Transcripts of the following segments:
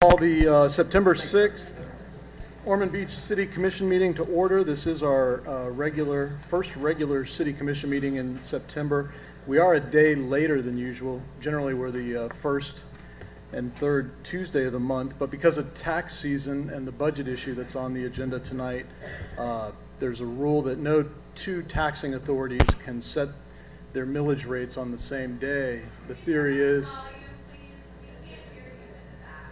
Call the September 6th Ormond Beach City Commission meeting to order. This is our first regular City Commission meeting in September. We are a day later than usual. Generally, we're the first and third Tuesday of the month, but because of tax season and the budget issue that's on the agenda tonight, there's a rule that no two taxing authorities can set their millage rates on the same day. The theory is...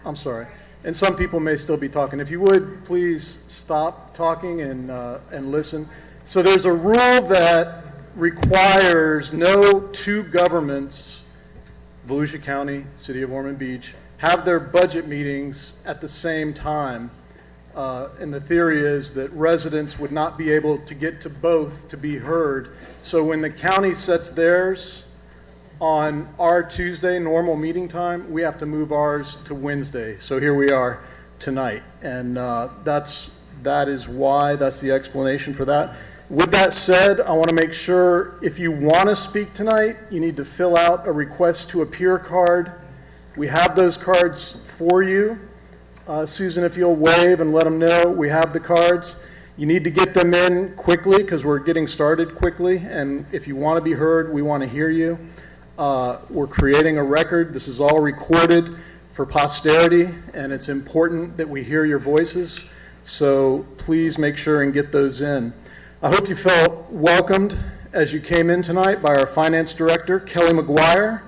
I'm sorry. And some people may still be talking. If you would, please stop talking and listen. So there's a rule that requires no two governments, Volusia County, City of Ormond Beach, have their budget meetings at the same time. And the theory is that residents would not be able to get to both to be heard. So when the county sets theirs on our Tuesday normal meeting time, we have to move ours to Wednesday. So here we are tonight, and that's the explanation for that. With that said, I want to make sure if you want to speak tonight, you need to fill out a request to appear card. We have those cards for you. Susan, if you'll wave and let them know we have the cards. You need to get them in quickly because we're getting started quickly, and if you want to be heard, we want to hear you. We're creating a record. This is all recorded for posterity, and it's important that we hear your voices. So please make sure and get those in. I hope you felt welcomed as you came in tonight by our finance director, Kelly McGuire,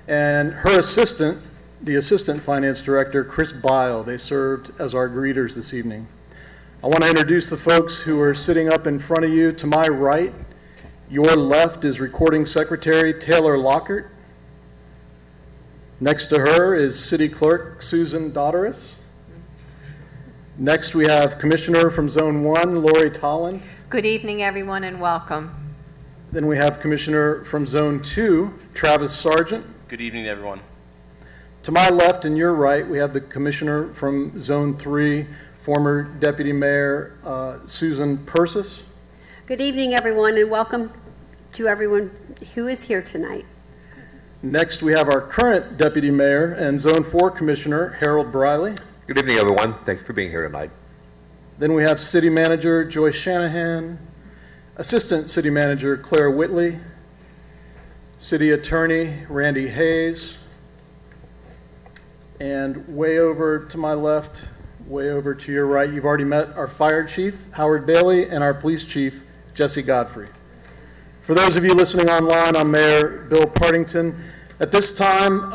and her assistant, the assistant finance director, Chris Bile. They served as our greeters this evening. I want to introduce the folks who are sitting up in front of you. To my right, your left is Recording Secretary Taylor Lockhart. Next to her is City Clerk Susan Dodderis. Next we have Commissioner from Zone 1, Lori Tolland. Good evening, everyone, and welcome. Then we have Commissioner from Zone 2, Travis Sargent. Good evening, everyone. To my left and your right, we have the Commissioner from Zone 3, former Deputy Mayor Susan Persis. Good evening, everyone, and welcome to everyone who is here tonight. Next, we have our current Deputy Mayor and Zone 4 Commissioner, Harold Briley. Good evening, everyone. Thank you for being here tonight. Then we have City Manager Joyce Shanahan, Assistant City Manager Claire Whitley, City Attorney Randy Hayes, and way over to my left, way over to your right, you've already met our Fire Chief, Howard Bailey, and our Police Chief, Jesse Godfrey. For those of you listening online, I'm Mayor Bill Partington. At this time,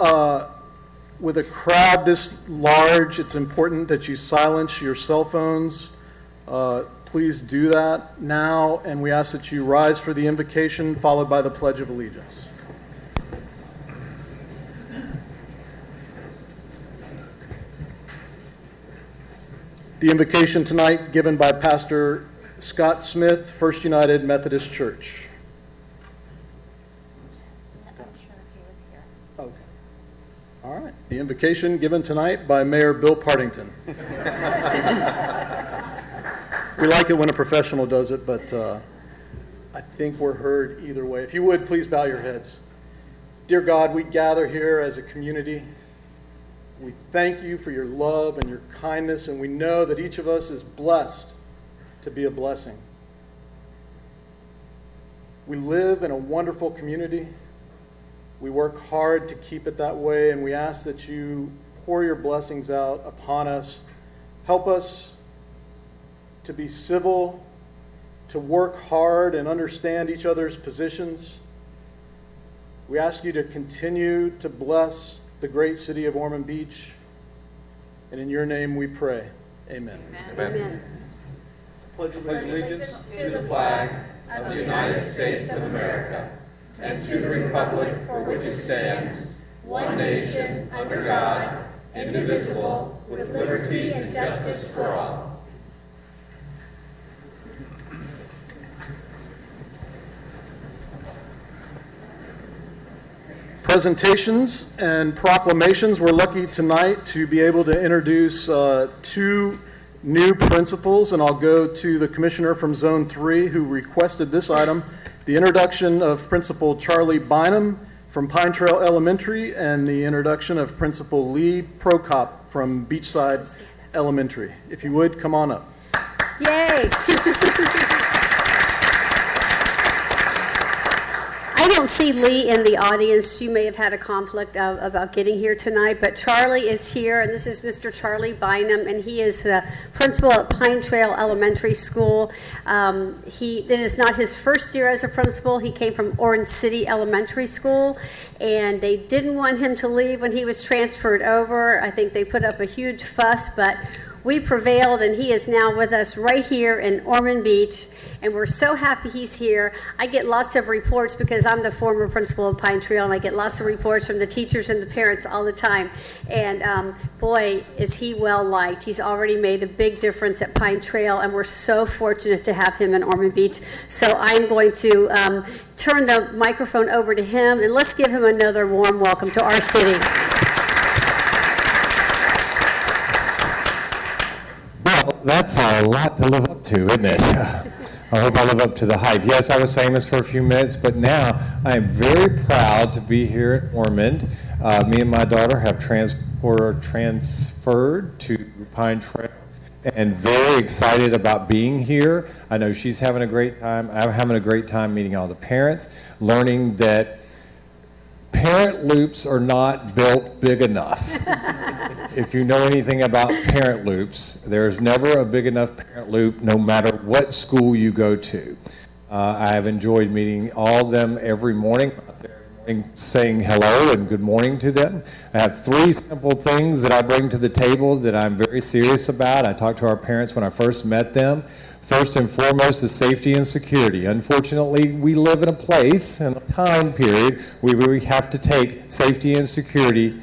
with a crowd this large, it's important that you silence your cell phones. Please do that now, and we ask that you rise for the invocation, followed by the Pledge of Allegiance. The invocation tonight given by Pastor Scott Smith, First United Methodist Church. I'm not sure if he was here. Okay. All right. The invocation given tonight by Mayor Bill Partington. We like it when a professional does it, but I think we're heard either way. If you would, please bow your heads. Dear God, we gather here as a community. We thank you for your love and your kindness, and we know that each of us is blessed to be a blessing. We live in a wonderful community. We work hard to keep it that way, and we ask that you pour your blessings out upon us. Help us to be civil, to work hard and understand each other's positions. We ask you to continue to bless the great city of Ormond Beach, and in your name we pray. Amen. Amen. Amen. Pledge allegiance to the flag of the United States of America and to the republic for which it stands, one nation, under God, indivisible, with liberty and justice for all. Presentations and proclamations. We're lucky tonight to be able to introduce two new principals, and I'll go to the Commissioner from Zone 3 who requested this item, the introduction of Principal Charlie Bynum from Pine Trail Elementary and the introduction of Principal Lee Prokop from Beachside Elementary. If you would, come on up. Yay! I don't see Lee in the audience. She may have had a conflict about getting here tonight, but Charlie is here, and this is Mr. Charlie Bynum, and he is the principal at Pine Trail Elementary School. It is not his first year as a principal. He came from Orange City Elementary School, and they didn't want him to leave when he was transferred over. I think they put up a huge fuss, but we prevailed, and he is now with us right here in Ormond Beach, and we're so happy he's here. I get lots of reports because I'm the former principal of Pine Trail, and I get lots of reports from the teachers and the parents all the time. And boy, is he well liked. He's already made a big difference at Pine Trail, and we're so fortunate to have him in Ormond Beach. So I'm going to turn the microphone over to him, and let's give him another warm welcome to our city. Well, that's a lot to live up to, isn't it? I hope I live up to the hype. Yes, I was famous for a few minutes, but now I am very proud to be here at Ormond. Me and my daughter have transferred to Pine Trail, and very excited about being here. I know she's having a great time. I'm having a great time meeting all the parents, learning that parent loops are not built big enough. If you know anything about parent loops, there's never a big enough parent loop no matter what school you go to. I have enjoyed meeting all of them every morning, saying hello and good morning to them. I have 3 simple things that I bring to the table that I'm very serious about. I talked to our parents when I first met them. First and foremost is safety and security. Unfortunately, we live in a place and a time period where we have to take safety and security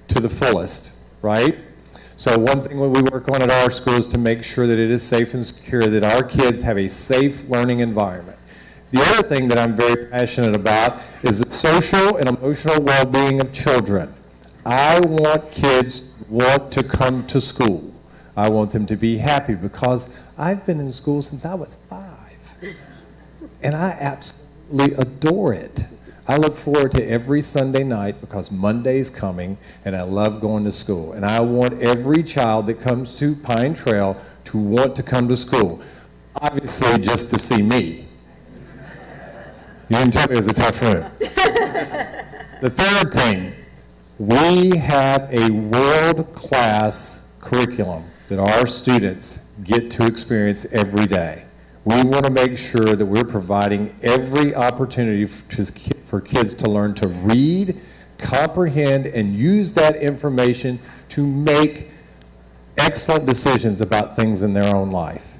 to the fullest, right? So one thing we work on at our school is to make sure that it is safe and secure, that our kids have a safe learning environment. The other thing that I'm very passionate about is the social and emotional well-being of children. I want kids to come to school. I want them to be happy because I've been in school since I was 5, and I absolutely adore it. I look forward to every Sunday night because Monday's coming, and I love going to school. And I want every child that comes to Pine Trail to want to come to school, obviously just to see me. You didn't tell me it was a tough room. The third thing, we have a world-class curriculum that our students get to experience every day. We want to make sure that we're providing every opportunity for kids to learn to read, comprehend, and use that information to make excellent decisions about things in their own life.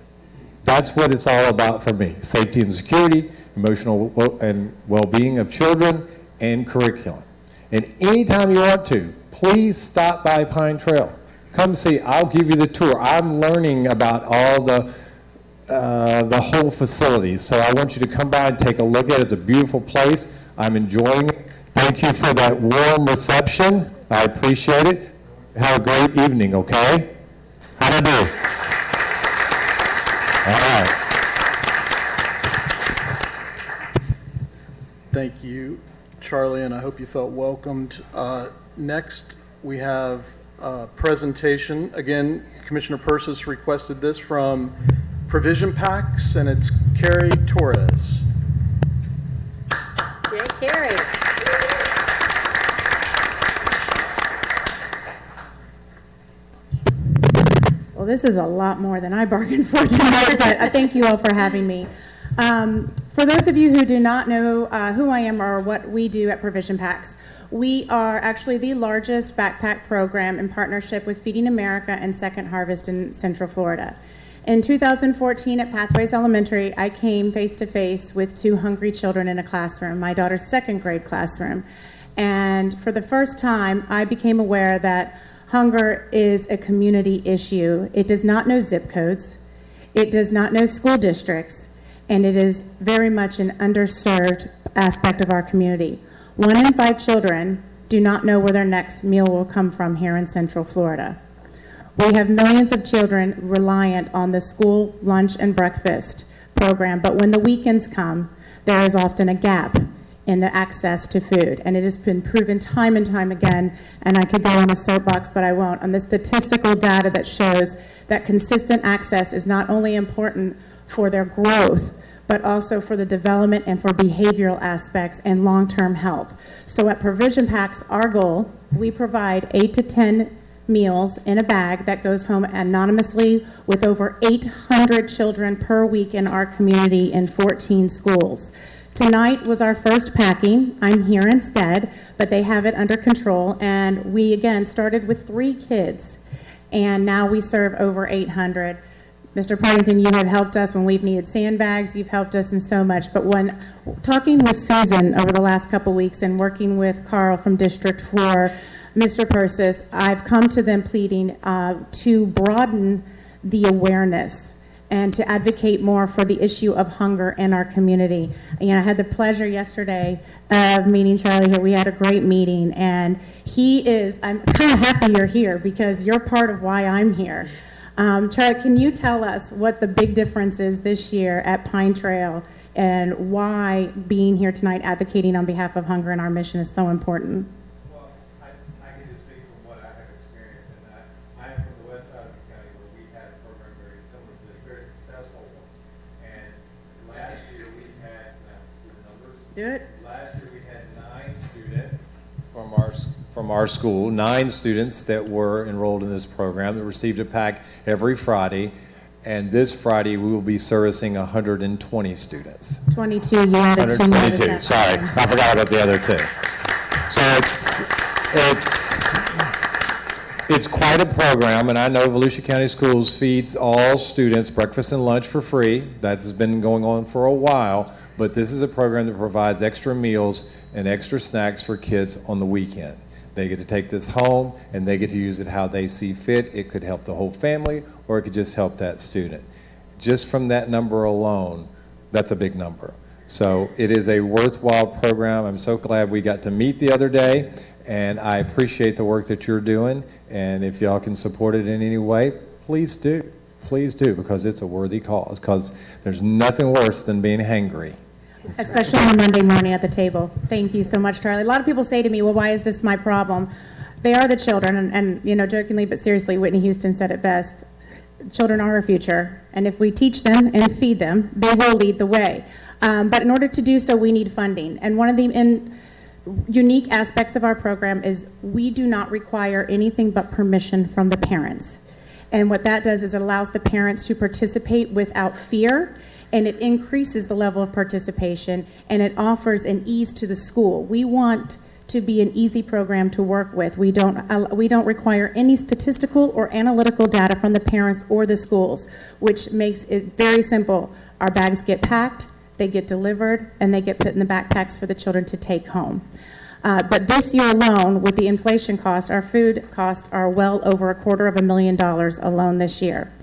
That's what it's all about for me. Safety and security, emotional and well-being of children, and curriculum. And anytime you want to, please stop by Pine Trail. Come see, I'll give you the tour. I'm learning about all the whole facility. So I want you to come by and take a look at it. It's a beautiful place. I'm enjoying it. Thank you for that warm reception. I appreciate it. Have a great evening, okay? How'd I do? All right. Thank you, Charlie, and I hope you felt welcomed. Next, we have a presentation. Again, Commissioner Persis requested this from Provision Packs, and it's Carrie Torres. Yeah, Carrie. Well, this is a lot more than I bargained for tonight, but I thank you all for having me. For those of you who do not know who I am or what we do at Provision Packs, we are actually the largest backpack program in partnership with Feeding America and Second Harvest in Central Florida. In 2014 at Pathways Elementary, I came face to face with 2 hungry children in a classroom, my daughter's 2nd grade classroom. And for the first time, I became aware that hunger is a community issue. It does not know zip codes, it does not know school districts, and it is very much an underserved aspect of our community. 1 in 5 children do not know where their next meal will come from here in Central Florida. We have millions of children reliant on the school lunch and breakfast program, but when the weekends come, there is often a gap in the access to food. And it has been proven time and time again, and I could go on a soapbox, but I won't, on the statistical data that shows that consistent access is not only important for their growth, but also for the development and for behavioral aspects and long-term health. So at Provision Packs, our goal, we provide 8 to 10 meals in a bag that goes home anonymously with over 800 children per week in our community in 14 schools. Tonight was our first packing. I'm here instead, but they have it under control. And we, again, started with 3 kids, and now we serve over 800. Mr. Partington, you have helped us when we've needed sandbags. You've helped us in so much. But when talking with Susan over the last couple weeks and working with Carl from District 4, Mr. Persis, I've come to them pleading to broaden the awareness and to advocate more for the issue of hunger in our community. I had the pleasure yesterday of meeting Charlie here. We had a great meeting, and I'm kind of happy you're here because you're part of why I'm here. Charlie, can you tell us what the big difference is this year at Pine Trail and why being here tonight advocating on behalf of hunger and our mission is so important? Well, I can just speak from what I have experienced in that. I'm from the west side of the county where we had a program very similar to this, very successful one. And last year we had, do the numbers? Do it. Last year we had 9 students from our school, 9 students that were enrolled in this program that received a pack every Friday. And this Friday we will be servicing 120 students. 22, you added 2 more. 122, sorry, I forgot about the other 2. So it's quite a program, and I know Volusia County Schools feeds all students breakfast and lunch for free. That has been going on for a while, but this is a program that provides extra meals and extra snacks for kids on the weekend. They get to take this home, and they get to use it how they see fit. It could help the whole family, or it could just help that student. Just from that number alone, that's a big number. So it is a worthwhile program. I'm so glad we got to meet the other day, and I appreciate the work that you're doing. And if y'all can support it in any way, please do. Please do, because it's a worthy cause, because there's nothing worse than being hangry. Especially on a Monday morning at the table. Thank you so much, Charlie. A lot of people say to me, well, why is this my problem? They are the children, and jokingly but seriously, Whitney Houston said it best. Children are our future, and if we teach them and feed them, they will lead the way. But in order to do so, we need funding. And one of the unique aspects of our program is we do not require anything but permission from the parents. And what that does is it allows the parents to participate without fear, and it increases the level of participation, and it offers an ease to the school. We want to be an easy program to work with. We don't require any statistical or analytical data from the parents or the schools, which makes it very simple. Our bags get packed, they get delivered, and they get put in the backpacks for the children to take home. But this year alone, with the inflation costs, our food costs are well over $250,000 alone this year.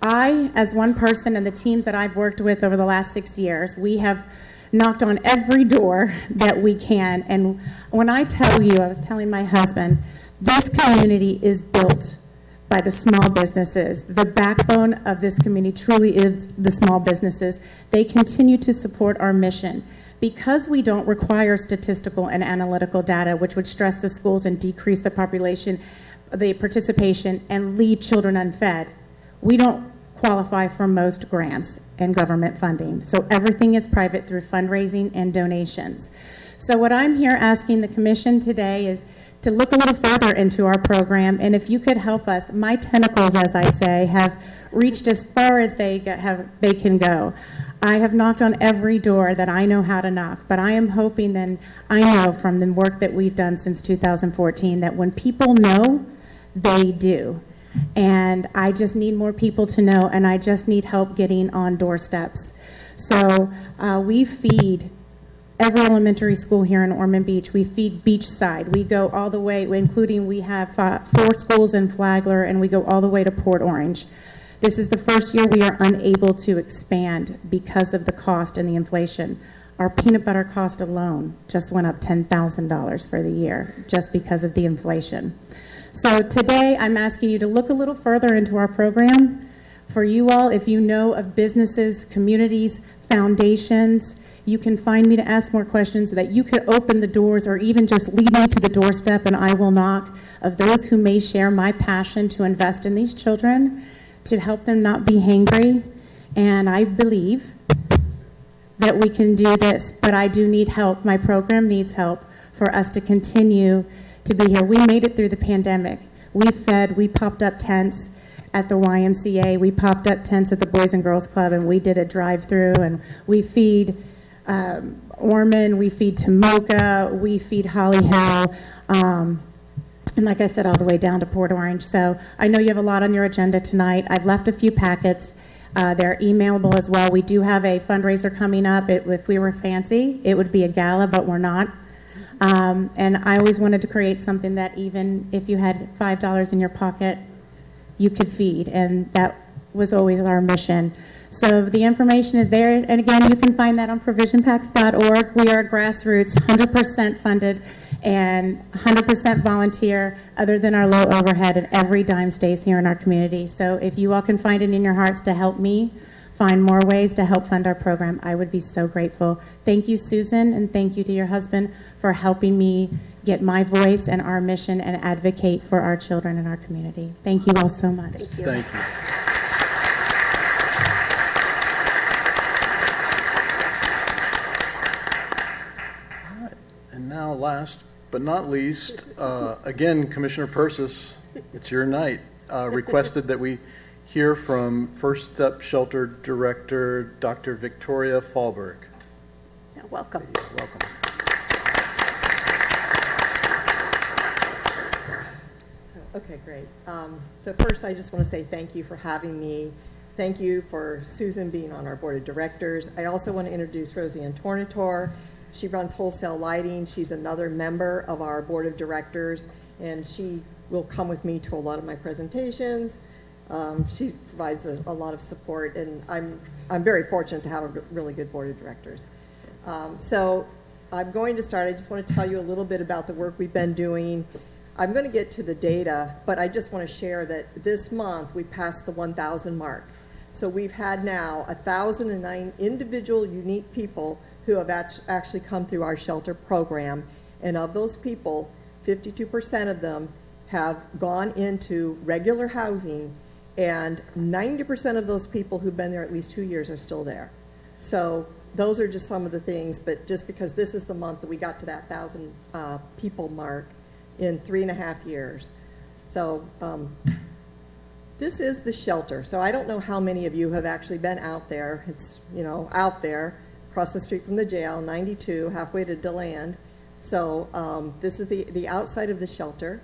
I, as one person, and the teams that I've worked with over the last 6 years, we have knocked on every door that we can. And when I tell you, I was telling my husband, this community is built by the small businesses. The backbone of this community truly is the small businesses. They continue to support our mission. Because we don't require statistical and analytical data, which would stress the schools and decrease the population, the participation, and leave children unfed, we don't qualify for most grants and government funding. So everything is private through fundraising and donations. So what I'm here asking the commission today is to look a little further into our program, and if you could help us. My tentacles, as I say, have reached as far as they can go. I have knocked on every door that I know how to knock, but I am hoping, and I know from the work that we've done since 2014, that when people know, they do. And I just need more people to know, and I just need help getting on doorsteps. So we feed every elementary school here in Ormond Beach. We feed beachside. We go all the way, including we have 4 schools in Flagler, and we go all the way to Port Orange. This is the first year we are unable to expand because of the cost and the inflation. Our peanut butter cost alone just went up $10,000 for the year just because of the inflation. So today I'm asking you to look a little further into our program. For you all, if you know of businesses, communities, foundations, You can find me to ask more questions so that you could open the doors or even just lead me to the doorstep and I will knock of those who may share my passion to invest in these children, to help them not be hangry. And I believe that we can do this, but I do need help. My program needs help for us to continue to be here. We made it through the pandemic. We fed, we popped up tents at the YMCA, we popped up tents at the Boys and Girls Club, and we did a drive-through, and we feed Ormond, we feed Tomoka, we feed Holly Hill, and like I said, all the way down to Port Orange. So I know you have a lot on your agenda tonight. I've left a few packets. They're emailable as well. We do have a fundraiser coming up. If we were fancy, it would be a gala, but we're not. And I always wanted to create something that even if you had $5 in your pocket, you could feed. And that was always our mission. So the information is there. And again, you can find that on provisionpacks.org. We are grassroots, 100% funded, and 100% volunteer, other than our low overhead, and every dime stays here in our community. So if you all can find it in your hearts to help me find more ways to help fund our program, I would be so grateful. Thank you, Susan, and thank you to your husband for helping me get my voice and our mission and advocate for our children in our community. Thank you all so much. Thank you. Thank you. And now, last but not least, again, Commissioner Persis, it's your night. Requested that we hear from First Step Shelter Director, Dr. Victoria Fallberg. Yeah, welcome. Welcome. Okay, great. So first, I just want to say thank you for having me. Thank you for Susan being on our board of directors. I also want to introduce Roseanne Tornator. She runs Wholesale Lighting. She's another member of our board of directors, and she will come with me to a lot of my presentations. She provides a lot of support, and I'm very fortunate to have a really good board of directors. So I'm going to start. I just want to tell you a little bit about the work we've been doing. I'm going to get to the data, but I just want to share that this month we passed the 1,000 mark. So we've had now 1,009 individual unique people who have actually come through our shelter program. And of those people, 52% of them have gone into regular housing, and 90% of those people who've been there at least 2 years are still there. So those are just some of the things, but just because this is the month that we got to that 1,000 people mark in 3.5 years. So this is the shelter. So I don't know how many of you have actually been out there. It's, out there across the street from the jail, 92, halfway to DeLand. So this is the outside of the shelter.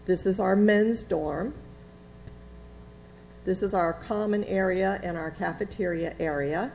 This is our men's dorm. This is our common area and our cafeteria area.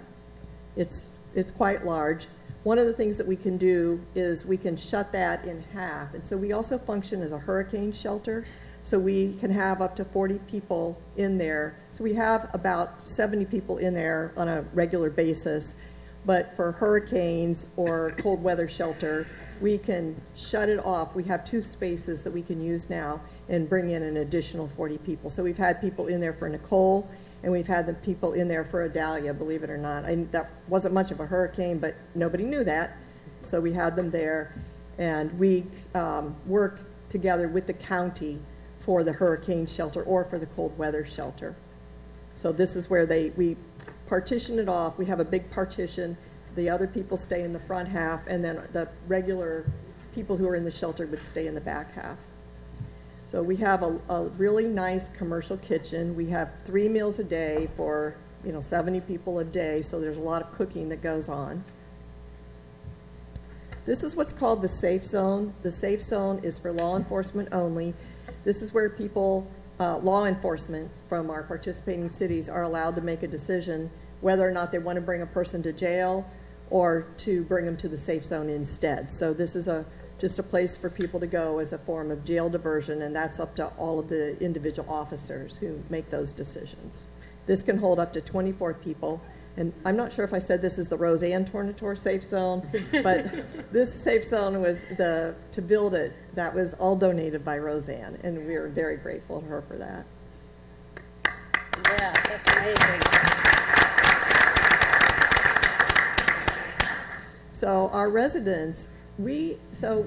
It's quite large. One of the things that we can do is we can shut that in half. And so we also function as a hurricane shelter. So we can have up to 40 people in there. So we have about 70 people in there on a regular basis. But for hurricanes or cold weather shelter, we can shut it off. We have 2 spaces that we can use now and bring in an additional 40 people. So we've had people in there for Nicole, and we've had the people in there for Adalia, believe it or not. That wasn't much of a hurricane, but nobody knew that. So we had them there, and we work together with the county for the hurricane shelter or for the cold weather shelter. So this is where we partition it off. We have a big partition. The other people stay in the front half, and then the regular people who are in the shelter would stay in the back half. So we have a really nice commercial kitchen. We have 3 meals a day for 70 people a day, so there's a lot of cooking that goes on. This is what's called the safe zone. The safe zone is for law enforcement only. This is where people, law enforcement from our participating cities, are allowed to make a decision whether or not they want to bring a person to jail or to bring them to the safe zone instead. So this is just a place for people to go as a form of jail diversion, and that's up to all of the individual officers who make those decisions. This can hold up to 24 people, and I'm not sure if I said this is the Roseanne Tornator safe zone, but this safe zone was to build it, that was all donated by Roseanne, and we are very grateful to her for that. Yeah, that's amazing. So our residents, so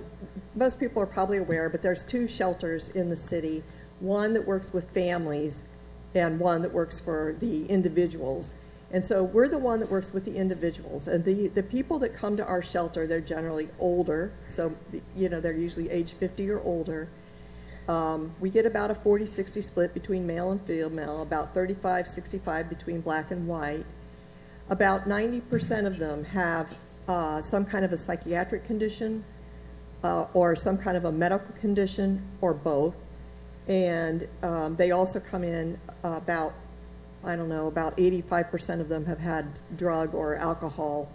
most people are probably aware, but there's 2 shelters in the city, one that works with families and one that works for the individuals. And so we're the one that works with the individuals. And the people that come to our shelter, they're generally older. So, they're usually age 50 or older. We get about a 40-60 split between male and female, about 35-65 between black and white. About 90% of them have some kind of a psychiatric condition or some kind of a medical condition or both. And they also come in about 85% of them have had drug or alcohol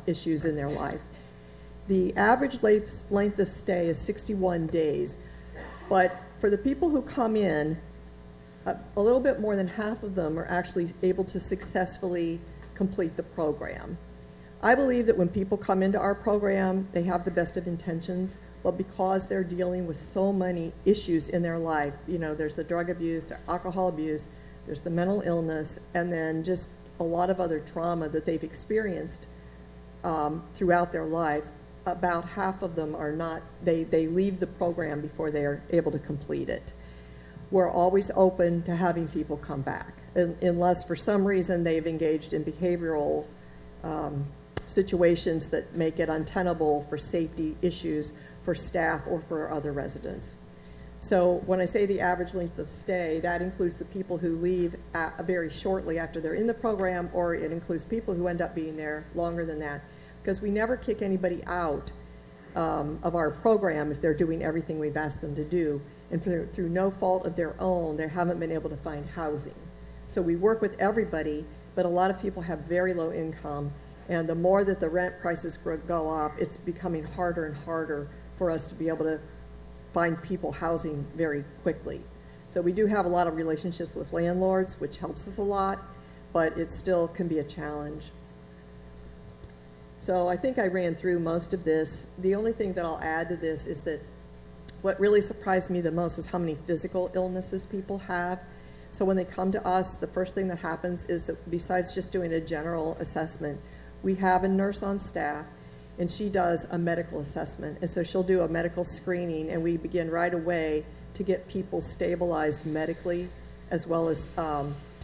issues in their life. The average length of stay is 61 days. But for the people who come in, a little bit more than half of them are actually able to successfully complete the program. I believe that when people come into our program, they have the best of intentions, but because they're dealing with so many issues in their life, there's the drug abuse, the alcohol abuse, there's the mental illness, and then just a lot of other trauma that they've experienced throughout their life, about half of them are not, they leave the program before they are able to complete it. We're always open to having people come back, unless for some reason they've engaged in behavioral situations that make it untenable for safety issues for staff or for other residents. So when I say the average length of stay, that includes the people who leave very shortly after they're in the program, or it includes people who end up being there longer than that, because we never kick anybody out of our program if they're doing everything we've asked them to do. And through no fault of their own, they haven't been able to find housing. So we work with everybody, but a lot of people have very low income, and the more that the rent prices go up, it's becoming harder and harder for us to be able to find people housing very quickly. So we do have a lot of relationships with landlords, which helps us a lot, but it still can be a challenge. So I think I ran through most of this. The only thing that I'll add to this is that what really surprised me the most was how many physical illnesses people have. So when they come to us, the first thing that happens is that besides just doing a general assessment, we have a nurse on staff, and she does a medical assessment. And so she'll do a medical screening, and we begin right away to get people stabilized medically, as well as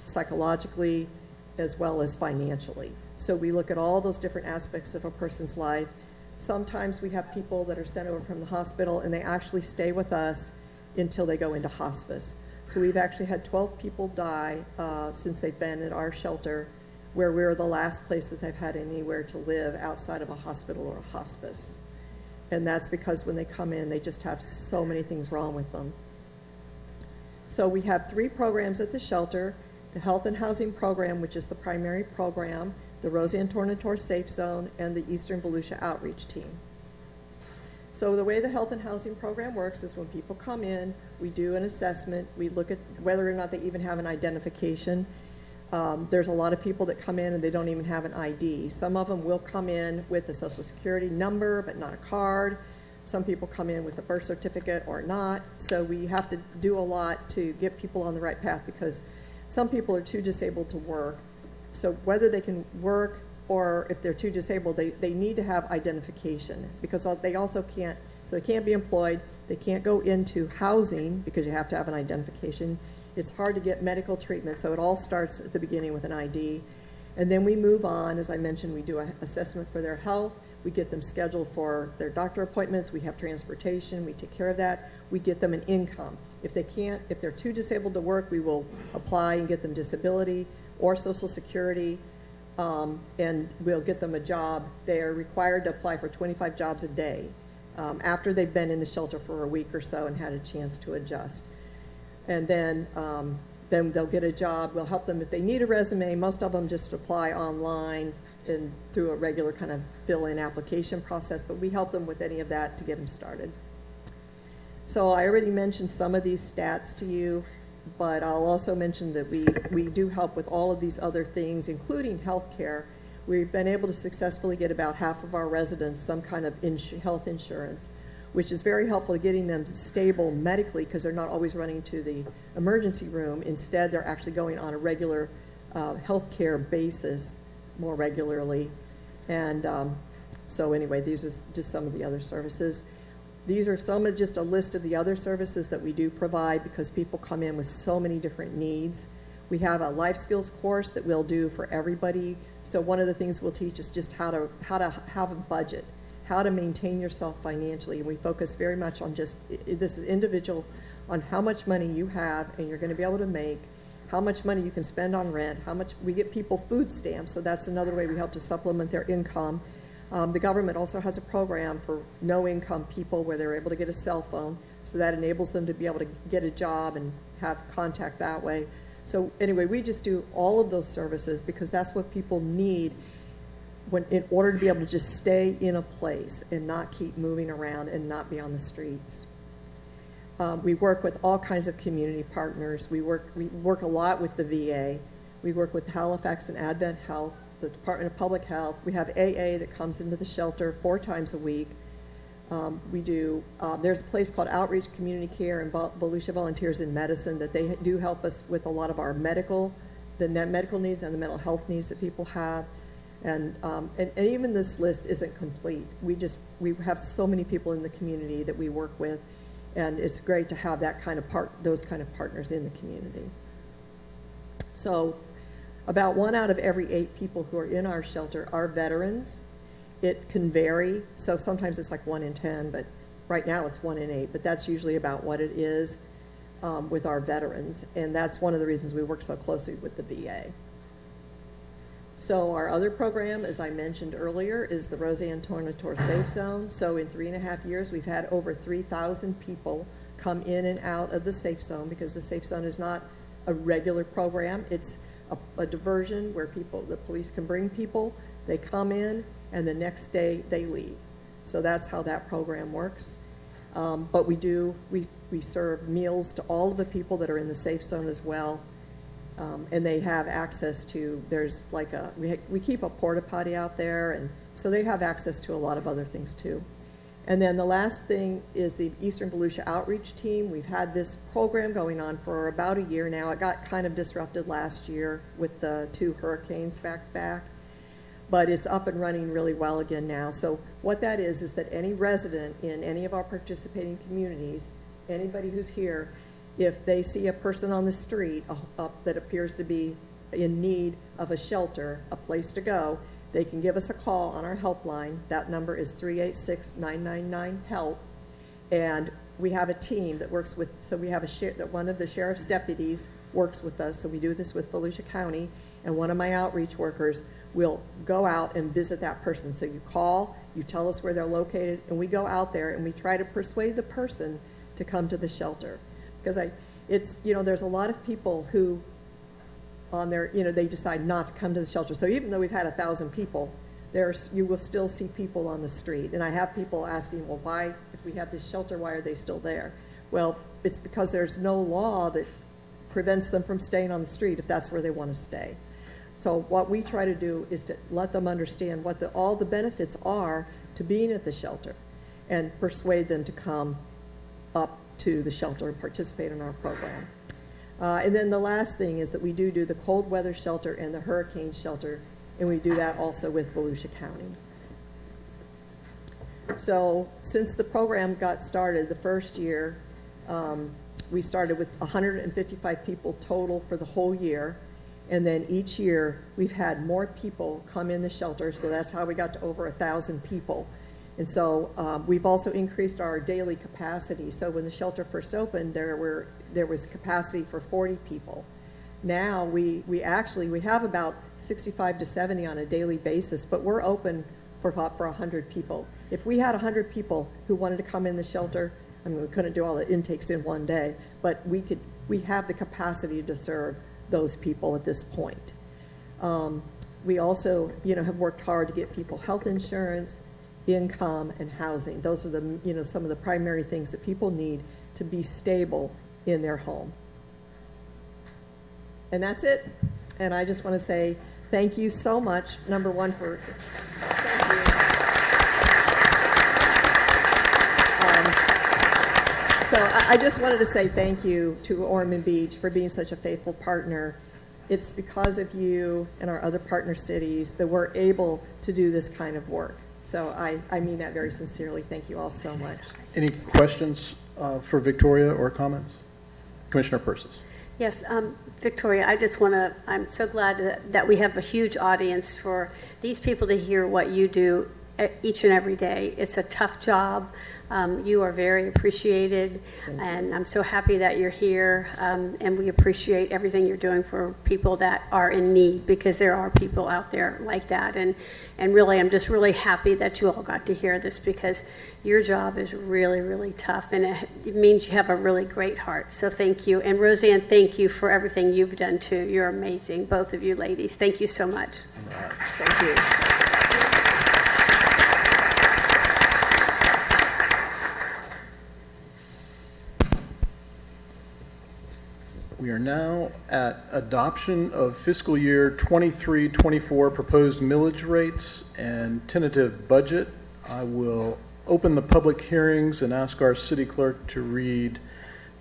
psychologically, as well as financially. So we look at all those different aspects of a person's life. Sometimes we have people that are sent over from the hospital, and they actually stay with us until they go into hospice. So we've actually had 12 people die since they've been at our shelter, where we're the last place that they've had anywhere to live outside of a hospital or a hospice. And that's because when they come in, they just have so many things wrong with them. So we have 3 programs at the shelter: the Health and Housing Program, which is the primary program, the Roseanne Tornator Safe Zone, and the Eastern Volusia Outreach Team. So the way the Health and Housing Program works is when people come in, we do an assessment, we look at whether or not they even have an identification. There's a lot of people that come in and they don't even have an ID. Some of them will come in with a Social Security number, but not a card. Some people come in with a birth certificate or not. So we have to do a lot to get people on the right path, because some people are too disabled to work. So whether they can work or if they're too disabled, they need to have identification, because they also can't, so they can't be employed, they can't go into housing because you have to have an identification. It's hard to get medical treatment, so it all starts at the beginning with an ID. And then we move on. As I mentioned, we do an assessment for their health. We get them scheduled for their doctor appointments. We have transportation. We take care of that. We get them an income. If they're too disabled to work, we will apply and get them disability or Social Security, and we'll get them a job. They are required to apply for 25 jobs a day after they've been in the shelter for a week or so and had a chance to adjust. And then they'll get a job. We'll help them if they need a resume. Most of them just apply online and through a regular kind of fill-in application process, but we help them with any of that to get them started. So I already mentioned some of these stats to you, but I'll also mention that we do help with all of these other things, including health care. We've been able to successfully get about half of our residents some kind of health insurance, which is very helpful to getting them stable medically, because they're not always running to the emergency room. Instead, they're actually going on a regular health care basis more regularly. And So anyway, these are just some of the other services. These are just a list of the other services that we do provide because people come in with so many different needs. We have a life skills course that we'll do for everybody. So one of the things we'll teach is just how to have a budget, how to maintain yourself financially. And we focus very much on this is individual, on how much money you have and you're going to be able to make, how much money you can spend on rent, how much we get people food stamps. So that's another way we help to supplement their income. The government also has a program for no-income people where they're able to get a cell phone, so that enables them to be able to get a job and have contact that way. So anyway, we just do all of those services because that's what people need in order to be able to just stay in a place and not keep moving around and not be on the streets. We work with all kinds of community partners. We work a lot with the VA. We work with Halifax and Advent Health, the Department of Public Health. We have AA that comes into the shelter 4 times a week. There's a place called Outreach Community Care and Volusia Volunteers in Medicine that they do help us with a lot of our medical needs and the mental health needs that people have. And even this list isn't complete. We have so many people in the community that we work with, and it's great to have those kind of partners in the community. So about 1 out of every 8 people who are in our shelter are veterans. It can vary, so sometimes it's like 1 in 10, but right now it's 1 in 8, but that's usually about what it is with our veterans, and that's one of the reasons we work so closely with the VA. So our other program, as I mentioned earlier, is the Roseanne Tornator Safe Zone. So in 3.5 years, we've had over 3,000 people come in and out of the Safe Zone, because the Safe Zone is not a regular program. It's a diversion where the police can bring people, they come in, and the next day they leave. So that's how that program works. But we serve meals to all of the people that are in the Safe Zone as well. And they have access to, we keep a porta potty out there, and so they have access to a lot of other things too. And then the last thing is the Eastern Volusia Outreach Team. We've had this program going on for about a year now. It got kind of disrupted last year with the 2 hurricanes back, but it's up and running really well again now. So what that is that any resident in any of our participating communities, anybody who's here, if they see a person on the street that appears to be in need of a shelter, a place to go, they can give us a call on our helpline. That number is 386-999-HELP. And we have a team that works with, so we have one of the sheriff's deputies works with us. So we do this with Volusia County, and one of my outreach workers will go out and visit that person. So you call, you tell us where they're located, and we go out there and we try to persuade the person to come to the shelter. Because there's a lot of people who they decide not to come to the shelter. So even though we've had 1,000 people, you will still see people on the street. And I have people asking, well, why, if we have this shelter, why are they still there? Well, it's because there's no law that prevents them from staying on the street if that's where they want to stay. So what we try to do is to let them understand what all the benefits are to being at the shelter and persuade them to come up to the shelter and participate in our program. And then the last thing is that we do the cold weather shelter and the hurricane shelter, and we do that also with Volusia County. So since the program got started the first year, we started with 155 people total for the whole year, and then each year we've had more people come in the shelter, so that's how we got to over 1,000 people. And so we've also increased our daily capacity. So when the shelter first opened, there was capacity for 40 people. Now we have about 65 to 70 on a daily basis, but we're open for 100 people. If we had 100 people who wanted to come in the shelter, I mean, we couldn't do all the intakes in one day, but we have the capacity to serve those people at this point. We also, have worked hard to get people health insurance, income, and housing. Those are some of the primary things that people need to be stable in their home. And that's it. And I just want to say thank you so much, number one, thank you. So I just wanted to say thank you to Ormond Beach for being such a faithful partner. It's because of you and our other partner cities that we're able to do this kind of work. So I mean that very sincerely. Thank you all so much. Any questions for Victoria or comments? Commissioner Persis. Yes, Victoria, I just want to, I'm so glad that we have a huge audience for these people to hear what you do each and every day. It's a tough job. You are very appreciated, and I'm so happy that you're here, and we appreciate everything you're doing for people that are in need, because there are people out there like that. And really, I'm just really happy that you all got to hear this, because your job is really, really tough, and it means you have a really great heart. So thank you. And Roseanne, thank you for everything you've done too. You're amazing, both of you ladies. Thank you so much. Thank you. We are now at adoption of fiscal year 23-24 proposed millage rates and tentative budget. I will open the public hearings and ask our city clerk to read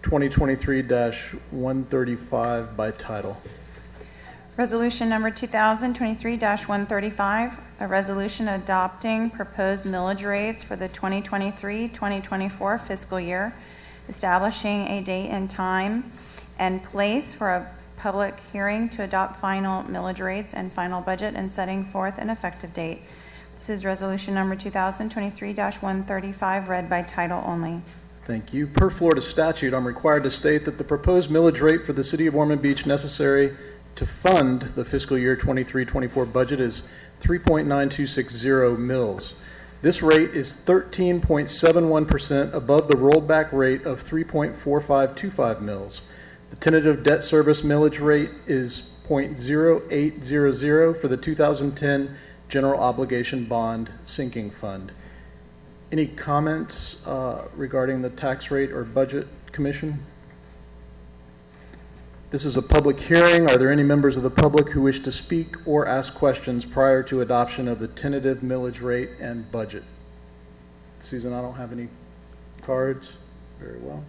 2023-135 by title. Resolution number 2023-135, a resolution adopting proposed millage rates for the 2023-2024 fiscal year, establishing a date and time and place for a public hearing to adopt final millage rates and final budget, and setting forth an effective date. This is resolution number 2023-135, read by title only. Thank you. Per Florida statute, I'm required to state that the proposed millage rate for the city of Ormond Beach necessary to fund the fiscal year 23-24 budget is 3.9260 mils. This rate is 13.71% above the rollback rate of 3.4525 mils. The tentative debt service millage rate is 0.0800 for the 2010 General Obligation Bond Sinking Fund. Any comments regarding the tax rate or budget, Commission? This is a public hearing. Are there any members of the public who wish to speak or ask questions prior to adoption of the tentative millage rate and budget? Susan, I don't have any cards. Very well.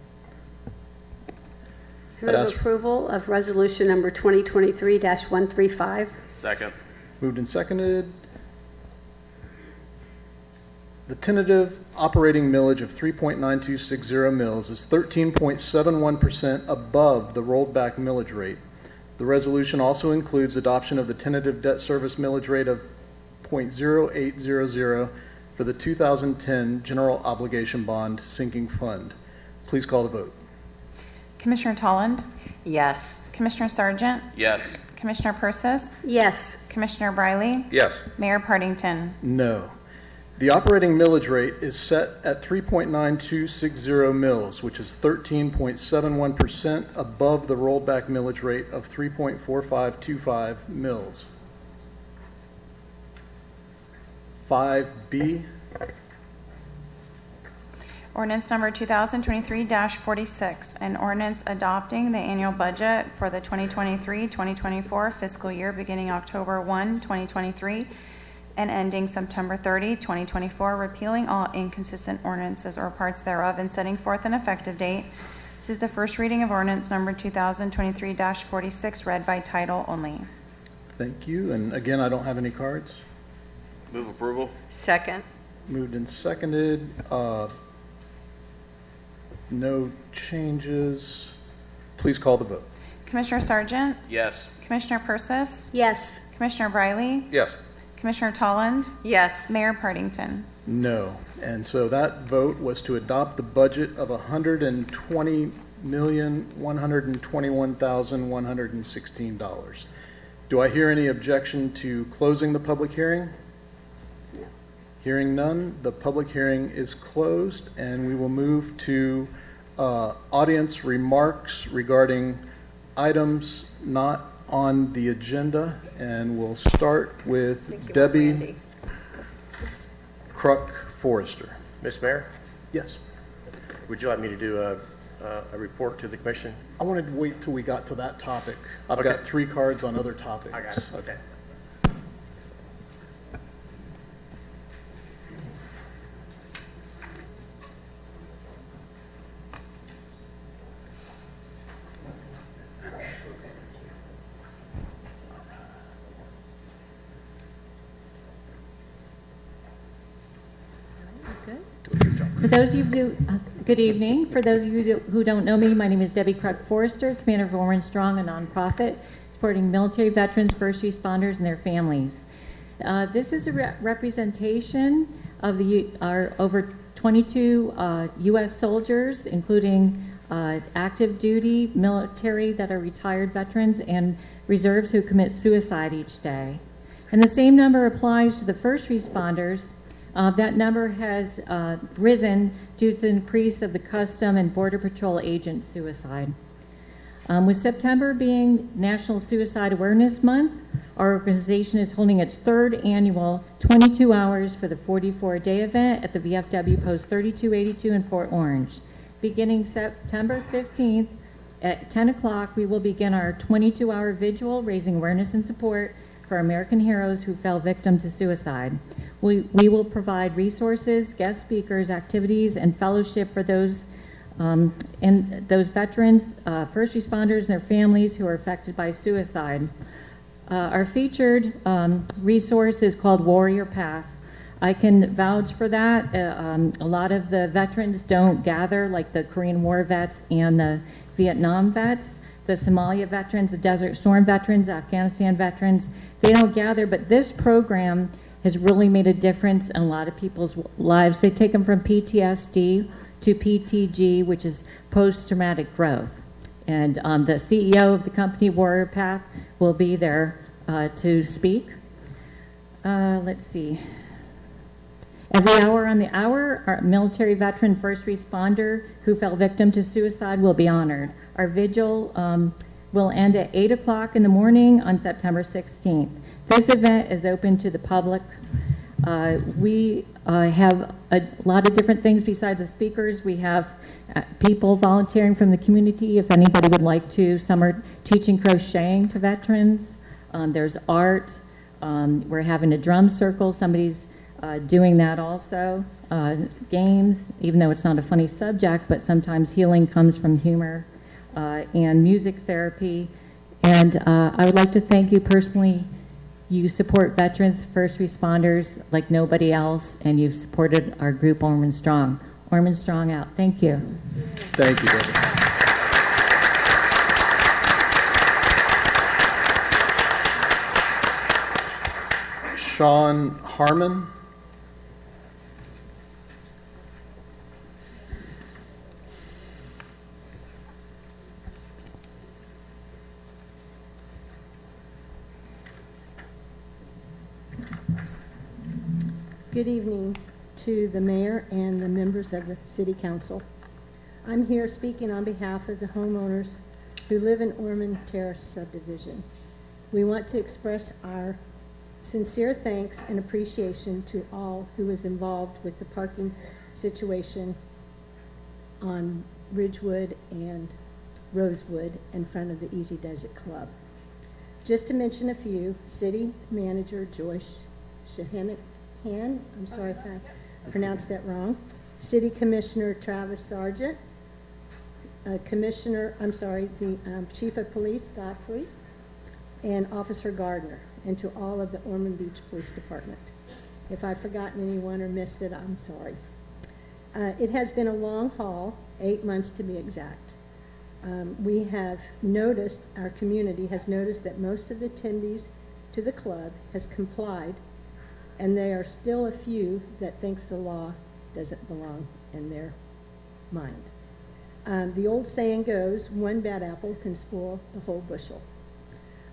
Move approval of resolution number 2023-135. Second. Moved and seconded. The tentative operating millage of 3.9260 mils is 13.71% above the rolled back millage rate. The resolution also includes adoption of the tentative debt service millage rate of 0.0800 for the 2010 General Obligation Bond Sinking Fund. Please call the vote. Commissioner Tolland, Yes. Commissioner Sargent, Yes. Commissioner Persis, Yes. Commissioner Briley, Yes. Mayor Partington. No. The operating millage rate is set at 3.9260 mils, which is 13.71% above the rollback millage rate of 3.4525 mils. 5B. Ordinance number 2023-46, an ordinance adopting the annual budget for the 2023-2024 fiscal year beginning October 1, 2023, and ending September 30, 2024, repealing all inconsistent ordinances or parts thereof, and setting forth an effective date. This is the first reading of ordinance number 2023-46, read by title only. Thank you. And again, I don't have any cards. Move approval. Second. Moved and seconded. No changes. Please call the vote. Commissioner Sargent, Yes. Commissioner Persis, Yes. Commissioner Briley, Yes. Commissioner Tolland, Yes. Mayor Partington. No. And so that vote was to adopt the budget of $120,121,116. Do I hear any objection to closing the public hearing? No. Hearing none, the public hearing is closed, and we will move to audience remarks regarding items not on the agenda, and we'll start with Debbie Kruk-Forrester. Mr. Mayor, Yes. would you like me to do a report to the commission? I wanted to wait till we got to that topic. I've Okay. got 3 cards on other topics. I got it. Okay. For those of you good evening. For those of you who don't know me, my name is Debbie Kruk Forrester, commander of Ormond Strong, a nonprofit supporting military veterans, first responders, and their families. This is a representation of our over 22 U.S. soldiers, including active duty, military that are retired veterans, and reserves who commit suicide each day. And the same number applies to the first responders. That number has risen due to the increase of the Custom and Border Patrol agent suicide. With September being National Suicide Awareness Month, our organization is holding its third annual 22 Hours for the 44-Day event at the VFW Post 3282 in Port Orange. Beginning September 15th at 10 o'clock, we will begin our 22-hour vigil raising awareness and support for American heroes who fell victim to suicide. We will provide resources, guest speakers, activities, and fellowship for those veterans, first responders, and their families who are affected by suicide. Our featured resource is called Warrior Path. I can vouch for that. A lot of the veterans don't gather, like the Korean War vets and the Vietnam vets, the Somalia veterans, the Desert Storm veterans, Afghanistan veterans. They don't gather, but this program has really made a difference in a lot of people's lives. They take them from PTSD to PTG, which is post-traumatic growth. And the CEO of the company, Warrior Path, will be there to speak. Let's see. Every hour on the hour, our military veteran first responder who fell victim to suicide will be honored. Our vigil will end at 8 o'clock in the morning on September 16th. This event is open to the public. We have a lot of different things besides the speakers. We have people volunteering from the community if anybody would like to. Some are teaching crocheting to veterans. There's art. We're having a drum circle. Somebody's doing that also. Games, even though it's not a funny subject, but sometimes healing comes from humor, and music therapy. And I would like to thank you personally. You support veterans, first responders like nobody else, and you've supported our group, Ormond Strong. Ormond Strong out. Thank you. Thank you, Debbie. Sean Harmon. Good evening to the mayor and the members of the city council. I'm here speaking on behalf of the homeowners who live in Ormond Terrace subdivision. We want to express our sincere thanks and appreciation to all who was involved with the parking situation on Ridgewood and Rosewood in front of the Easy Desert Club. Just to mention a few, City Manager Joyce Shahanian, I'm sorry if I pronounced that wrong. City Commissioner Travis Sargent, the Chief of Police Godfrey, and Officer Gardner, and to all of the Ormond Beach Police Department. If I've forgotten anyone or missed it, I'm sorry. It has been a long haul, 8 months to be exact. We have noticed, our community has noticed that most of the attendees to the club has complied, and there are still a few that thinks the law doesn't belong in their mind. The old saying goes, one bad apple can spoil the whole bushel.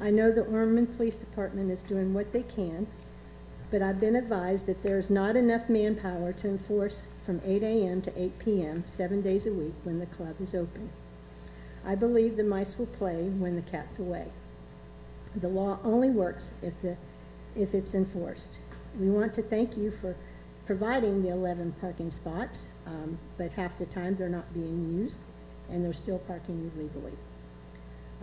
I know the Ormond Police Department is doing what they can, but I've been advised that there's not enough manpower to enforce from 8 a.m. to 8 p.m. 7 days a week when the club is open. I believe the mice will play when the cat's away. The law only works if it's enforced. We want to thank you for providing the 11 parking spots, but half the time they're not being used, and they're still parking illegally.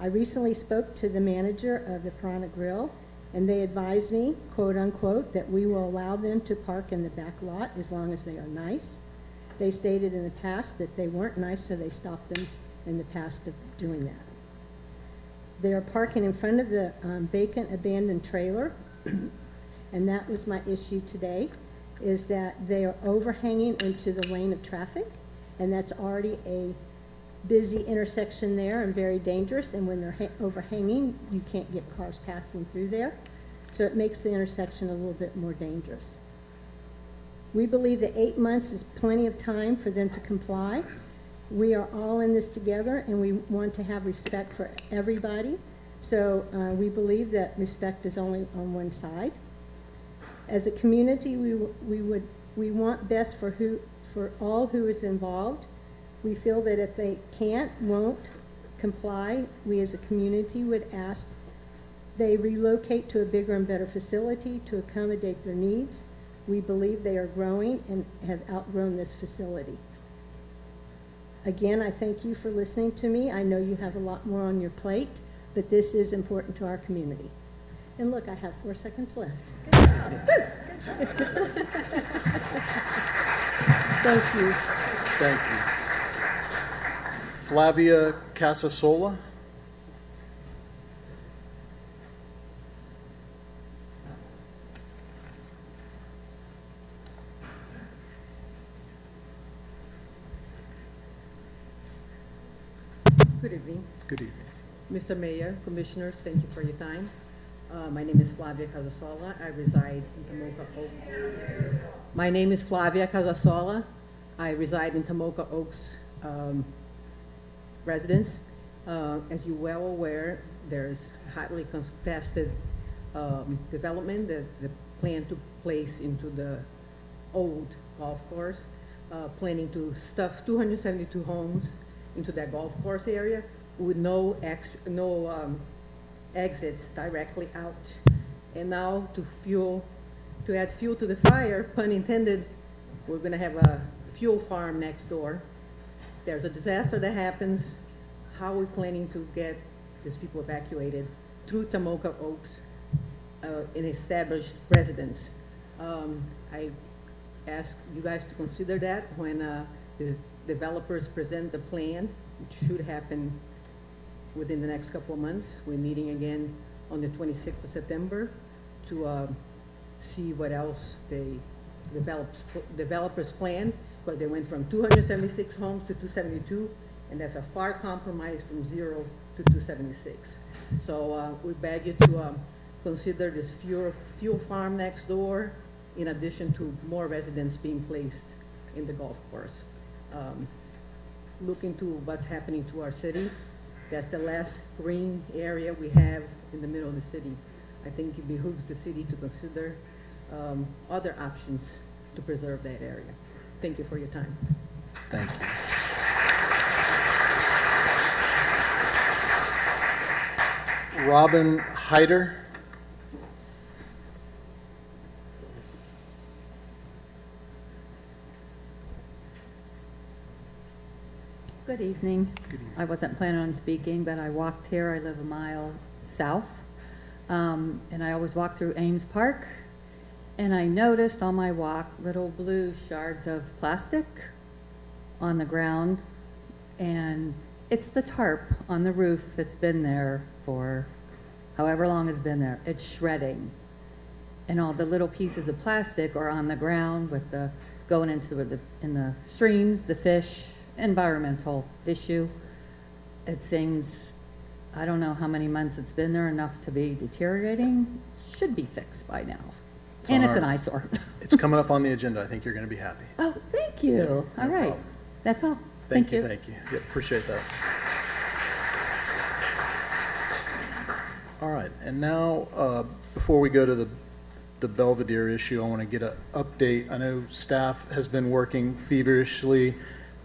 I recently spoke to the manager of the Piranha Grill, and they advised me, quote unquote, that we will allow them to park in the back lot as long as they are nice. They stated in the past that they weren't nice, so they stopped them in the past of doing that. They are parking in front of the vacant abandoned trailer, and that was my issue today. is that they are overhanging into the lane of traffic, and that's already a busy intersection there and very dangerous, and when they're overhanging, you can't get cars passing through there. So it makes the intersection a little bit more dangerous. We believe that 8 months is plenty of time for them to comply. We are all in this together, and we want to have respect for everybody. So we believe that respect is only on one side. As a community, we want best for all who is involved. We feel that if they won't comply, we as a community would ask they relocate to a bigger and better facility to accommodate their needs. We believe they are growing and have outgrown this facility. Again, I thank you for listening to me. I know you have a lot more on your plate, but this is important to our community. And look, I have 4 seconds left. Thank you. Thank you. Flavia Casasola. Good evening. Good evening. Mr. Mayor, Commissioners, thank you for your time. My name is Flavia Casasola. I reside in Tomoka Oaks. My name is Flavia Casasola. I reside in Tomoka Oaks residence. As you're well aware, there's highly contested development that the plan took place into the old golf course, planning to stuff 272 homes into that golf course area with no exits directly out. And now to add fuel to the fire, pun intended, we're gonna have a fuel farm next door. There's a disaster that happens. How are we planning to get these people evacuated through Tomoka Oaks in established residence? I ask you guys to consider that when the developers present the plan, which should happen within the next couple of months. We're meeting again on the 26th of September to see what else the developers plan, because they went from 276 homes to 272, and that's a far compromise from 0 to 276. So we beg you to consider this fuel farm next door, in addition to more residents being placed in the golf course. Look into what's happening to our city. That's the last green area we have in the middle of the city. I think it behooves the city to consider other options to preserve that area. Thank you for your time. Thank you. Robin Hyder. Good evening. I wasn't planning on speaking, but I walked here. I live a mile south, and I always walk through Ames Park, and I noticed on my walk little blue shards of plastic on the ground, and it's the tarp on the roof that's been there for however long it's been there. It's shredding, and all the little pieces of plastic are on the ground with the going into in the streams, the fish. Environmental issue. It seems, I don't know how many months it's been there, enough to be deteriorating. Should be fixed by now. And it's an eyesore. It's coming up on the agenda. I think you're going to be happy. Oh, thank you. No all right. problem. That's all. Thank you. Thank you. Yeah, appreciate that. All right. And now, before we go to the Belvedere issue, I want to get an update. I know staff has been working feverishly.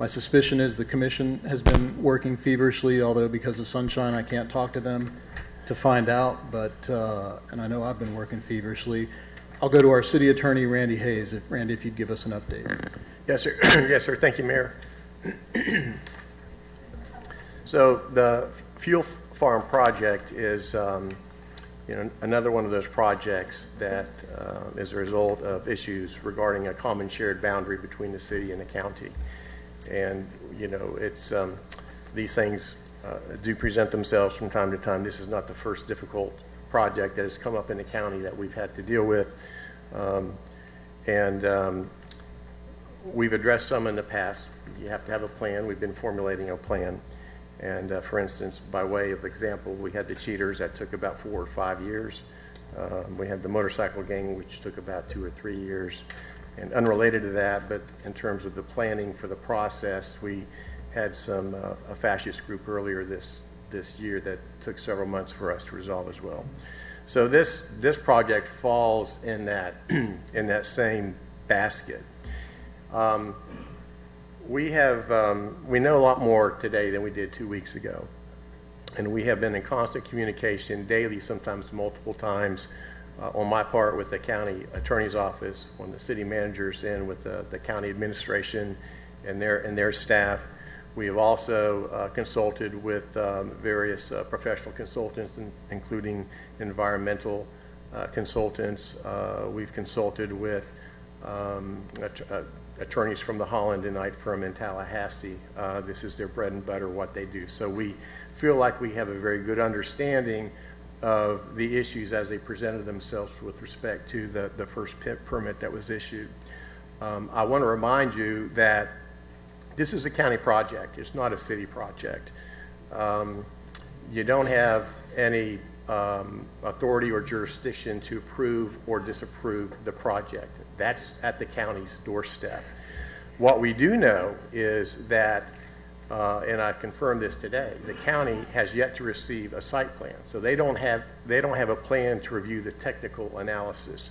My suspicion is the commission has been working feverishly, although because of sunshine, I can't talk to them to find out, but, and I know I've been working feverishly. I'll go to our city attorney, Randy Hayes. Randy, if you'd give us an update. Yes, sir. Yes, sir. Thank you, Mayor. So the fuel farm project is, another one of those projects that is a result of issues regarding a common shared boundary between the city and the county. And, it's, these things do present themselves from time to time. This is not the first difficult project that has come up in the county that we've had to deal with. And we've addressed some in the past. You have to have a plan. We've been formulating a plan. And for instance, by way of example, we had the cheaters that took about 4 or 5 years. We had the motorcycle gang, which took about 2 or 3 years. And unrelated to that, but in terms of the planning for the process, we had a fascist group earlier this year that took several months for us to resolve as well. So this project falls in that in that same basket. We know a lot more today than we did 2 weeks ago, and we have been in constant communication daily, sometimes multiple times, on my part with the county attorney's office, on the city managers, and with the county administration and their staff. We have also consulted with various professional consultants, including environmental consultants. We've consulted with attorneys from the Holland and Knight firm in Tallahassee. This is their bread and butter, what they do. So we feel like we have a very good understanding of the issues as they presented themselves with respect to the first PIP permit that was issued. I want to remind you that this is a county project. It's not a city project. You don't have any authority or jurisdiction to approve or disapprove the project. That's at the county's doorstep. What we do know is that, and I confirmed this today, the county has yet to receive a site plan. So they don't have a plan to review the technical analysis.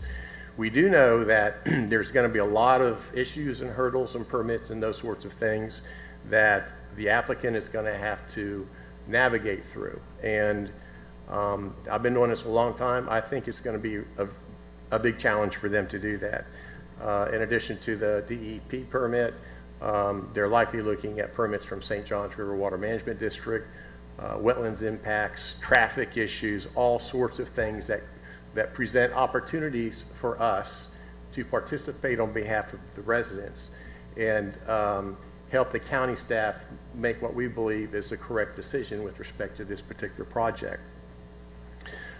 We do know that there's going to be a lot of issues and hurdles and permits and those sorts of things that the applicant is going to have to navigate through. And I've been doing this a long time. I think it's going to be a big challenge for them to do that. In addition to the DEP permit, they're likely looking at permits from St. Johns River Water Management District, wetlands impacts, traffic issues, all sorts of things that present opportunities for us to participate on behalf of the residents and help the county staff make what we believe is the correct decision with respect to this particular project.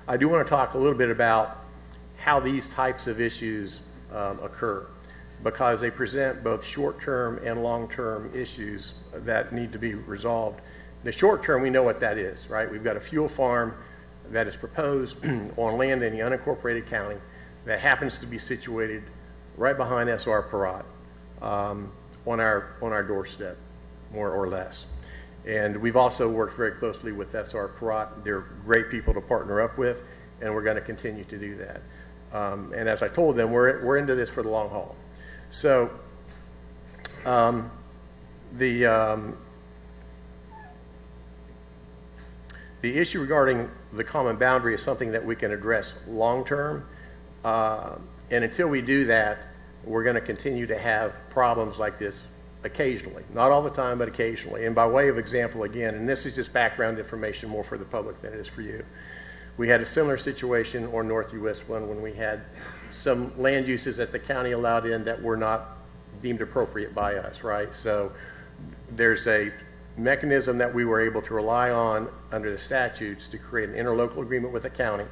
I do want to talk a little bit about how these types of issues occur, because they present both short-term and long-term issues that need to be resolved. The short term, we know what that is, right? We've got a fuel farm that is proposed on land in the unincorporated county that happens to be situated right behind SR Parat, on our doorstep, more or less. And we've also worked very closely with SR Parat. They're great people to partner up with, and we're going to continue to do that. And as I told them, we're into this for the long haul. So the issue regarding the common boundary is something that we can address long term. And until we do that, we're going to continue to have problems like this occasionally. Not all the time, but occasionally. And by way of example, again, and this is just background information more for the public than it is for you. We had a similar situation on North US 1 when we had some land uses that the county allowed in that were not deemed appropriate by us, right? So there's a mechanism that we were able to rely on under the statutes to create an interlocal agreement with the county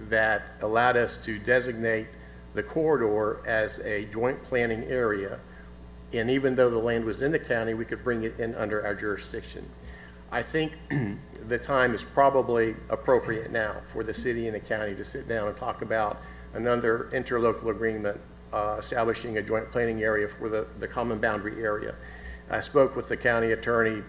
that allowed us to designate the corridor as a joint planning area. And even though the land was in the county, we could bring it in under our jurisdiction. I think the time is probably appropriate now for the city and the county to sit down and talk about another interlocal agreement establishing a joint planning area for the common boundary area. I spoke with the county attorney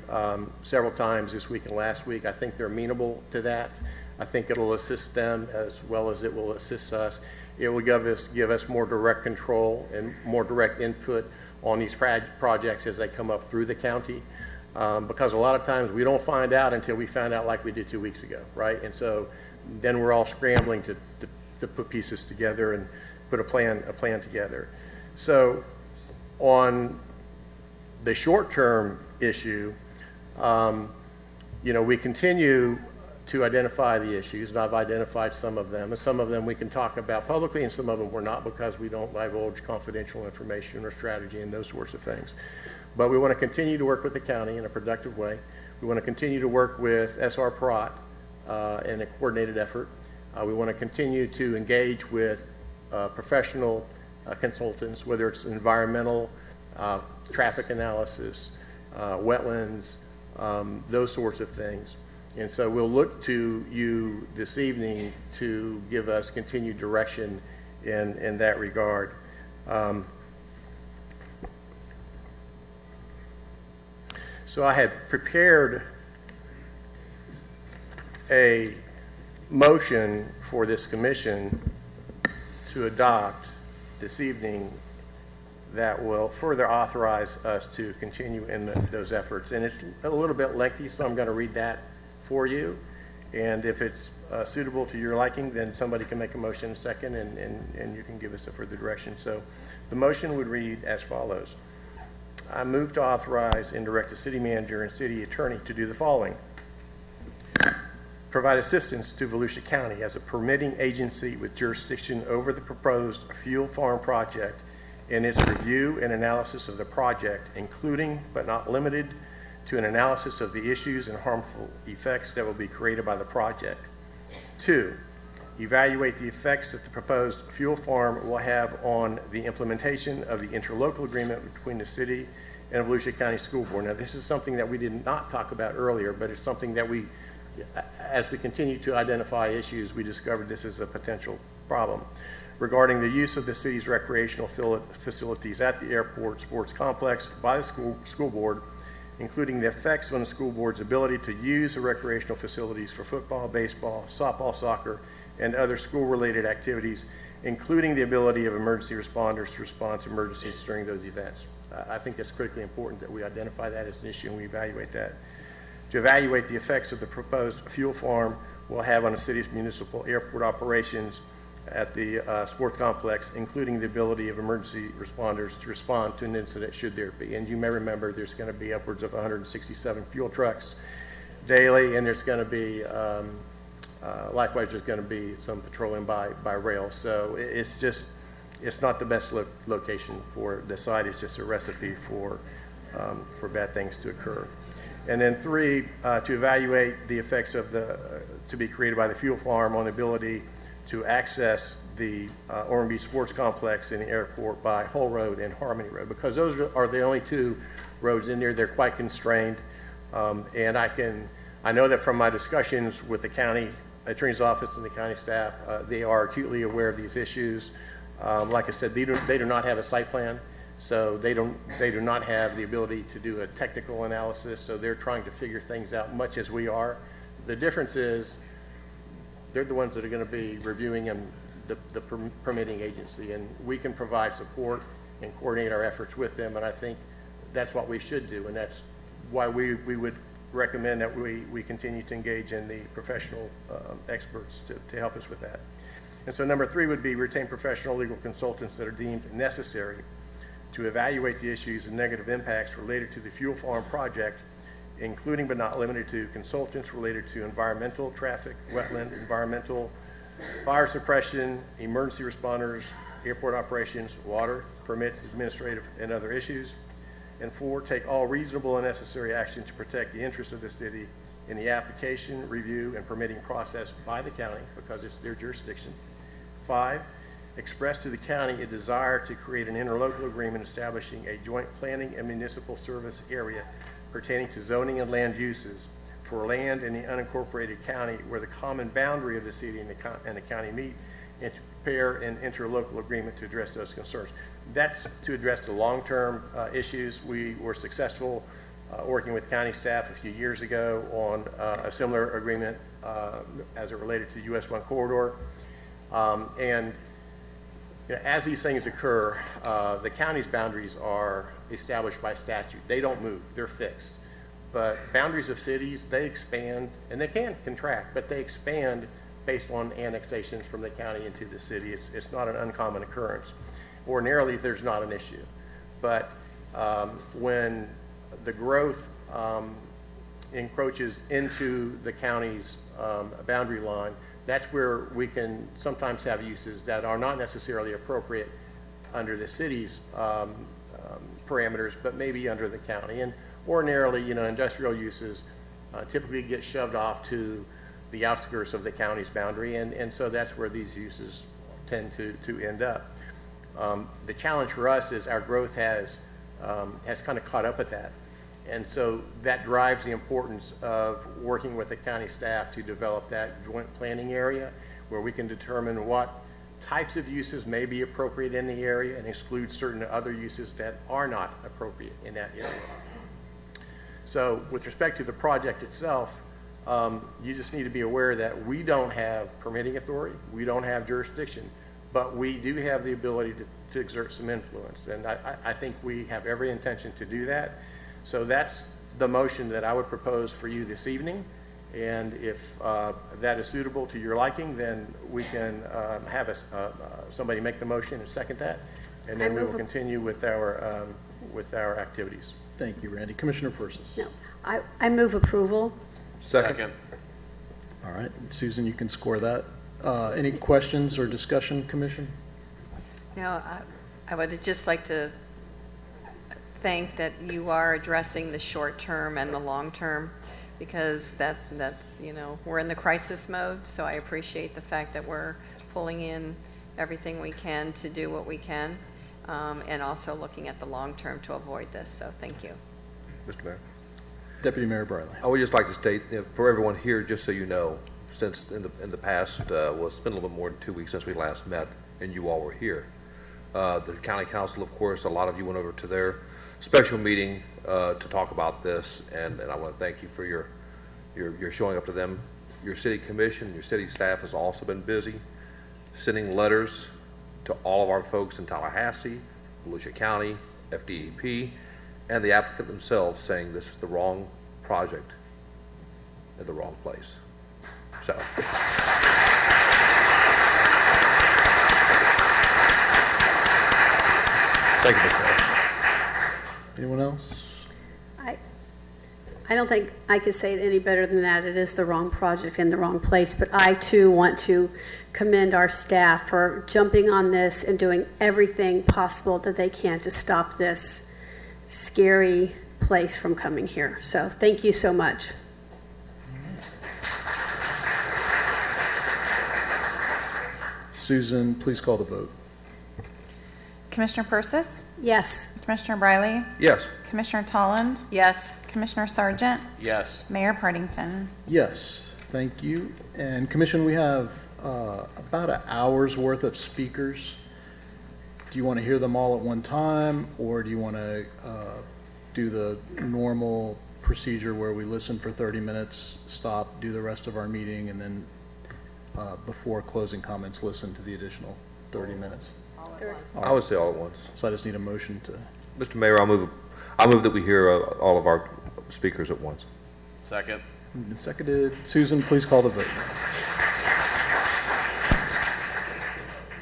several times this week and last week. I think they're amenable to that. I think it'll assist them as well as it will assist us. It will give us more direct control and more direct input on these projects as they come up through the county. Because a lot of times we don't find out until we found out like we did 2 weeks ago, right? And so then we're all scrambling to put pieces together and put a plan together. So on the short-term issue, we continue to identify the issues, and I've identified some of them, and some of them we can talk about publicly, and some of them we're not because we don't divulge confidential information or strategy and those sorts of things. But we want to continue to work with the county in a productive way. We want to continue to work with SR Parat in a coordinated effort. We want to continue to engage with professional consultants, whether it's environmental, traffic analysis, wetlands, those sorts of things. And so we'll look to you this evening to give us continued direction in that regard. So I had prepared a motion for this commission to adopt this evening that will further authorize us to continue in those efforts. And it's a little bit lengthy, so I'm going to read that for you. And if it's suitable to your liking, then somebody can make a motion second, and you can give us a further direction. So the motion would read as follows. I move to authorize and direct the city manager and city attorney to do the following. Provide assistance to Volusia County as a permitting agency with jurisdiction over the proposed fuel farm project in its review and analysis of the project, including but not limited to an analysis of the issues and harmful effects that will be created by the project. 2, evaluate the effects that the proposed fuel farm will have on the implementation of the interlocal agreement between the city and Volusia County School Board. Now, this is something that we did not talk about earlier, but it's something that we, as we continue to identify issues, we discovered this is a potential problem. Regarding the use of the city's recreational facilities at the airport sports complex by the school board, including the effects on the school board's ability to use the recreational facilities for football, baseball, softball, soccer, and other school-related activities, including the ability of emergency responders to respond to emergencies during those events. I think it's critically important that we identify that as an issue and we evaluate that. To evaluate the effects of the proposed fuel farm will have on the city's municipal airport operations at the sports complex, including the ability of emergency responders to respond to an incident should there be. And you may remember there's going to be upwards of 167 fuel trucks daily, and there's going to be, likewise, there's going to be some patrolling by rail. So it's not the best location for the site. It's just a recipe for bad things to occur. And then 3, to evaluate the effects of to be created by the fuel farm on the ability to access the Ormond Beach Sports Complex and the airport by Hull Road and Harmony Road, because those are the only 2 roads in there. They're quite constrained, and I know that from my discussions with the county attorney's office and the county staff, they are acutely aware of these issues. Like I said, they do not have a site plan, so they do not have the ability to do a technical analysis. So they're trying to figure things out, much as we are. The difference is they're the ones that are going to be reviewing the permitting agency, and we can provide support and coordinate our efforts with them. And I think that's what we should do, and that's why we would recommend that we continue to engage in the professional experts to help us with that. And so number 3 would be retain professional legal consultants that are deemed necessary to evaluate the issues and negative impacts related to the fuel farm project, including but not limited to consultants related to environmental, traffic, wetland, environmental, fire suppression, emergency responders, airport operations, water, permits, administrative, and other issues. And 4, take all reasonable and necessary action to protect the interests of the city in the application, review, and permitting process by the county, because it's their jurisdiction. 5, express to the county a desire to create an interlocal agreement establishing a joint planning and municipal service area pertaining to zoning and land uses for land in the unincorporated county where the common boundary of the city and the county meet, and to prepare an interlocal agreement to address those concerns. That's to address the long-term issues. We were successful working with county staff a few years ago on a similar agreement as it related to US 1 corridor. And you know, as these things occur, the county's boundaries are established by statute. They don't move, they're fixed. But boundaries of cities, they expand, and they can contract, but they expand based on annexations from the county into the city. It's not an uncommon occurrence. Ordinarily, there's not an issue. But when the growth encroaches into the county's boundary line, that's where we can sometimes have uses that are not necessarily appropriate under the city's parameters, but maybe under the county. And ordinarily, you know, industrial uses typically get shoved off to the outskirts of the county's boundary, and so that's where these uses tend to end up. The challenge for us is our growth has kind of caught up with that. And so that drives the importance of working with the county staff to develop that joint planning area where we can determine what types of uses may be appropriate in the area and exclude certain other uses that are not appropriate in that area. So with respect to the project itself, you just need to be aware that we don't have permitting authority, we don't have jurisdiction, but we do have the ability to exert some influence. And I think we have every intention to do that. So that's the motion that I would propose for you this evening. And if that is suitable to your liking, then we can have somebody make the motion and second that, and then we will continue with our activities. Thank you, Randy. Commissioner Persis. No, I move approval. Second. All right, Susan, you can score that. Any questions or discussion, Commission? No, I would just like to think that you are addressing the short term and the long term, because that's, you know, we're in the crisis mode, so I appreciate the fact that we're pulling in everything we can to do what we can, and also looking at the long term to avoid this, so thank you. Mr. Mayor. Deputy Mayor Briley. I would just like to state, for everyone here, just so you know, since in the past, it's been a little bit more than 2 weeks since we last met and you all were here. The county council, of course, a lot of you went over to their special meeting to talk about this, and I want to thank you for your showing up to them. Your city commission, your city staff has also been busy sending letters to all of our folks in Tallahassee, Volusia County, FDEP, and the applicant themselves saying this is the wrong project at the wrong place. So. Thank you, Mr. Mayor. Anyone else? I don't think I could say it any better than that. It is the wrong project in the wrong place, but I too want to commend our staff for jumping on this and doing everything possible that they can to stop this scary place from coming here. So thank you so much. Susan, please call the vote. Commissioner Persis? Yes. Commissioner Briley? Yes. Commissioner Tolland? Yes. Commissioner Sargent? Yes. Mayor Partington? Yes, thank you. And Commission, we have about an hour's worth of speakers. Do you want to hear them all at one time, or do you want to do the normal procedure where we listen for 30 minutes, stop, do the rest of our meeting, and then before closing comments, listen to the additional 30 minutes? I would say all at once. So I just need a motion to... Mr. Mayor, I'll move that we hear all of our speakers at once. Second. Moved and seconded. Susan, please call the vote.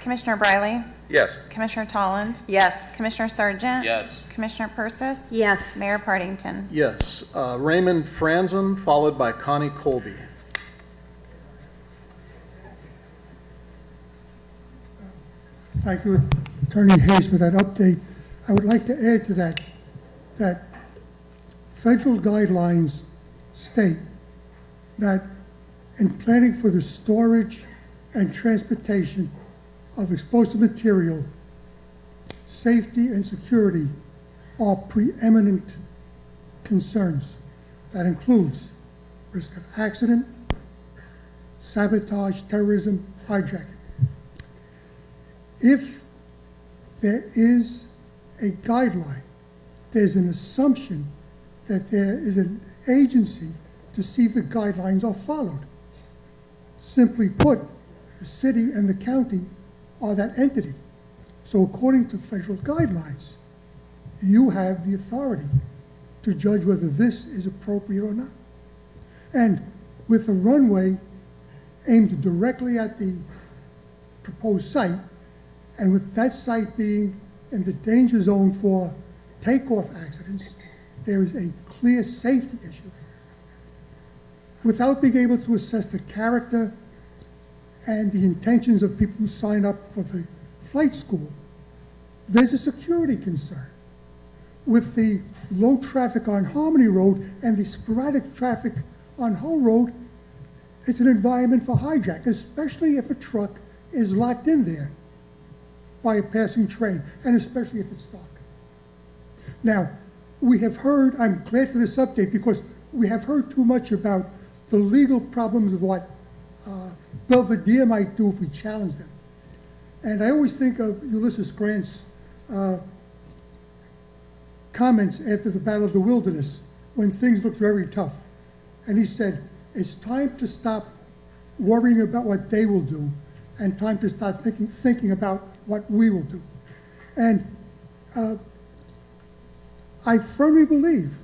Commissioner Briley? Yes. Commissioner Tolland? Yes. Commissioner Sargent? Yes. Commissioner Persis? Yes. Mayor Partington? Yes. Raymond Franzen, followed by Connie Colby. Thank you, Attorney Hayes, for that update. I would like to add to that federal guidelines state that in planning for the storage and transportation of explosive material, safety and security are preeminent concerns. That includes risk of accident, sabotage, terrorism, hijacking. If there is a guideline, there's an assumption that there is an agency to see the guidelines are followed. Simply put, the city and the county are that entity. So according to federal guidelines, you have the authority to judge whether this is appropriate or not. And with a runway aimed directly at the proposed site, and with that site being in the danger zone for takeoff accidents, there is a clear safety issue. Without being able to assess the character and the intentions of people who sign up for the flight school, there's a security concern. With the low traffic on Harmony Road and the sporadic traffic on Hull Road, it's an environment for hijack, especially if a truck is locked in there by a passing train, and especially if it's dark. Now, we have heard, I'm glad for this update, because we have heard too much about the legal problems of what Belvedere might do if we challenge them. And I always think of Ulysses Grant's comments after the Battle of the Wilderness, when things looked very tough. And he said, it's time to stop worrying about what they will do and time to start thinking about what we will do. And I firmly believe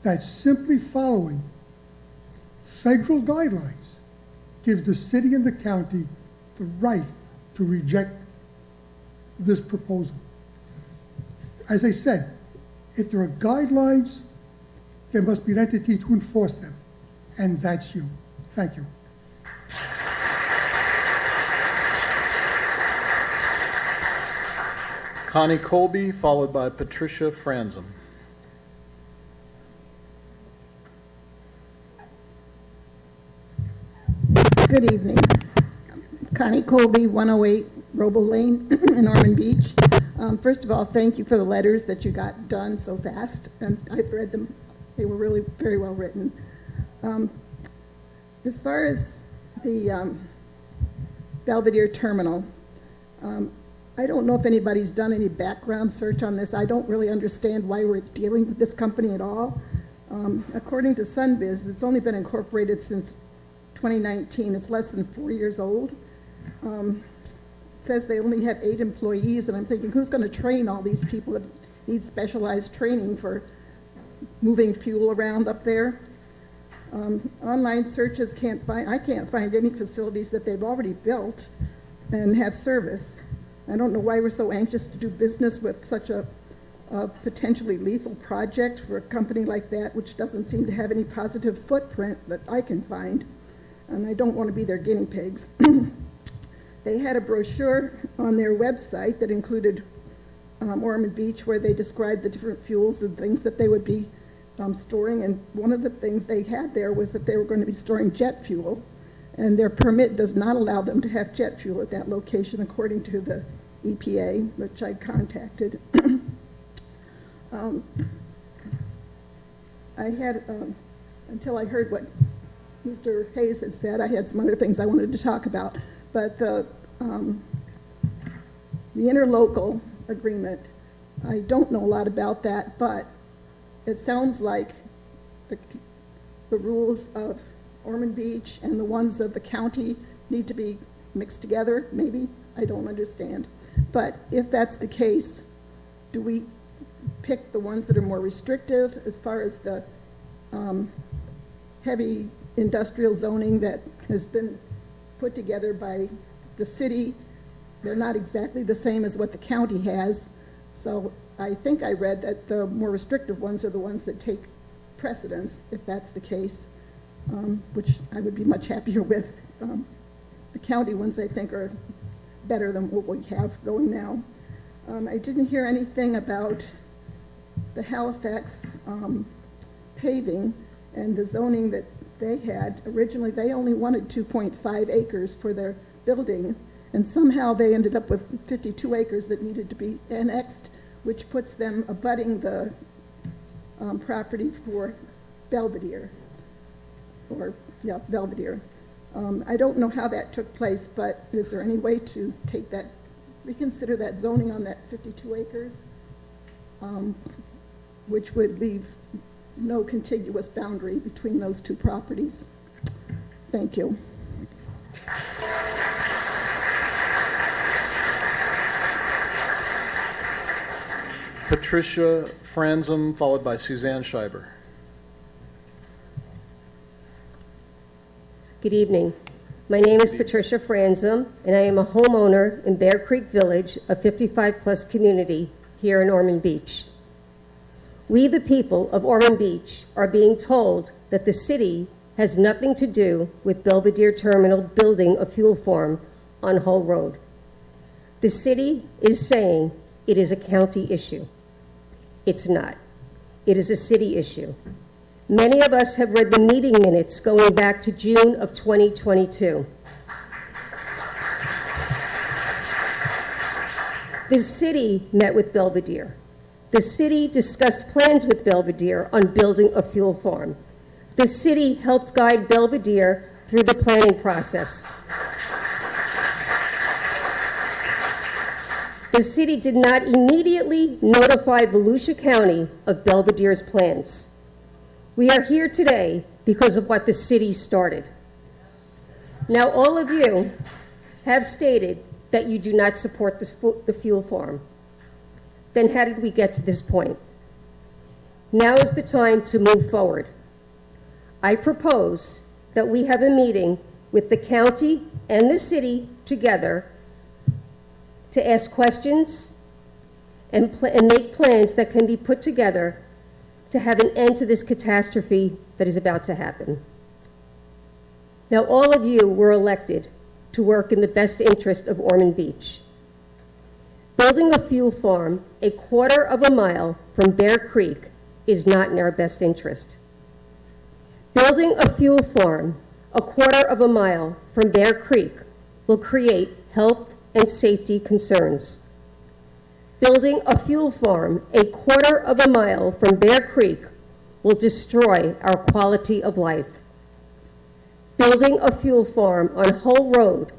that simply following federal guidelines gives the city and the county the right to reject this proposal. As I said, if there are guidelines, there must be an entity to enforce them, and that's you. Thank you. Connie Colby, followed by Patricia Franzem. Good evening. Connie Colby, 108 Robo Lane in Ormond Beach. First of all, thank you for the letters that you got done so fast, and I've read them. They were really very well written. As far as the Belvedere Terminal, I don't know if anybody's done any background search on this. I don't really understand why we're dealing with this company at all. According to Sunbiz, it's only been incorporated since 2019. It's less than 4 years old. It says they only have 8 employees, and I'm thinking, who's going to train all these people that need specialized training for moving fuel around up there? Online searches I can't find any facilities that they've already built and have service. I don't know why we're so anxious to do business with such a potentially lethal project for a company like that, which doesn't seem to have any positive footprint that I can find, and I don't want to be their guinea pigs. They had a brochure on their website that included Ormond Beach, where they described the different fuels and things that they would be storing, and one of the things they had there was that they were going to be storing jet fuel, and their permit does not allow them to have jet fuel at that location, according to the EPA, which I contacted. I had, until I heard what Mr. Hayes had said, I had some other things I wanted to talk about, but the interlocal agreement, I don't know a lot about that, but it sounds like the rules of Ormond Beach and the ones of the county need to be mixed together, maybe. I don't understand. But if that's the case, do we pick the ones that are more restrictive as far as the heavy industrial zoning that has been put together by the city? They're not exactly the same as what the county has. So I think I read that the more restrictive ones are the ones that take precedence, if that's the case, which I would be much happier with. The county ones, I think, are better than what we have going now. I didn't hear anything about the Halifax paving and the zoning that they had. Originally, they only wanted 2.5 acres for their building, and somehow they ended up with 52 acres that needed to be annexed, which puts them abutting the property for Belvedere, Belvedere. I don't know how that took place, but is there any way to take that, reconsider that zoning on that 52 acres, which would leave no contiguous boundary between those two properties? Thank you. Patricia Franzem, followed by Suzanne Scheiber. Good evening. My name is Patricia Franzem, and I am a homeowner in Bear Creek Village, a 55-plus community here in Ormond Beach. We, the people of Ormond Beach, are being told that the city has nothing to do with Belvedere Terminal building a fuel farm on Hull Road. The city is saying it is a county issue. It's not. It is a city issue. Many of us have read the meeting minutes going back to June of 2022. The city met with Belvedere. The city discussed plans with Belvedere on building a fuel farm. The city helped guide Belvedere through the planning process. The city did not immediately notify Volusia County of Belvedere's plans. We are here today because of what the city started. Now, all of you have stated that you do not support the fuel farm. Then how did we get to this point? Now is the time to move forward. I propose that we have a meeting with the county and the city together to ask questions and make plans that can be put together to have an end to this catastrophe that is about to happen. Now, all of you were elected to work in the best interest of Ormond Beach. Building a fuel farm a quarter of a mile from Bear Creek is not in our best interest. Building a fuel farm a quarter of a mile from Bear Creek will create health and safety concerns. Building a fuel farm a quarter of a mile from Bear Creek will destroy our quality of life. Building a fuel farm on Hull Road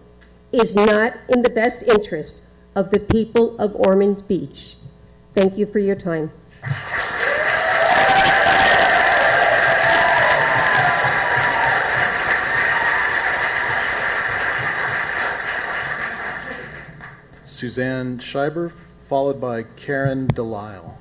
is not in the best interest of the people of Ormond Beach. Thank you for your time. Suzanne Schreiber, followed by Karen Delisle.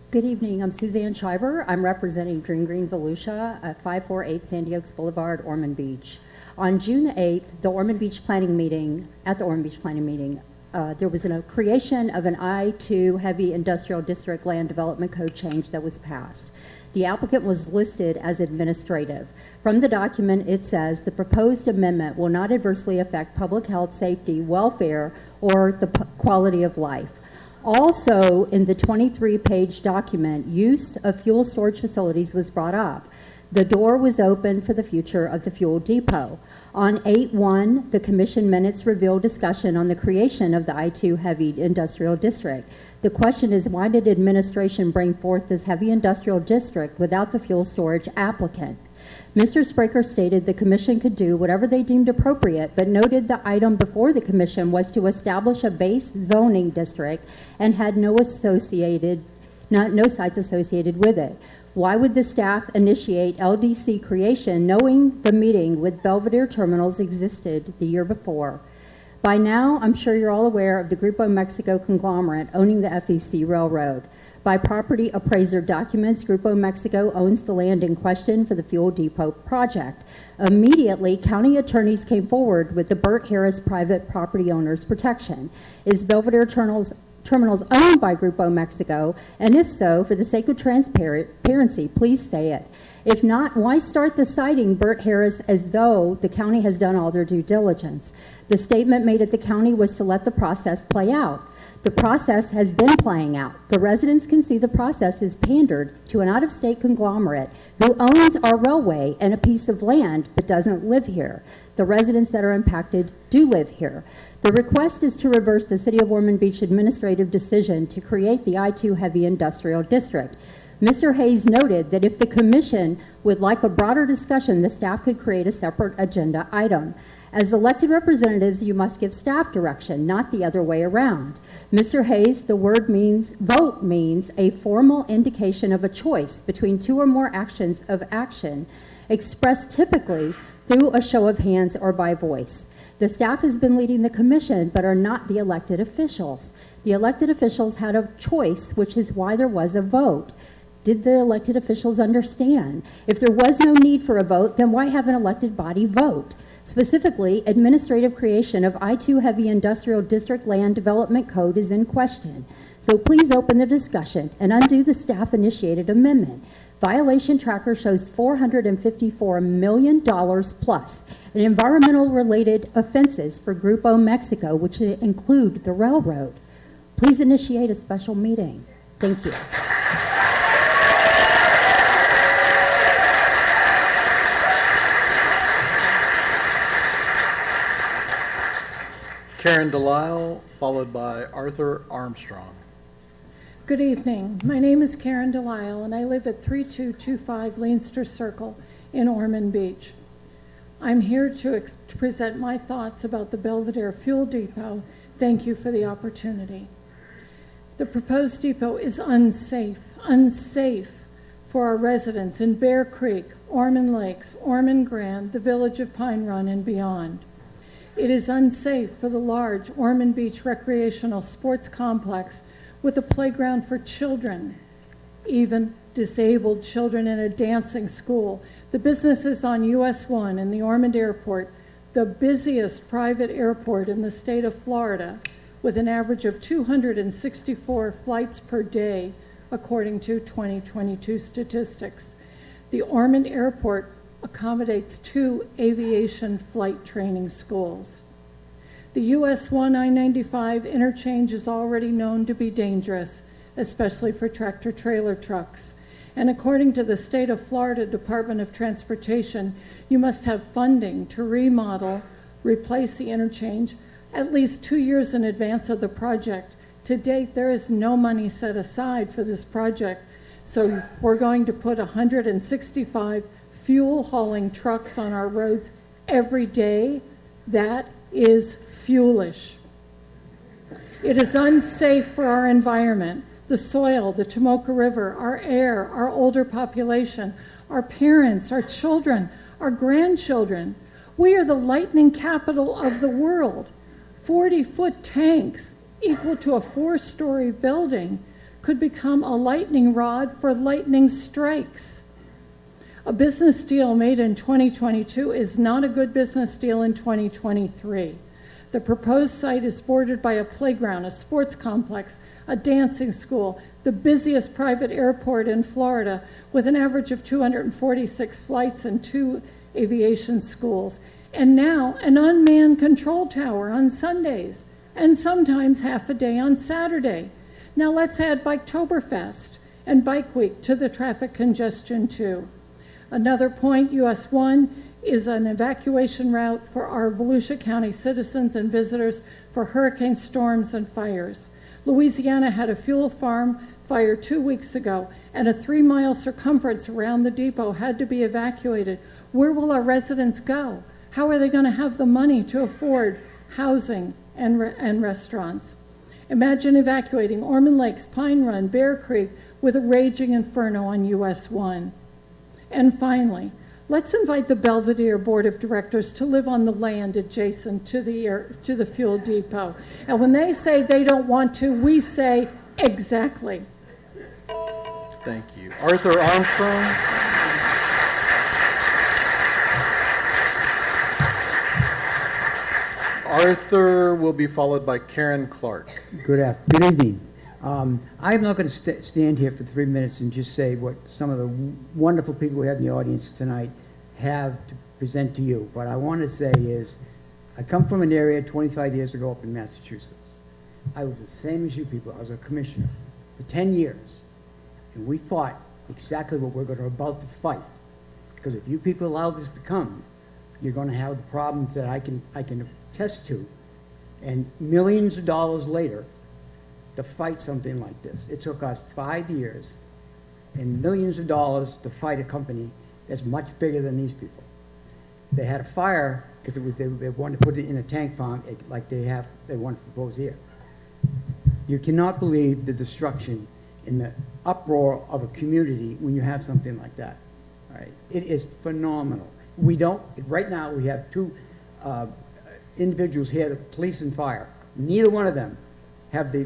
Good evening. I'm Suzanne Schreiber. I'm representing Green Volusia at 548 Sandy Oaks Boulevard, Ormond Beach. On June the 8th, at the Ormond Beach Planning Meeting, there was a creation of an I-2 Heavy Industrial District Land Development Code change that was passed. The applicant was listed as administrative. From the document, it says the proposed amendment will not adversely affect public health, safety, welfare, or the quality of life. Also, in the 23-page document, use of fuel storage facilities was brought up. The door was open for the future of the fuel depot. On 8/1, the commission minutes reveal discussion on the creation of the I-2 Heavy Industrial District. The question is, why did administration bring forth this heavy industrial district without the fuel storage applicant? Mr. Spraker stated the commission could do whatever they deemed appropriate, but noted the item before the commission was to establish a base zoning district and had no sites associated with it. Why would the staff initiate LDC creation knowing the meeting with Belvedere Terminals existed the year before? By now, I'm sure you're all aware of the Grupo Mexico conglomerate owning the FEC Railroad. By property appraiser documents, Grupo Mexico owns the land in question for the fuel depot project. Immediately, county attorneys came forward with the Burt Harris Private Property Owners Protection. Is Belvedere Terminals owned by Grupo Mexico? And if so, for the sake of transparency, please say it. If not, why start the citing Burt Harris as though the county has done all their due diligence? The statement made at the county was to let the process play out. The process has been playing out. The residents can see the process is pandered to an out-of-state conglomerate who owns our railway and a piece of land but doesn't live here. The residents that are impacted do live here. The request is to reverse the City of Ormond Beach administrative decision to create the I-2 Heavy Industrial District. Mr. Hayes noted that if the commission would like a broader discussion, the staff could create a separate agenda item. As elected representatives, you must give staff direction, not the other way around. Mr. Hayes, the word vote means a formal indication of a choice between two or more actions of action, expressed typically through a show of hands or by voice. The staff has been leading the commission, but are not the elected officials. The elected officials had a choice, which is why there was a vote. Did the elected officials understand? If there was no need for a vote, then why have an elected body vote? Specifically, administrative creation of I-2 Heavy Industrial District Land Development Code is in question. So please open the discussion and undo the staff-initiated amendment. Violation tracker shows $454 million plus in environmental-related offenses for Grupo Mexico, which include the railroad. Please initiate a special meeting. Thank you. Karen Delisle, followed by Arthur Armstrong. Good evening. My name is Karen Delisle, and I live at 3225 Leinster Circle in Ormond Beach. I'm here to present my thoughts about the Belvedere Fuel Depot. Thank you for the opportunity. The proposed depot is unsafe for our residents in Bear Creek, Ormond Lakes, Ormond Grand, the village of Pine Run, and beyond. It is unsafe for the large Ormond Beach recreational sports complex with a playground for children, even disabled children, in a dancing school. The businesses on US 1 and the Ormond Airport, the busiest private airport in the state of Florida, with an average of 264 flights per day, according to 2022 statistics. The Ormond Airport accommodates 2 aviation flight training schools. The US 1 I-95 interchange is already known to be dangerous, especially for tractor-trailer trucks. And according to the State of Florida Department of Transportation, you must have funding to remodel, replace the interchange at least 2 years in advance of the project. To date, there is no money set aside for this project, so we're going to put 165 fuel hauling trucks on our roads every day. That is fuelish. It is unsafe for our environment, the soil, the Tomoka River, our air, our older population, our parents, our children, our grandchildren. We are the lightning capital of the world. 40-foot tanks equal to a 4-story building could become a lightning rod for lightning strikes. A business deal made in 2022 is not a good business deal in 2023. The proposed site is bordered by a playground, a sports complex, a dancing school, the busiest private airport in Florida, with an average of 246 flights and 2 aviation schools, and now an unmanned control tower on Sundays, and sometimes half a day on Saturday. Now let's add Biketoberfest and Bike Week to the traffic congestion too. Another point, US 1 is an evacuation route for our Volusia County citizens and visitors for hurricane storms and fires. Louisiana had a fuel farm fire 2 weeks ago, and a 3-mile circumference around the depot had to be evacuated. Where will our residents go? How are they going to have the money to afford housing and restaurants? Imagine evacuating Ormond Lakes, Pine Run, Bear Creek with a raging inferno on US 1. And finally, let's invite the Belvedere Board of Directors to live on the land adjacent to the fuel depot. And when they say they don't want to, we say exactly. Thank you. Arthur Armstrong. Arthur will be followed by Karen Clark. Good evening. I'm not going to stand here for 3 minutes and just say what some of the wonderful people we have in the audience tonight have to present to you. What I want to say is, I come from an area 25 years ago up in Massachusetts. I was the same as you people. I was a commissioner for 10 years. And we fought exactly what we're about to fight. Because if you people allow this to come, you're going to have the problems that I can attest to. And millions of dollars later, to fight something like this. It took us 5 years and millions of dollars to fight a company that's much bigger than these people. They had a fire because they wanted to put it in a tank farm like they want to propose here. You cannot believe the destruction in the uproar of a community when you have something like that. All right? It is phenomenal. Right now we have 2 individuals here, the police and fire. Neither one of them have the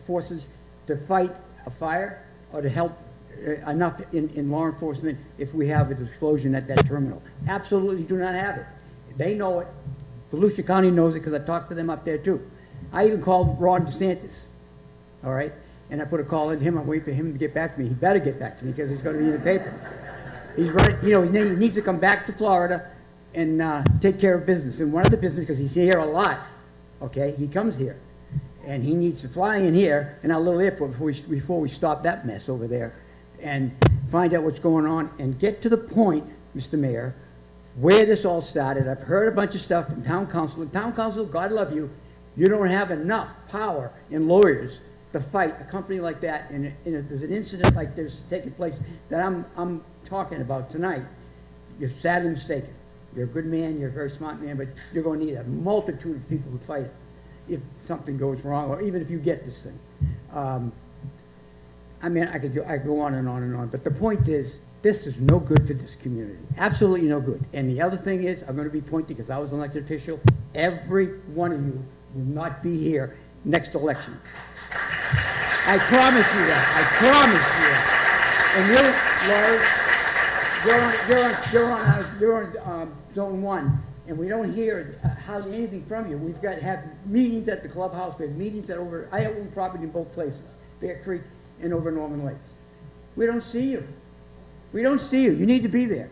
forces to fight a fire or to help enough in law enforcement if we have an explosion at that terminal. Absolutely do not have it. They know it. Volusia County knows it because I talked to them up there too. I even called Ron DeSantis, all right? And I put a call in him. I'm waiting for him to get back to me. He better get back to me because he's going to be in the paper. He's running, he needs to come back to Florida and take care of business. And one of the business, because he's here a lot, okay? He comes here. And he needs to fly in here in our little airport before we stop that mess over there and find out what's going on and get to the point, Mr. Mayor, where this all started. I've heard a bunch of stuff from town council. And town council, God love you, You don't have enough power in lawyers to fight a company like that, and if there's an incident like this taking place that I'm talking about tonight, you're sadly mistaken. You're a good man, you're a very smart man, but you're going to need a multitude of people to fight it if something goes wrong, or even if you get this thing. I mean, I could go on and on and on, but the point is, this is no good for this community. Absolutely no good. And the other thing is, I'm going to be pointing, because I was an elected official, every one of you will not be here next election. I promise you that. I promise you that. And you're on zone 1, and we don't hear hardly anything from you. We've got to have meetings at the clubhouse. We have meetings I own property in both places, Bear Creek and over Norman Lakes. We don't see you. We don't see you. You need to be there.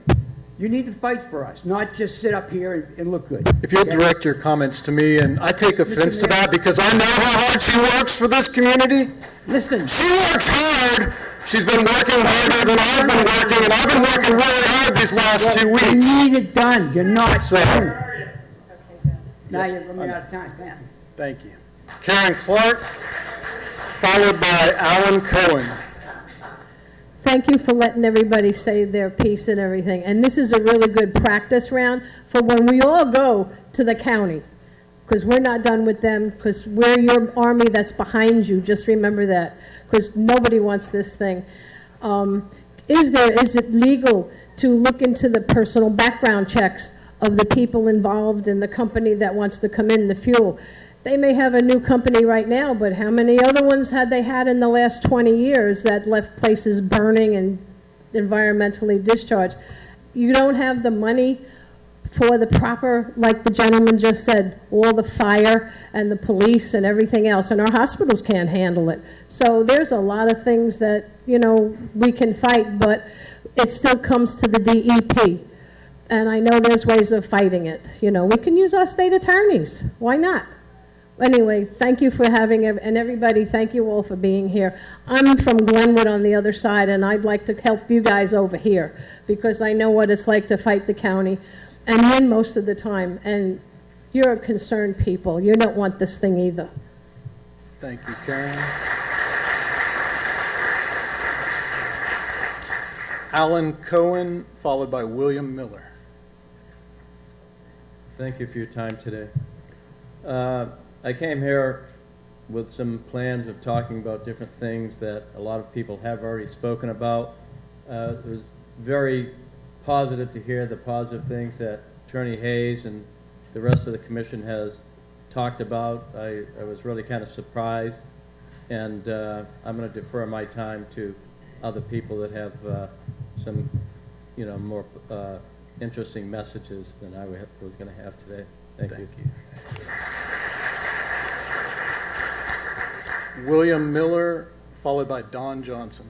You need to fight for us, not just sit up here and look good. If you'll direct your comments to me, and I take offense to that because I know how hard she works for this community. Listen. She works hard. She's been working harder than I've been working, and I've been working really hard these last 2 weeks. You need it done. You're not done. Now you're running out of time. Thank you. Karen Clark, followed by Alan Cohen. Thank you for letting everybody say their piece and everything. And this is a really good practice round for when we all go to the county, because we're not done with them, because we're your army that's behind you. Just remember that, because nobody wants this thing. Is it legal to look into the personal background checks of the people involved in the company that wants to come in the fuel? They may have a new company right now, but how many other ones had they had in the last 20 years that left places burning and environmentally discharged? You don't have the money for the proper, like the gentleman just said, all the fire and the police and everything else, and our hospitals can't handle it. So there's a lot of things that, we can fight, but it still comes to the DEP. And I know there's ways of fighting it. We can use our state attorneys. Why not? Anyway, thank you for having, and everybody, thank you all for being here. I'm from Glenwood on the other side, and I'd like to help you guys over here, because I know what it's like to fight the county and win most of the time. And you're concerned people. You don't want this thing either. Thank you, Karen. Alan Cohen, followed by William Miller. Thank you for your time today. I came here with some plans of talking about different things that a lot of people have already spoken about. It was very positive to hear the positive things that Attorney Hayes and the rest of the commission has talked about. I was really kind of surprised, and I'm going to defer my time to other people that have some, more interesting messages than I was going to have today. Thank you. William Miller, followed by Don Johnson.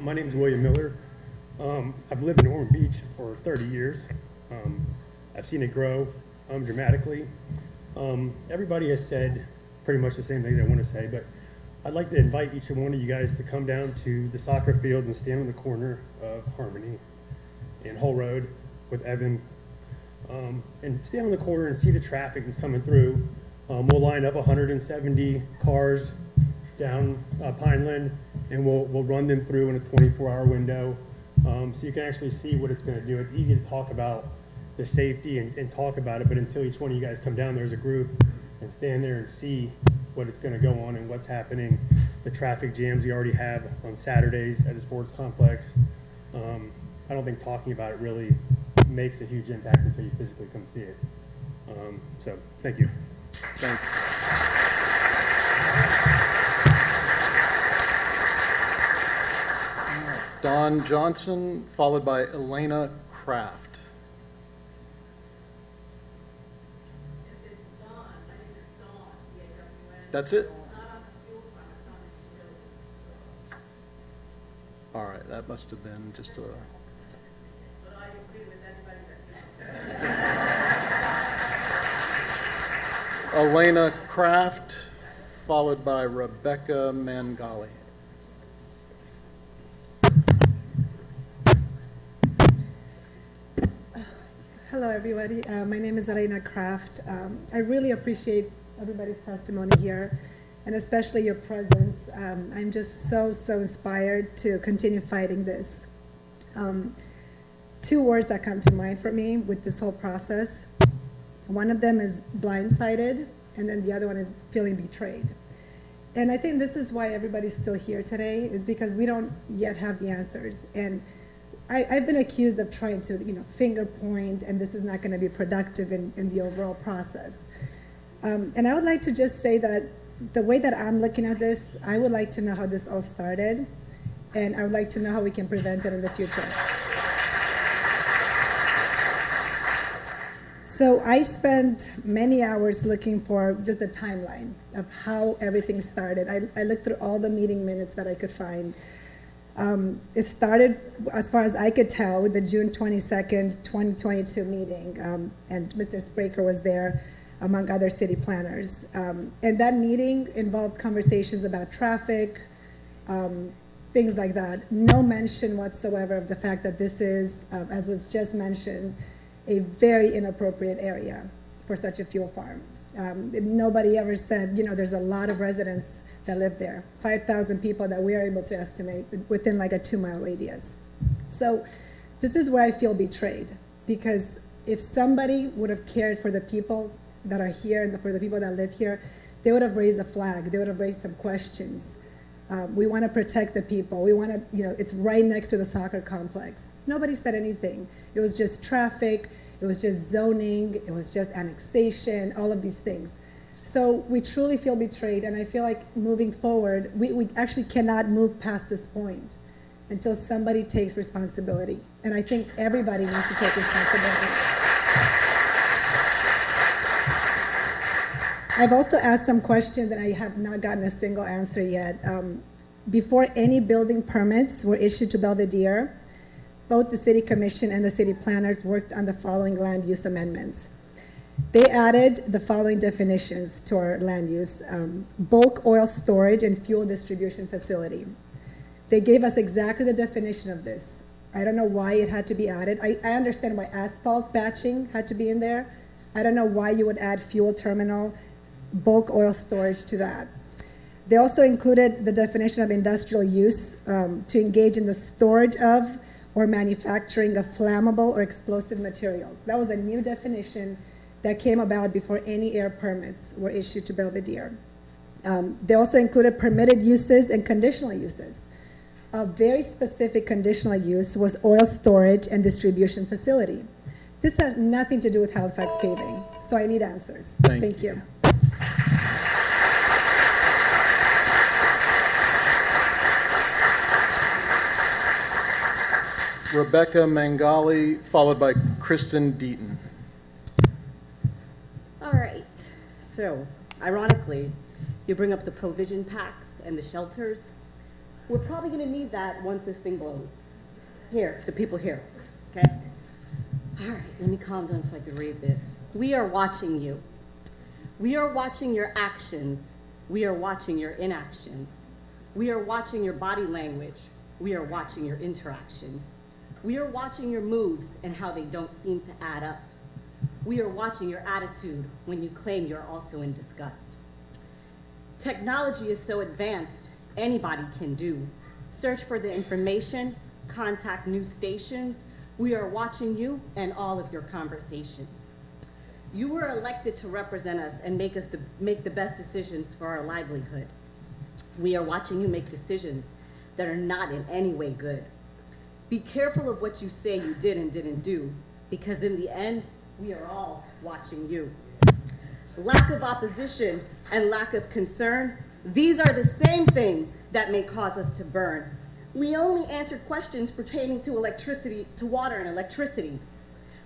My name is William Miller. I've lived in Ormond Beach for 30 years. I've seen it grow dramatically. Everybody has said pretty much the same thing I want to say, but I'd like to invite each and one of you guys to come down to the soccer field and stand on the corner of Harmony and Hull Road with Evan, and stand on the corner and see the traffic that's coming through. We'll line up 170 cars down Pineland, and we'll run them through in a 24-hour window, so you can actually see what it's going to do. It's easy to talk about the safety and talk about it, but until each one of you guys come down there as a group and stand there and see what it's going to go on and what's happening, the traffic jams you already have on Saturdays at a sports complex, I don't think talking about it really makes a huge impact until you physically come see it. So, thank you. Thank you. Don Johnson, followed by Elena Kraft. That's it? All right, that must have been just a... Elena Kraft, followed by Rebecca Mangali. Hello, everybody. My name is Elena Kraft. I really appreciate everybody's testimony here, and especially your presence. I'm just so inspired to continue fighting this. Two words that come to mind for me with this whole process. One of them is blindsided, and then the other one is feeling betrayed. And I think this is why everybody's still here today, is because we don't yet have the answers. And I've been accused of trying to, finger point, and this is not going to be productive in the overall process. And I would like to just say that the way that I'm looking at this, I would like to know how this all started, and I would like to know how we can prevent it in the future. So I spent many hours looking for just a timeline of how everything started. I looked through all the meeting minutes that I could find. It started, as far as I could tell, with the June 22nd, 2022 meeting, and Mr. Spraker was there, among other city planners. And that meeting involved conversations about traffic, things like that. No mention whatsoever of the fact that this is, as was just mentioned, a very inappropriate area for such a fuel farm. Nobody ever said, there's a lot of residents that live there, 5,000 people that we are able to estimate within like a 2-mile radius. So this is where I feel betrayed, because if somebody would have cared for the people that are here and for the people that live here, they would have raised a flag, they would have raised some questions. We want to protect the people. We want to, it's right next to the soccer complex. Nobody said anything. It was just traffic, it was just zoning, it was just annexation, all of these things. So we truly feel betrayed, and I feel like moving forward, we actually cannot move past this point until somebody takes responsibility. And I think everybody needs to take responsibility. I've also asked some questions, and I have not gotten a single answer yet. Before any building permits were issued to Belvedere, both the city commission and the city planners worked on the following land use amendments. They added the following definitions to our land use: bulk oil storage and fuel distribution facility. They gave us exactly the definition of this. I don't know why it had to be added. I understand why asphalt batching had to be in there. I don't know why you would add fuel terminal, bulk oil storage to that. They also included the definition of industrial use to engage in the storage of or manufacturing of flammable or explosive materials. That was a new definition that came about before any air permits were issued to Belvedere. They also included permitted uses and conditional uses. A very specific conditional use was oil storage and distribution facility. This has nothing to do with Halifax paving, so I need answers. Thank you. Rebecca Mangali, followed by Kristen Deaton. All right, so ironically, you bring up the provision packs and the shelters. We're probably gonna need that once this thing blows. Here, the people here, okay? All right, let me calm down so I can read this. We are watching you. We are watching your actions. We are watching your inactions. We are watching your body language. We are watching your interactions. We are watching your moves and how they don't seem to add up. We are watching your attitude when you claim you're also in disgust. Technology is so advanced, anybody can do. Search for the information, contact news stations. We are watching you and all of your conversations. You were elected to represent us and make the best decisions for our livelihood. We are watching you make decisions that are not in any way good. Be careful of what you say you did and didn't do, because in the end, we are all watching you. Lack of opposition and lack of concern, these are the same things that may cause us to burn. We only answered questions pertaining to electricity, to water and electricity.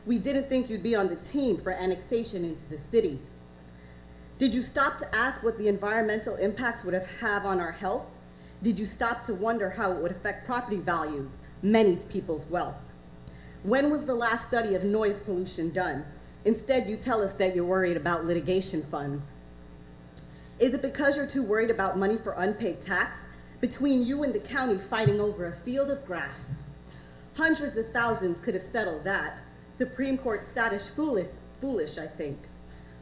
We didn't think you'd be on the team for annexation into the city. Did you stop to ask what the environmental impacts would have on our health? Did you stop to wonder how it would affect property values, many people's wealth? When was the last study of noise pollution done? Instead, you tell us that you're worried about litigation funds. Is it because you're too worried about money for unpaid tax? Between you and the county fighting over a field of grass. Hundreds of thousands could have settled that. Supreme Court status foolish, I think.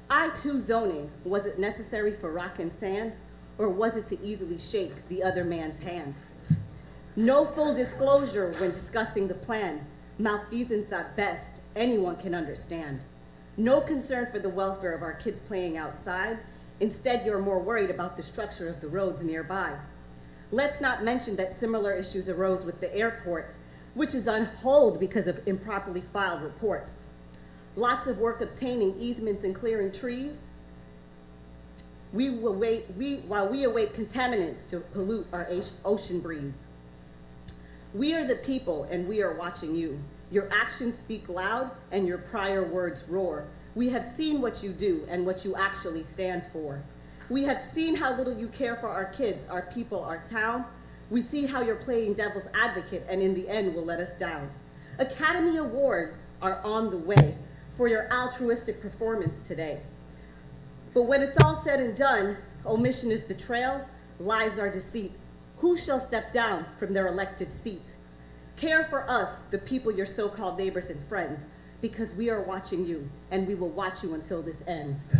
I-2 zoning, was it necessary for rock and sand, or was it to easily shake the other man's hand? No full disclosure when discussing the plan, malfeasance at best, anyone can understand. No concern for the welfare of our kids playing outside, instead you're more worried about the structure of the roads nearby. Let's not mention that similar issues arose with the airport, which is on hold because of improperly filed reports. Lots of work obtaining easements and clearing trees. While we await contaminants to pollute our ocean breeze. We are the people and we are watching you. Your actions speak loud and your prior words roar. We have seen what you do and what you actually stand for. We have seen how little you care for our kids, our people, our town. We see how you're playing devil's advocate and in the end will let us down. Academy Awards are on the way for your altruistic performance today. But when it's all said and done, omission is betrayal, lies are deceit. Who shall step down from their elected seat? Care for us, the people, your so-called neighbors and friends, because we are watching you, and we will watch you until this ends.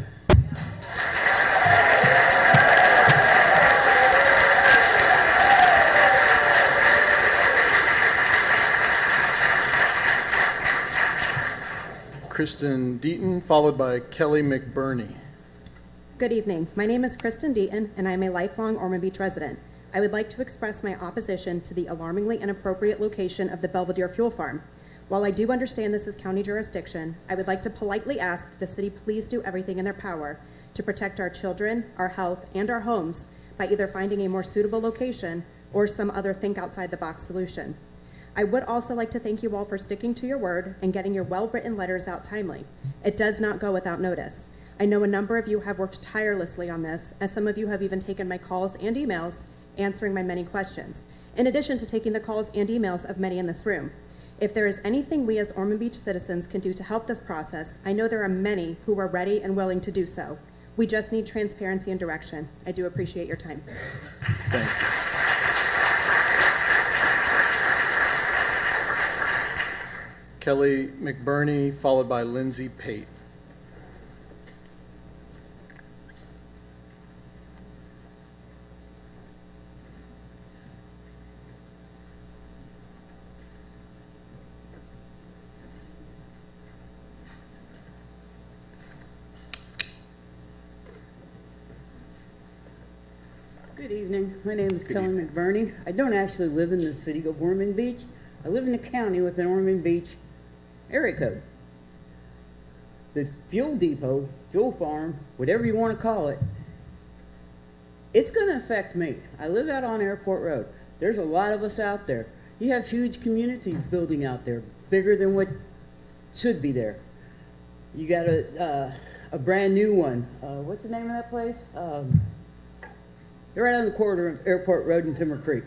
Kristen Deaton, followed by Kelly McBurney. Good evening. My name is Kristen Deaton, and I am a lifelong Ormond Beach resident. I would like to express my opposition to the alarmingly inappropriate location of the Belvedere Fuel Farm. While I do understand this is county jurisdiction, I would like to politely ask the city please do everything in their power to protect our children, our health, and our homes by either finding a more suitable location or some other think-outside-the-box solution. I would also like to thank you all for sticking to your word and getting your well-written letters out timely. It does not go without notice. I know a number of you have worked tirelessly on this, as some of you have even taken my calls and emails answering my many questions, in addition to taking the calls and emails of many in this room. If there is anything we as Ormond Beach citizens can do to help this process, I know there are many who are ready and willing to do so. We just need transparency and direction. I do appreciate your time. Thank you. Kelly McBurney, followed by Lindsay Pate. Good evening. My name is Kelly McBurney. I don't actually live in the city of Ormond Beach. I live in the county with an Ormond Beach area code. The fuel depot, fuel farm, whatever you want to call it, it's going to affect me. I live out on Airport Road. There's a lot of us out there. You have huge communities building out there, bigger than what should be there. You got a brand new one. What's the name of that place? They're right on the corner of Airport Road and Timber Creek.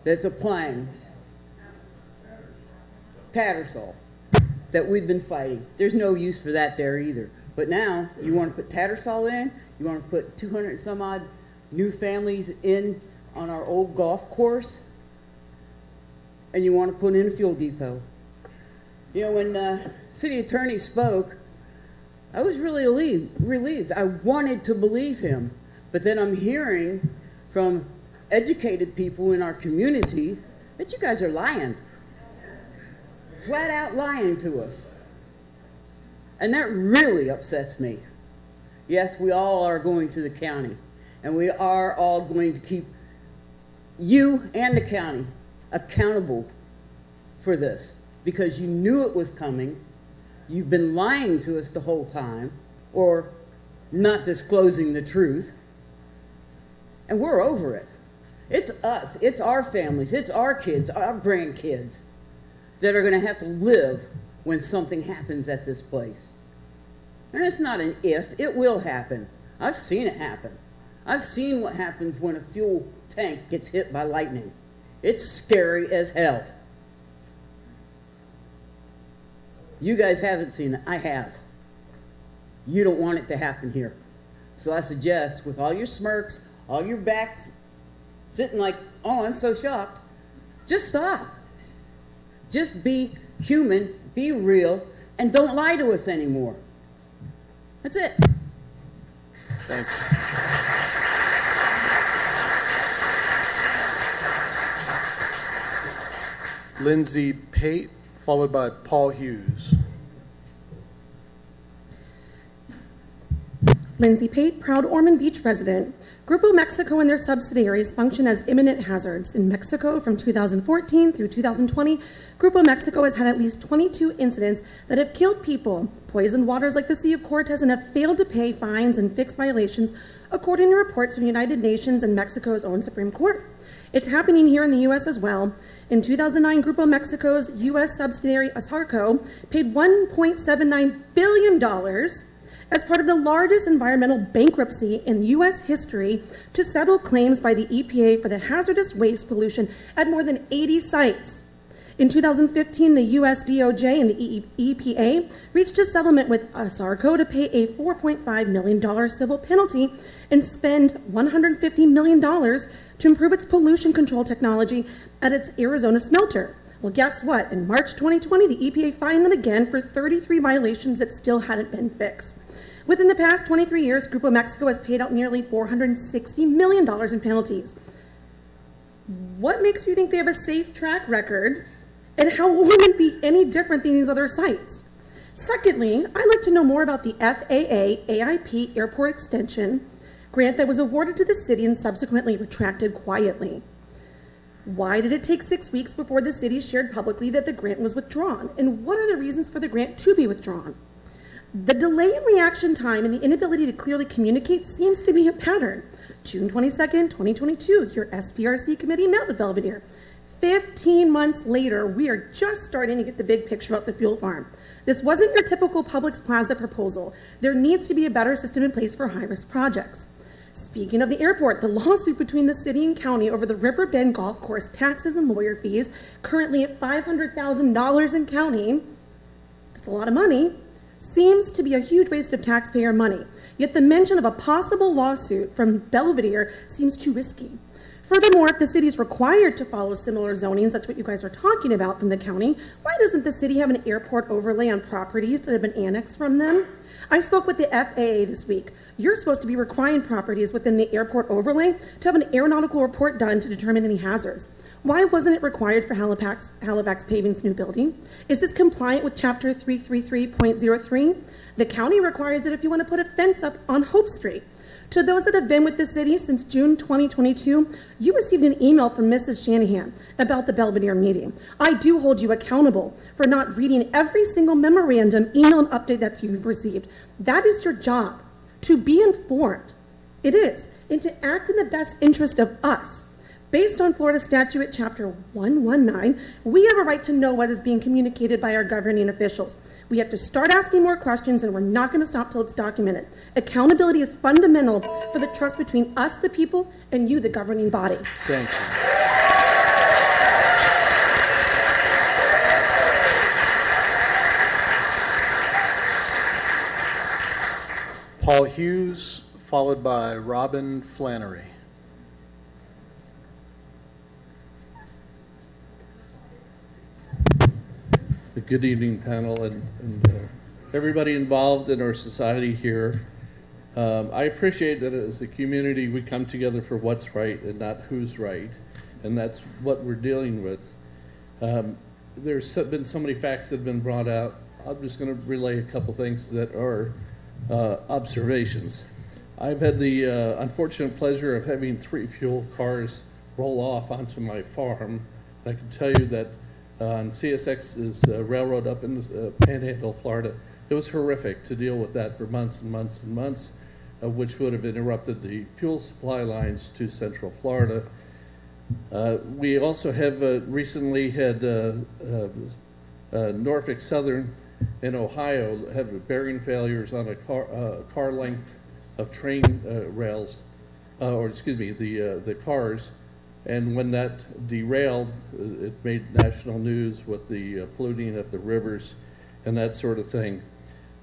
That's applying Tattersall that we've been fighting. There's no use for that there either. But now you want to put Tattersall in, you want to put 200 and some odd new families in on our old golf course, and you want to put in a fuel depot. You know, when the city attorney spoke, I was really relieved. I wanted to believe him. But then I'm hearing from educated people in our community that you guys are lying. Flat out lying to us. And that really upsets me. Yes, we all are going to the county. And we are all going to keep you and the county accountable for this. Because you knew it was coming. You've been lying to us the whole time. Or not disclosing the truth. And we're over it. It's us. It's our families. It's our kids, our grandkids that are going to have to live when something happens at this place. And it's not an if. It will happen. I've seen it happen. I've seen what happens when a fuel tank gets hit by lightning. It's scary as hell. You guys haven't seen it. I have. You don't want it to happen here. So I suggest, with all your smirks, all your backs sitting like, oh, I'm so shocked, just stop. Just be human, be real, and don't lie to us anymore. That's it. Thanks. Lindsay Pate, followed by Paul Hughes. Lindsay Pate, proud Ormond Beach resident. Grupo Mexico and their subsidiaries function as imminent hazards. In Mexico from 2014 through 2020, Grupo Mexico has had at least 22 incidents that have killed people, poisoned waters like the Sea of Cortez, and have failed to pay fines and fix violations, according to reports from the United Nations and Mexico's own Supreme Court. It's happening here in the U.S. as well. In 2009, Grupo Mexico's U.S. subsidiary ASARCO paid $1.79 billion as part of the largest environmental bankruptcy in U.S. history to settle claims by the EPA for the hazardous waste pollution at more than 80 sites. In 2015, the U.S. DOJ and the EPA reached a settlement with ASARCO to pay a $4.5 million civil penalty and spend $150 million to improve its pollution control technology at its Arizona smelter. Well, guess what? In March 2020, the EPA fined them again for 33 violations that still hadn't been fixed. Within the past 23 years, Grupo Mexico has paid out nearly $460 million in penalties. What makes you think they have a safe track record, and how will it be any different than these other sites? Secondly, I'd like to know more about the FAA AIP Airport Extension grant that was awarded to the city and subsequently retracted quietly. Why did it take 6 weeks before the city shared publicly that the grant was withdrawn? And what are the reasons for the grant to be withdrawn? The delay in reaction time and the inability to clearly communicate seems to be a pattern. June 22nd, 2022, your SPRC committee met with Belvedere. 15 months later, we are just starting to get the big picture about the fuel farm. This wasn't your typical Publix Plaza proposal. There needs to be a better system in place for high-risk projects. Speaking of the airport, the lawsuit between the city and county over the River Bend Golf Course taxes and lawyer fees, currently at $500,000 in counting, that's a lot of money, seems to be a huge waste of taxpayer money. Yet the mention of a possible lawsuit from Belvedere seems too risky. Furthermore, if the city is required to follow similar zonings, that's what you guys are talking about from the county, why doesn't the city have an airport overlay on properties that have been annexed from them? I spoke with the FAA this week. You're supposed to be requiring properties within the airport overlay to have an aeronautical report done to determine any hazards. Why wasn't it required for Halifax Paving's new building? Is this compliant with Chapter 333.03? The county requires it if you want to put a fence up on Hope Street. To those that have been with the city since June 2022, you received an email from Mrs. Shanahan about the Belvedere meeting. I do hold you accountable for not reading every single memorandum, email, and update that you've received. That is your job, to be informed. It is, and to act in the best interest of us. Based on Florida Statute Chapter 119, we have a right to know what is being communicated by our governing officials. We have to start asking more questions, and we're not going to stop till it's documented. Accountability is fundamental for the trust between us, the people, and you, the governing body. Thank you. Paul Hughes, followed by Robin Flannery. Good evening, panel, and everybody involved in our society here. I appreciate that as a community we come together for what's right and not who's right, and that's what we're dealing with. There's been so many facts that have been brought out. I'm just going to relay a couple things that are observations. I've had the unfortunate pleasure of having 3 fuel cars roll off onto my farm. I can tell you that on CSX's railroad up in Panhandle, Florida, it was horrific to deal with that for months and months and months, which would have interrupted the fuel supply lines to Central Florida. We also have recently had Norfolk Southern in Ohio have bearing failures on a car length of train rails, the cars. And when that derailed, it made national news with the polluting of the rivers and that sort of thing.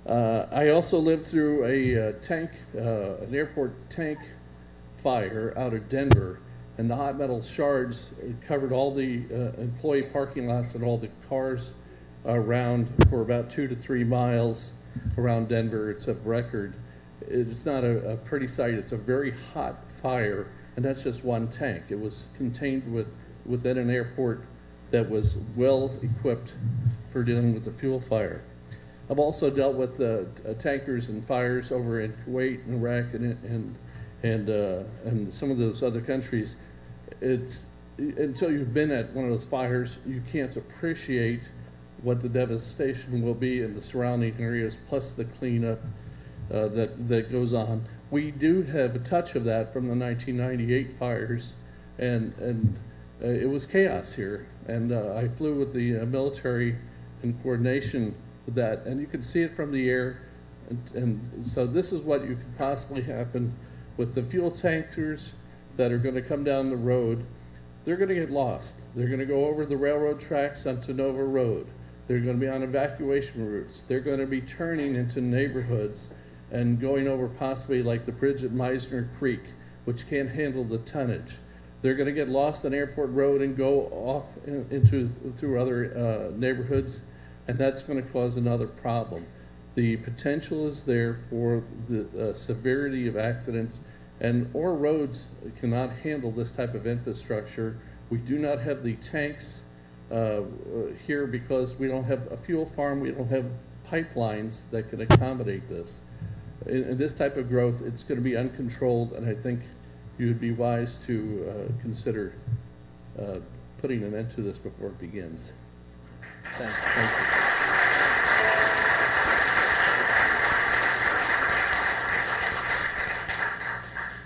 I also lived through an airport tank fire out of Denver, and the hot metal shards covered all the employee parking lots and all the cars around for about 2 to 3 miles around Denver. It's a record. It's not a pretty sight. It's a very hot fire, and that's just one tank. It was contained within an airport that was well equipped for dealing with the fuel fire. I've also dealt with tankers and fires over in Kuwait and Iraq and some of those other countries. It's until you've been at one of those fires, you can't appreciate what the devastation will be in the surrounding areas, plus the cleanup that goes on. We do have a touch of that from the 1998 fires, and it was chaos here. And I flew with the military in coordination with that, and you could see it from the air. And so this is what you could possibly happen with the fuel tankers that are going to come down the road. They're going to get lost. They're going to go over the railroad tracks onto Nova Road. They're going to be on evacuation routes. They're going to be turning into neighborhoods and going over possibly like the bridge at Meisner Creek, which can't handle the tonnage. They're going to get lost on Airport Road and go off through other neighborhoods, and that's going to cause another problem. The potential is there for the severity of accidents, and our roads cannot handle this type of infrastructure. We do not have the tanks here because we don't have a fuel farm, we don't have pipelines that can accommodate this. In this type of growth, it's going to be uncontrolled, and I think you would be wise to consider putting an end to this before it begins. Thanks. Thank you.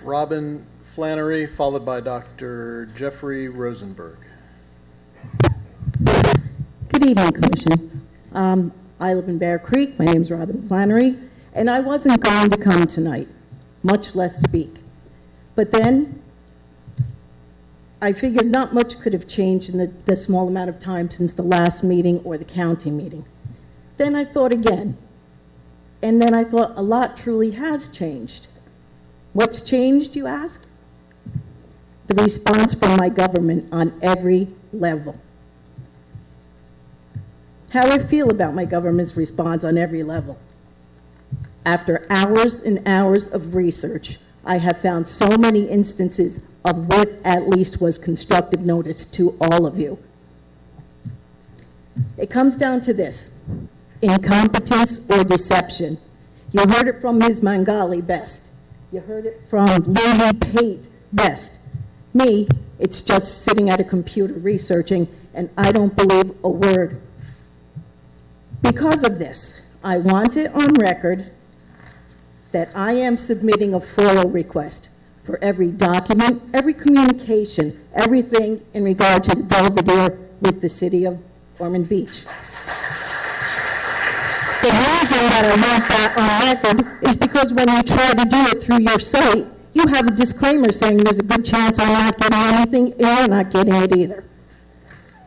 Robin Flannery, followed by Dr. Jeffrey Rosenberg. Good evening, Commission. I live in Bear Creek. My name is Robin Flannery, and I wasn't going to come tonight, much less speak. But then I figured not much could have changed in the small amount of time since the last meeting or the county meeting. Then I thought again, and then I thought a lot truly has changed. What's changed, you ask? The response from my government on every level. How I feel about my government's response on every level. After hours and hours of research, I have found so many instances of what at least was constructive notice to all of you. It comes down to this: incompetence or deception. You heard it from Ms. Mangali best. You heard it from Lizzie Pate best. Me, it's just sitting at a computer researching, and I don't believe a word. Because of this, I want it on record that I am submitting a FOIL request for every document, every communication, everything in regard to the Belvedere with the city of Ormond Beach. The reason that I want that on record is because when you try to do it through your site, you have a disclaimer saying there's a good chance I'm not getting anything, and you're not getting it either.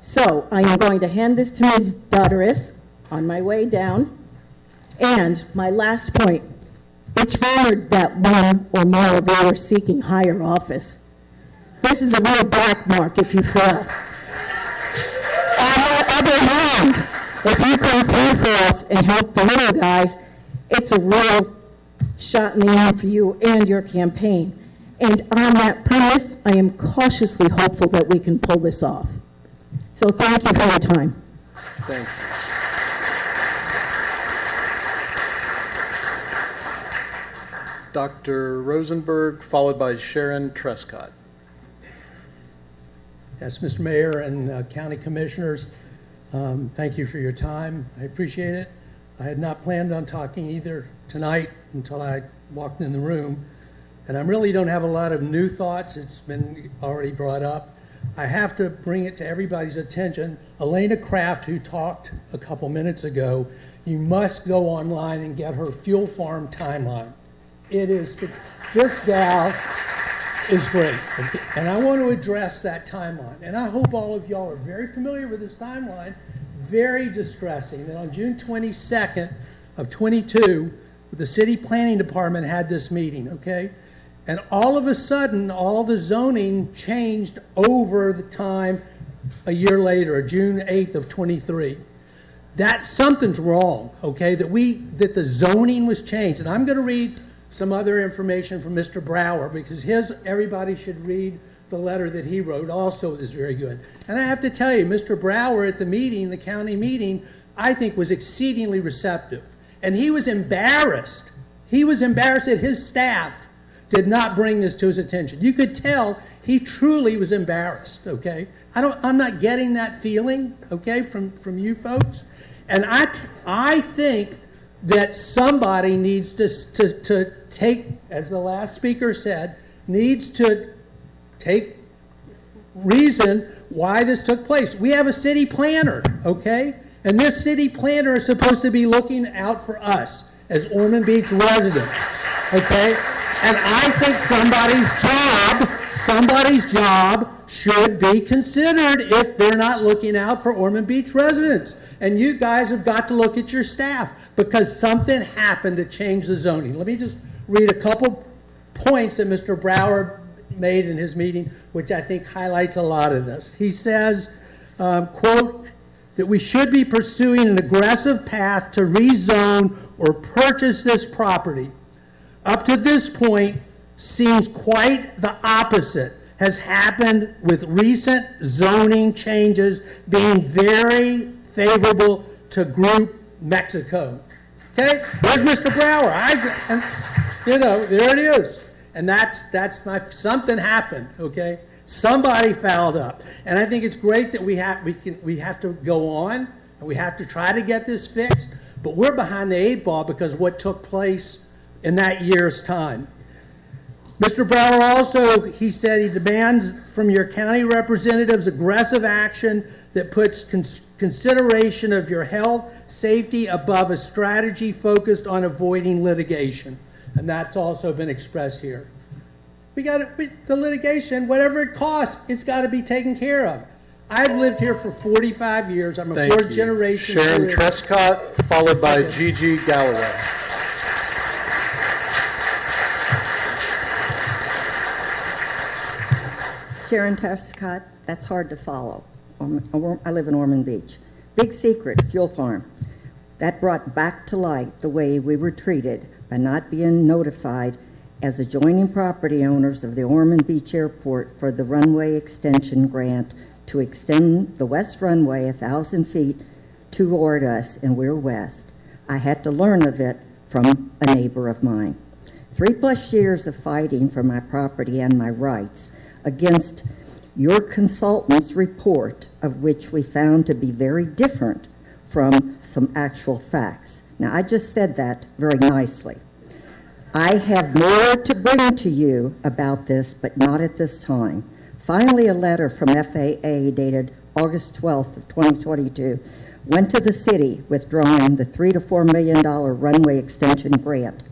So I am going to hand this to Ms. Dotteris on my way down. And my last point, it's rumored that one or more of you are seeking higher office. This is a real black mark if you fail. On the other hand, if you come through for us and help the little guy, it's a real shot in the arm for you and your campaign. And on that premise, I am cautiously hopeful that we can pull this off. So thank you for your time. Thank you. Dr. Rosenberg, followed by Sharon Trescott. Yes, Mr. Mayor and County Commissioners, thank you for your time. I appreciate it. I had not planned on talking either tonight until I walked in the room, and I really don't have a lot of new thoughts. It's been already brought up. I have to bring it to everybody's attention. Elena Kraft, who talked a couple minutes ago, you must go online and get her fuel farm timeline. This gal is great, and I want to address that timeline. And I hope all of y'all are very familiar with this timeline. Very distressing that on June 22nd of 22, the city planning department had this meeting, okay? And all of a sudden, all the zoning changed over the time a year later, June 8th of 23. That something's wrong, okay? That the zoning was changed. And I'm going to read some other information from Mr. Brower, because everybody should read the letter that he wrote also is very good. And I have to tell you, Mr. Brower at the meeting, the county meeting, I think was exceedingly receptive. And he was embarrassed. He was embarrassed that his staff did not bring this to his attention. You could tell he truly was embarrassed, okay? I'm not getting that feeling, okay, from you folks. And I think that somebody needs to take, as the last speaker said, needs to take reason why this took place. We have a city planner, okay? And this city planner is supposed to be looking out for us as Ormond Beach residents, okay? And I think somebody's job should be considered if they're not looking out for Ormond Beach residents. And you guys have got to look at your staff, because something happened to change the zoning. Let me just read a couple points that Mr. Brower made in his meeting, which I think highlights a lot of this. He says, quote, that we should be pursuing an aggressive path to rezone or purchase this property. Up to this point, seems quite the opposite has happened, with recent zoning changes being very favorable to Group Mexico. Okay, there's Mr. Brower. There it is. And that's something happened. Okay, somebody fouled up, and I think it's great that we have to go on and we have to try to get this fixed. But we're behind the 8 ball because of what took place in that year's time. Mr. Brower also, he said he demands from your county representatives aggressive action that puts consideration of your health, safety above a strategy focused on avoiding litigation. And that's also been expressed here. The litigation, whatever it costs, it's got to be taken care of. I've lived here for 45 years. I'm a fourth generation. Sharon Trescott, followed by Gigi Galloway. Sharon Trescott, that's hard to follow. I live in Ormond Beach. Big secret, fuel farm. That brought back to light the way we were treated by not being notified as adjoining property owners of the Ormond Beach Airport for the runway extension grant to extend the west runway 1,000 feet toward us, and we're west. I had to learn of it from a neighbor of mine. 3+ years of fighting for my property and my rights against your consultant's report, of which we found to be very different from some actual facts. Now, I just said that very nicely. I have more to bring to you about this, but not at this time. Finally, a letter from FAA dated August 12th of 2022 went to the city withdrawing the $3 to $4 million runway extension grant.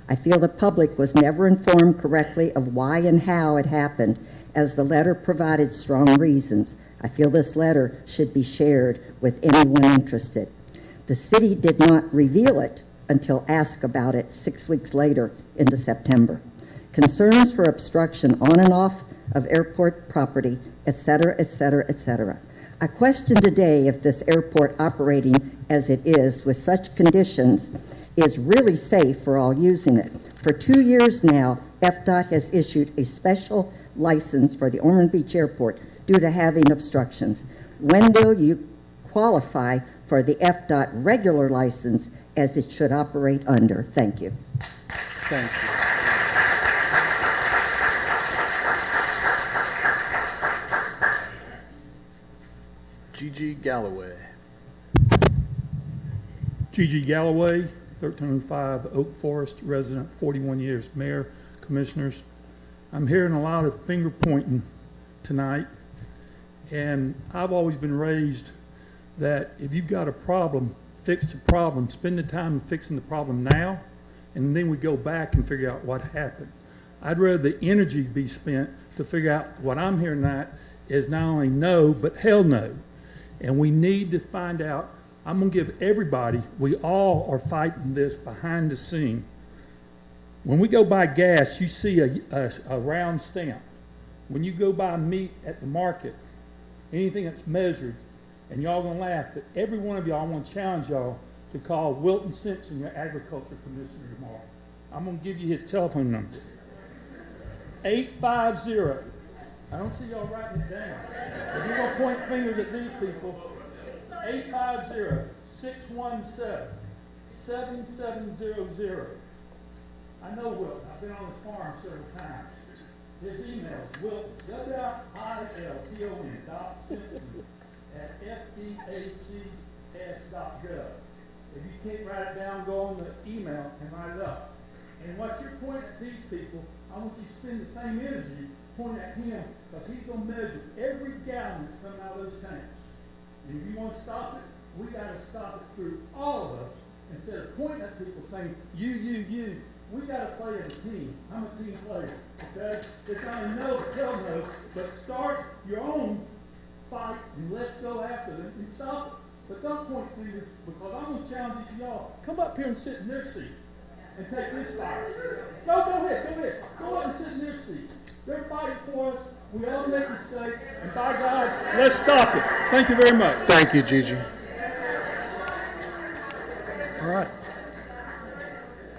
I feel the public was never informed correctly of why and how it happened, as the letter provided strong reasons. I feel this letter should be shared with anyone interested. The city did not reveal it until asked about it 6 weeks later into September. Concerns for obstruction on and off of airport property, etc., etc., etc. I question today if this airport operating as it is with such conditions is really safe for all using it. For 2 years now, FDOT has issued a special license for the Ormond Beach Airport due to having obstructions. When will you qualify for the FDOT regular license as it should operate under? Thank you. Thank you. Gigi Galloway. Gigi Galloway, 1305 Oak Forest, resident, 41 years, mayor, commissioners. I'm hearing a lot of finger pointing tonight, and I've always been raised that if you've got a problem, fix the problem, spend the time fixing the problem now, and then we go back and figure out what happened. I'd rather the energy be spent to figure out. What I'm hearing tonight is not only no, but hell no. And we need to find out. I'm going to give everybody, we all are fighting this behind the scene. When we go buy gas, you see a round stamp. When you go buy meat at the market, anything that's measured, and y'all going to laugh, but every one of y'all, I want to challenge y'all to call Wilton Simpson, your agriculture commissioner, tomorrow. I'm going to give you his telephone number. 850. I don't see y'all writing it down. If you're going to point fingers at these people, 850-617-7700. I know Wilton. I've been on his farm several times. His email is Wilton, WILTON.Simpson@FDACS.gov. If you can't write it down, go on the email and write it up. And what you're pointing at these people, I want you to spend the same energy pointing at him, because he's going to measure every gallon that's coming out of those tanks. And if you want to stop it, we got to stop it through all of us, instead of pointing at people saying, you. We got to play as a team. I'm a team player, okay? It's not a no, tell no, but start your own fight and let's go after them and stop it. But don't point fingers, because I'm going to challenge each of y'all. Come up here and sit in their seat and take this fight. No, go ahead. Go up and sit in their seat. They're fighting for us. We all make mistakes, and by God, let's stop it. Thank you very much. Thank you, Gigi. All right.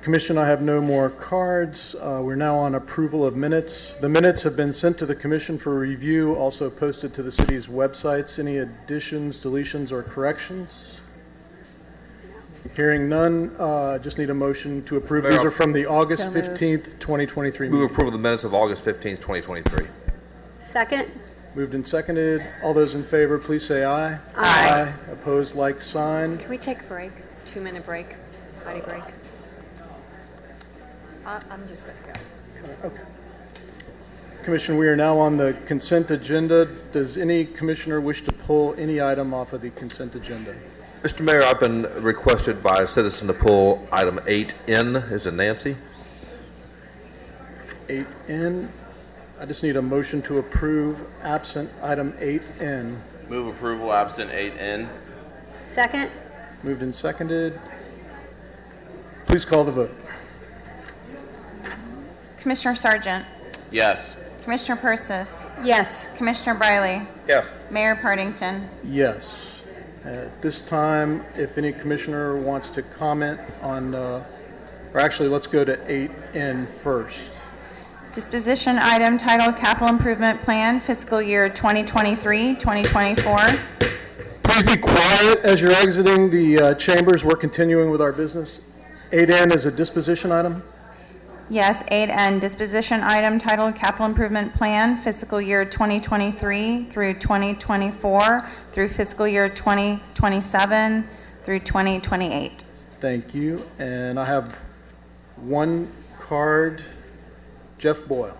Commission, I have no more cards. We're now on approval of minutes. The minutes have been sent to the commission for review, also posted to the city's websites. Any additions, deletions, or corrections? Hearing none, just need a motion to approve. These are from the August 15th, 2023 meeting. Move approval of the minutes of August 15th, 2023. Second. Moved and seconded. All those in favor, please say aye. Aye. Opposed, like sign. Can we take a break? 2-minute break? Potty break? I'm just going to go. Okay. Commission, we are now on the consent agenda. Does any commissioner wish to pull any item off of the consent agenda? Mr. Mayor, I've been requested by a citizen to pull item 8N, as in Nancy. 8N. I just need a motion to approve absent item 8N. Move approval absent 8N. Second. Moved and seconded. Please call the vote. Commissioner Sargent. Yes. Commissioner Persis. Yes. Commissioner Briley. Yes. Mayor Partington. Yes. At this time, if any commissioner wants to comment on, or actually, let's go to 8N first. Disposition item titled Capital Improvement Plan, Fiscal Year 2023-2024. Please be quiet as you're exiting the chambers. We're continuing with our business. 8N is a disposition item. Yes, 8N, disposition item titled Capital Improvement Plan, Fiscal Year 2023 through 2024 through Fiscal Year 2027 through 2028. Thank you. And I have one card. Jeff Boyle.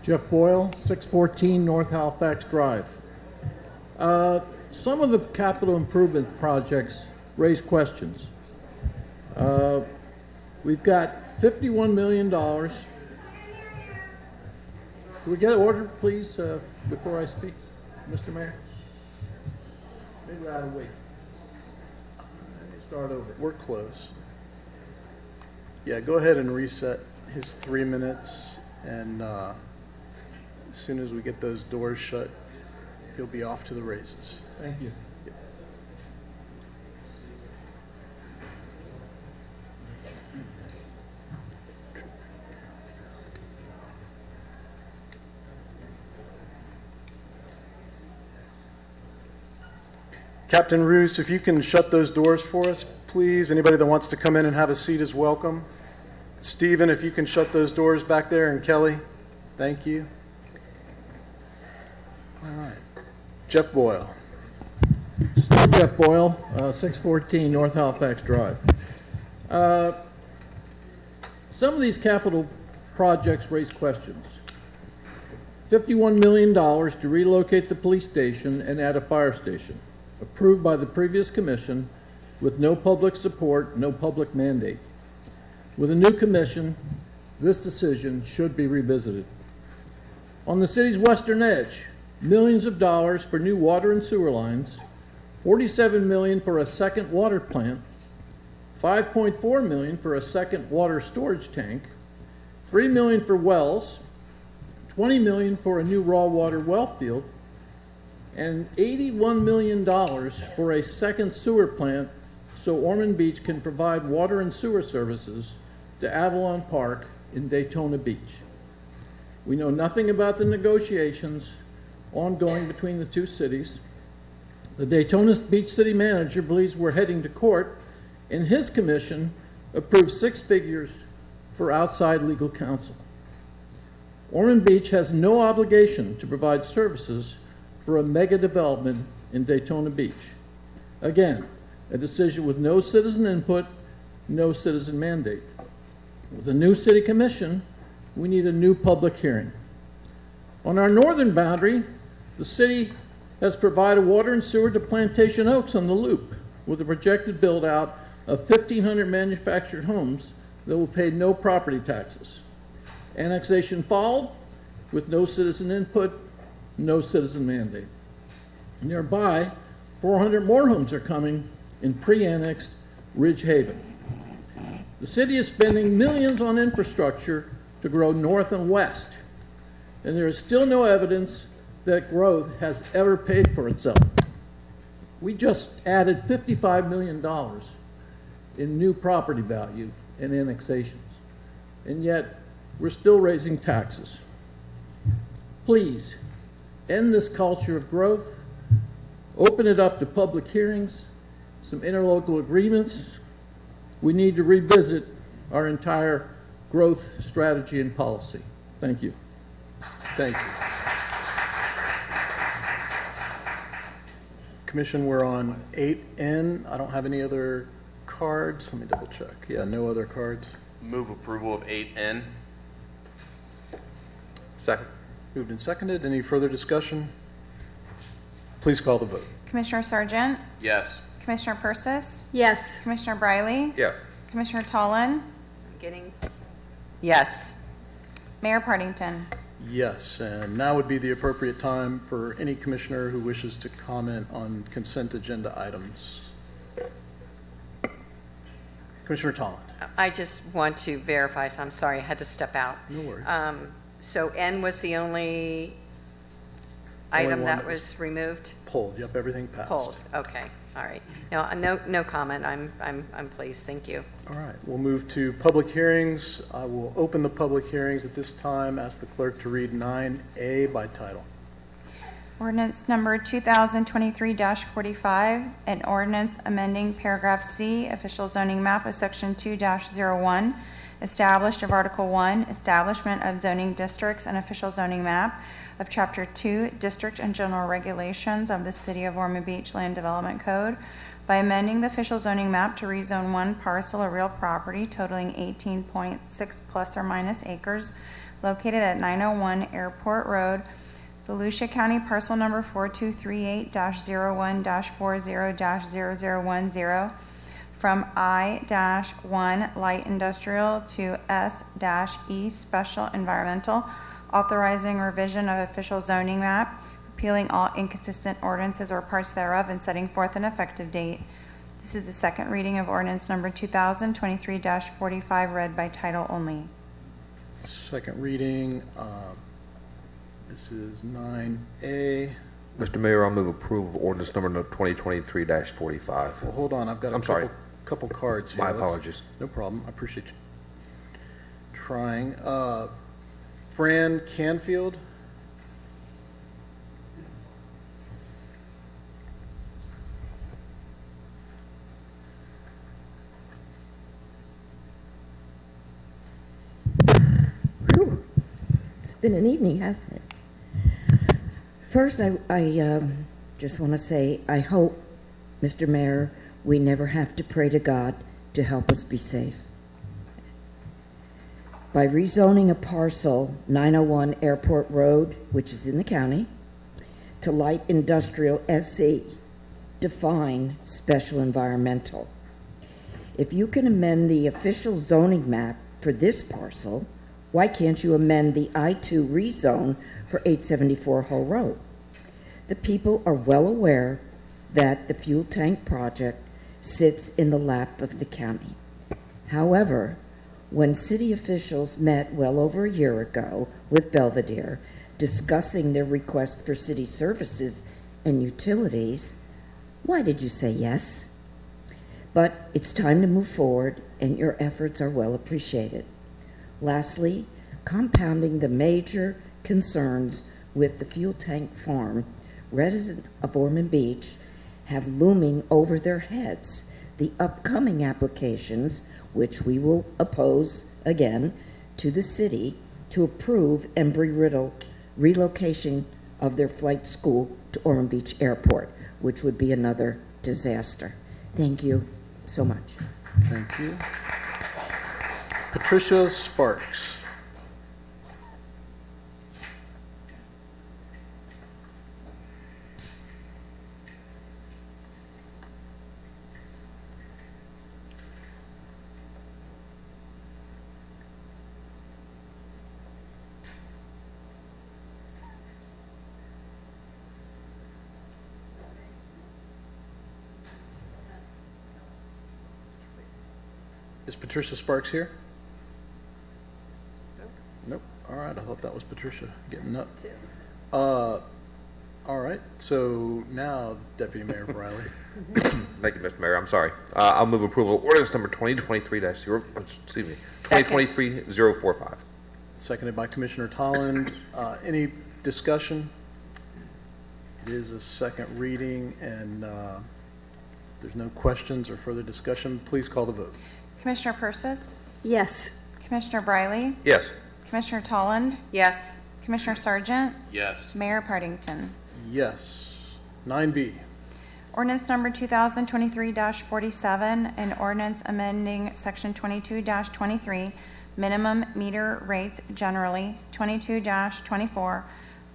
Jeff Boyle, 614 North Halifax Drive. Some of the capital improvement projects raise questions. We've got $51 million. Can we get order, please, before I speak, Mr. Mayor? Maybe we're out of wait. Start over. We're close. Yeah, go ahead and reset his 3 minutes, and as soon as we get those doors shut, he'll be off to the races. Thank you. Captain Roos, if you can shut those doors for us, please. Anybody that wants to come in and have a seat is welcome. Stephen, if you can shut those doors back there, and Kelly, thank you. All right. Jeff Boyle. Still Jeff Boyle, 614 North Halifax Drive. Some of these capital projects raise questions. $51 million to relocate the police station and add a fire station, approved by the previous commission with no public support, no public mandate. With a new commission, this decision should be revisited. On the city's western edge, millions of dollars for new water and sewer lines, $47 million for a second water plant, $5.4 million for a second water storage tank, $3 million for wells, $20 million for a new raw water well field, and $81 million for a second sewer plant so Ormond Beach can provide water and sewer services to Avalon Park in Daytona Beach. We know nothing about the negotiations ongoing between the two cities. The Daytona Beach city manager believes we're heading to court, and his commission approved 6 figures for outside legal counsel. Ormond Beach has no obligation to provide services for a mega development in Daytona Beach. Again, a decision with no citizen input, no citizen mandate. With a new city commission, we need a new public hearing. On our northern boundary, the city has provided water and sewer to Plantation Oaks on the Loop with a projected build-out of 1,500 manufactured homes that will pay no property taxes. Annexation followed with no citizen input, no citizen mandate. Nearby, 400 more homes are coming in pre-annexed Ridge Haven. The city is spending millions on infrastructure to grow north and west, and there is still no evidence that growth has ever paid for itself. We just added $55 million in new property value and annexations, and yet we're still raising taxes. Please, end this culture of growth, open it up to public hearings, some interlocal agreements. We need to revisit our entire growth strategy and policy. Thank you. Thank you. Commission, we're on 8N. I don't have any other cards. Let me double check. Yeah, no other cards. Move approval of 8N. Second. Moved and seconded. Any further discussion? Please call the vote. Commissioner Sargent? Yes. Commissioner Persis? Yes. Commissioner Briley? Yes. Commissioner Tolan? Yes. Mayor Partington? Yes, and now would be the appropriate time for any commissioner who wishes to comment on consent agenda items. Commissioner Tolan. I just want to verify, so I'm sorry, I had to step out. No worries. So N was the only Only item one that that was removed? Pulled. Yep, everything passed. Pulled, okay, all right. No comment, I'm pleased, thank you. All right, we'll move to public hearings. I will open the public hearings at this time. Ask the clerk to read 9A by title. Ordinance number 2023-45, an ordinance amending paragraph C, official zoning map of section 2-01, established of Article 1, establishment of zoning districts and official zoning map of Chapter 2, District and General Regulations of the City of Ormond Beach Land Development Code by amending the official zoning map to rezone one parcel of real property totaling 18.6 plus or minus acres located at 901 Airport Road, Volusia County, parcel number 4238-01-40-0010, from I-1 light industrial to S-E special environmental, authorizing revision of official zoning map, repealing all inconsistent ordinances or parts thereof, and setting forth an effective date. This is the second reading of ordinance number 2023-45, read by title only. Second reading. This is 9A. Mr. Mayor, I'll move approval of ordinance number 2023-45. Well, hold on, I've got a couple cards here. My apologies. No problem. I appreciate you trying. Fran Canfield. Whew. It's been an evening, hasn't it? First, I just want to say I hope, Mr. Mayor, we never have to pray to God to help us be safe. By rezoning a parcel, 901 Airport Road, which is in the county, to light industrial SE, define special environmental. If you can amend the official zoning map for this parcel, Why can't you amend the I-2 rezone for 874 Hull Road? The people are well aware that the fuel tank project sits in the lap of the county. However, when city officials met well over a year ago with Belvedere discussing their request for city services and utilities, why did you say yes? But it's time to move forward, and your efforts are well appreciated. Lastly, compounding the major concerns with the fuel tank farm, residents of Ormond Beach have looming over their heads the upcoming applications, which we will oppose again, to the city to approve Embry-Riddle relocation of their flight school to Ormond Beach Airport, which would be another disaster. Thank you so much. Thank you. Patricia Sparks. Is Patricia Sparks here? Nope. All right, I thought that was Patricia getting up. All right, so now Deputy Mayor Briley. Thank you, Mr. Mayor. I'm sorry. I'll move approval of ordinance number 2023-045. Seconded by Commissioner Tolland. Any discussion? It is a second reading, and there's no questions or further discussion. Please call the vote. Commissioner Persis? Yes. Commissioner Briley? Yes. Commissioner Tolland? Yes. Commissioner Sargent? Yes. Mayor Partington? Yes. 9B. Ordinance number 2023-47, an ordinance amending section 22-23, minimum meter rates generally, 22-24,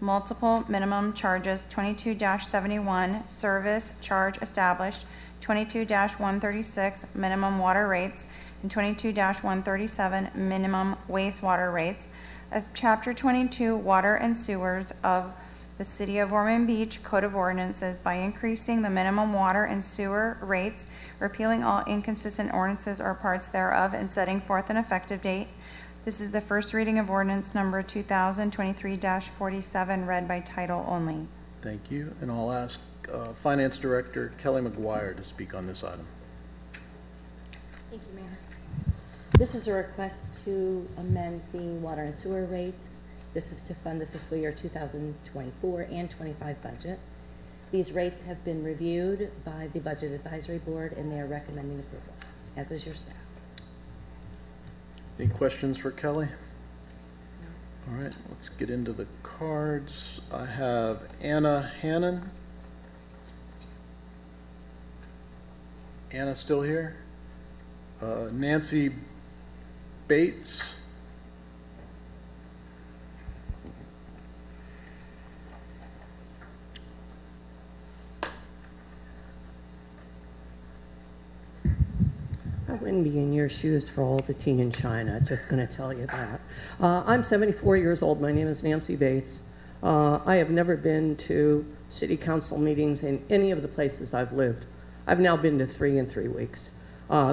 multiple minimum charges, 22-71, service charge established, 22-136, minimum water rates, and 22-137, minimum wastewater rates of Chapter 22, Water and Sewers of the City of Ormond Beach Code of Ordinances by increasing the minimum water and sewer rates, repealing all inconsistent ordinances or parts thereof, and setting forth an effective date. This is the first reading of ordinance number 2023-47, read by title only. Thank you. And I'll ask Finance Director Kelly McGuire to speak on this item. Thank you, Mayor. This is a request to amend the water and sewer rates. This is to fund the fiscal year 2024 and 25 budget. These rates have been reviewed by the Budget Advisory Board, and they are recommending approval, as is your staff. Any questions for Kelly? All right, let's get into the cards. I have Anna Hannon. Anna still here? Nancy Bates. I wouldn't be in your shoes for all the tea in China, just going to tell you that. I'm 74 years old. My name is Nancy Bates. I have never been to city council meetings in any of the places I've lived. I've now been to 3 in 3 weeks.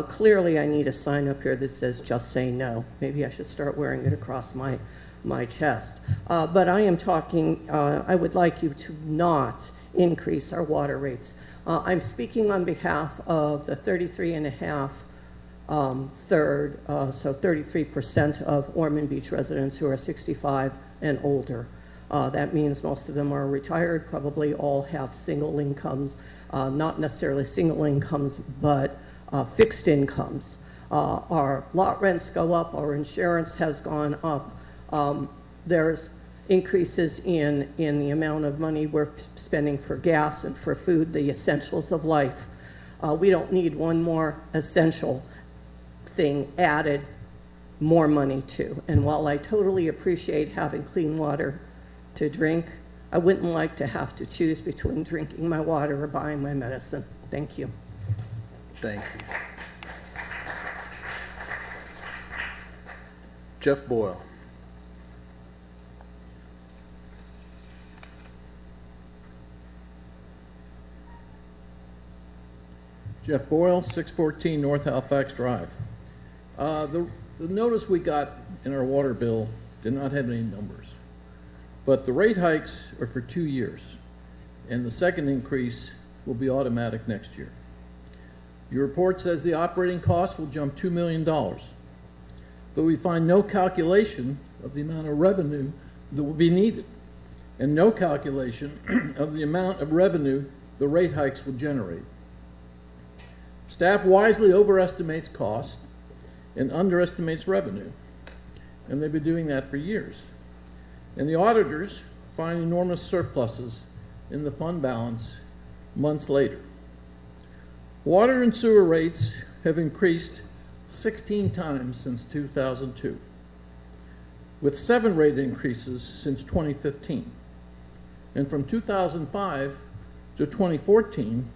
Clearly, I need a sign up here that says, just say no. Maybe I should start wearing it across my chest. But I am talking, I would like you to not increase our water rates. I'm speaking on behalf of the 33.5 third, so 33% of Ormond Beach residents who are 65 and older. That means most of them are retired, probably all have single incomes, not necessarily single incomes, but fixed incomes. Our lot rents go up, our insurance has gone up. There's increases in the amount of money we're spending for gas and for food, the essentials of life. We don't need one more essential thing added more money to. And while I totally appreciate having clean water to drink, I wouldn't like to have to choose between drinking my water or buying my medicine. Thank you. Thank you. Jeff Boyle. Jeff Boyle, 614 North Halifax Drive. The notice we got in our water bill did not have any numbers, but the rate hikes are for 2 years, and the second increase will be automatic next year. Your report says the operating costs will jump $2 million, but we find no calculation of the amount of revenue that will be needed, and no calculation of the amount of revenue the rate hikes will generate. Staff wisely overestimates cost and underestimates revenue, and they've been doing that for years. And the auditors find enormous surpluses in the fund balance months later. Water and sewer rates have increased 16 times since 2002, with 7 rate increases since 2015. And from 2005 to 2014,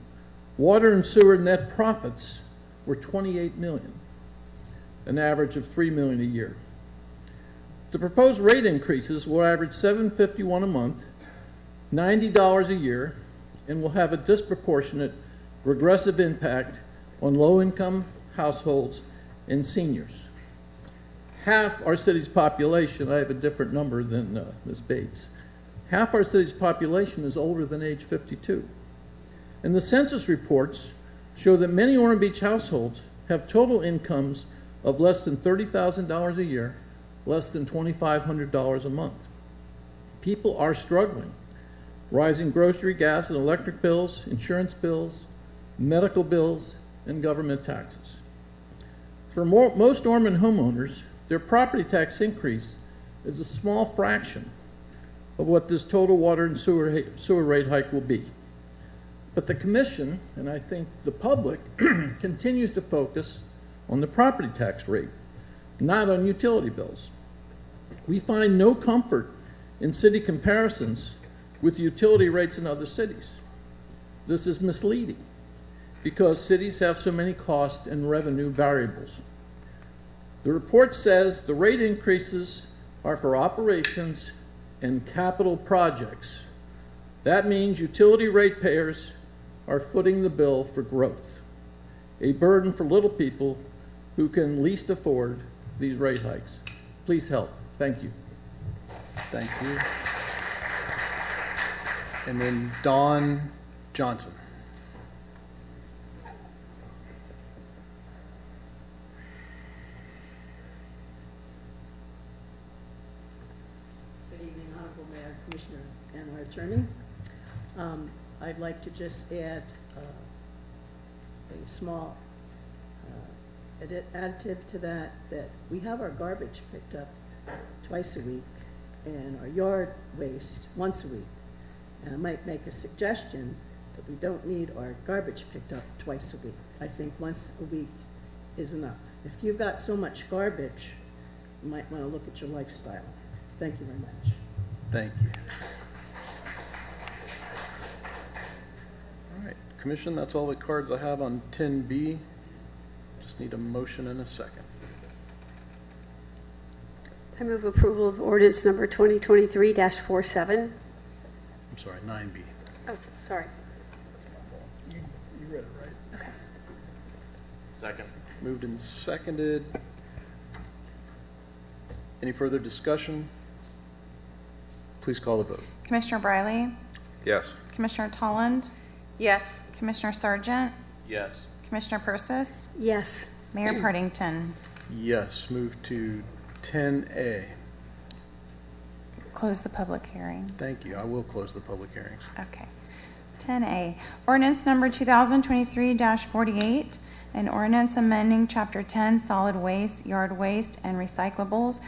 water and sewer net profits were $28 million, an average of $3 million a year. The proposed rate increases will average $751 a month, $90 a year, and will have a disproportionate regressive impact on low-income households and seniors. Half our city's population, I have a different number than Ms. Bates, half our city's population is older than age 52. And the census reports show that many Ormond Beach households have total incomes of less than $30,000 a year, less than $2,500 a month. People are struggling. Rising grocery, gas, and electric bills, insurance bills, medical bills, and government taxes. For most Ormond homeowners, their property tax increase is a small fraction of what this total water and sewer rate hike will be. But the Commission, and I think the public, continues to focus on the property tax rate, not on utility bills. We find no comfort in city comparisons with utility rates in other cities. This is misleading because cities have so many cost and revenue variables. The report says the rate increases are for operations and capital projects. That means utility ratepayers are footing the bill for growth, a burden for little people who can least afford these rate hikes. Please help. Thank you. Thank you. And then Dawn Johnson. Good evening, Honorable Mayor, Commissioner, and our attorney. I'd like to just add a small additive to that we have our garbage picked up twice a week and our yard waste once a week. And I might make a suggestion that we don't need our garbage picked up twice a week. I think once a week is enough. If you've got so much garbage, you might want to look at your lifestyle. Thank you very much. Thank you. All right, Commission, that's all the cards I have on 10B. Just need a motion and a second. I move approval of ordinance number 2023-47. I'm sorry, 9B. Oh, sorry. You read it right. Okay. Second. Moved and seconded. Any further discussion? Please call the vote. Commissioner Briley? Yes. Commissioner Tolland? Yes. Commissioner Sargent? Yes. Commissioner Persis? Yes. Mayor Partington? Yes. Move to 10A. Close the public hearing. Thank you. I will close the public hearings. Okay. 10A, ordinance number 2023-48, an ordinance amending Chapter 10, solid waste, yard waste, and recyclables,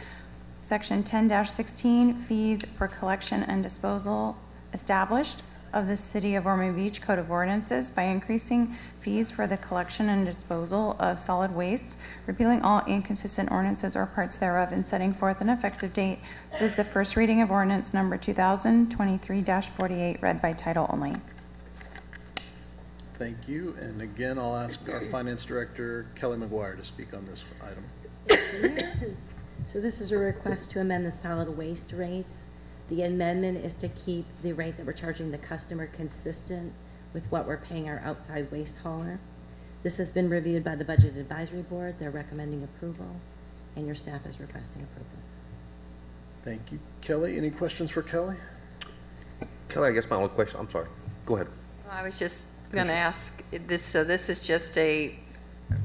Section 10-16, fees for collection and disposal established of the City of Ormond Beach Code of Ordinances by increasing fees for the collection and disposal of solid waste, repealing all inconsistent ordinances or parts thereof, and setting forth an effective date. This is the first reading of ordinance number 2023-48, read by title only. Thank you. And again, I'll ask our Finance Director, Kelly McGuire, to speak on this item. So this is a request to amend the solid waste rates. The amendment is to keep the rate that we're charging the customer consistent with what we're paying our outside waste hauler. This has been reviewed by the Budget Advisory Board. They're recommending approval, and your staff is requesting approval. Thank you. Kelly, any questions for Kelly? Kelly, I guess my only question, I'm sorry. Go ahead. I was just going to ask this, so this is just a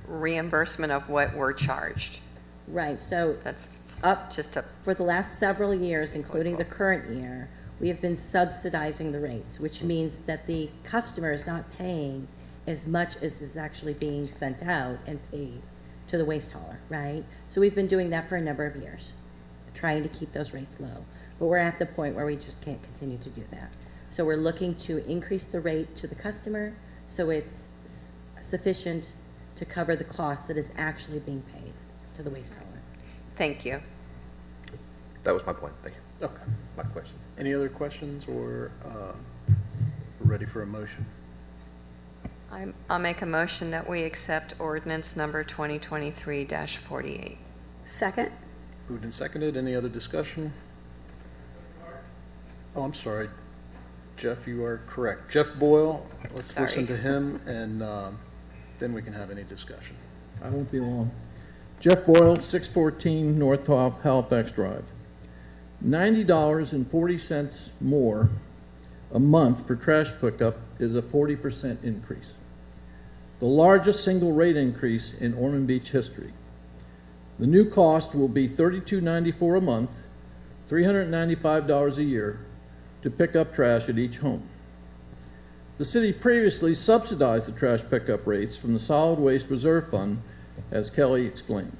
reimbursement of what we're charged? Right, so that's up just a, for the last several years, including the current year, we have been subsidizing the rates, which means that the customer is not paying as much as is actually being sent out and paid to the waste hauler, right? So we've been doing that for a number of years, trying to keep those rates low. But we're at the point where we just can't continue to do that. So we're looking to increase the rate to the customer so it's sufficient to cover the cost that is actually being paid to the waste hauler. thank you. That was my point. Thank you. Okay. My question. Any other questions, or we're ready for a motion? I'll make a motion that we accept ordinance number 2023-48. Second. Moved and seconded. Any other discussion? Oh, I'm sorry. Jeff, you are correct. Jeff Boyle, let's listen to him, and then we can have any discussion. I won't be long. Jeff Boyle, 614 North Halifax Drive. $90.40 more a month for trash pickup is a 40% increase. The largest single rate increase in Ormond Beach history. The new cost will be $32.94 a month, $395 a year to pick up trash at each home. The city previously subsidized the trash pickup rates from the Solid Waste Reserve Fund, as Kelly explained.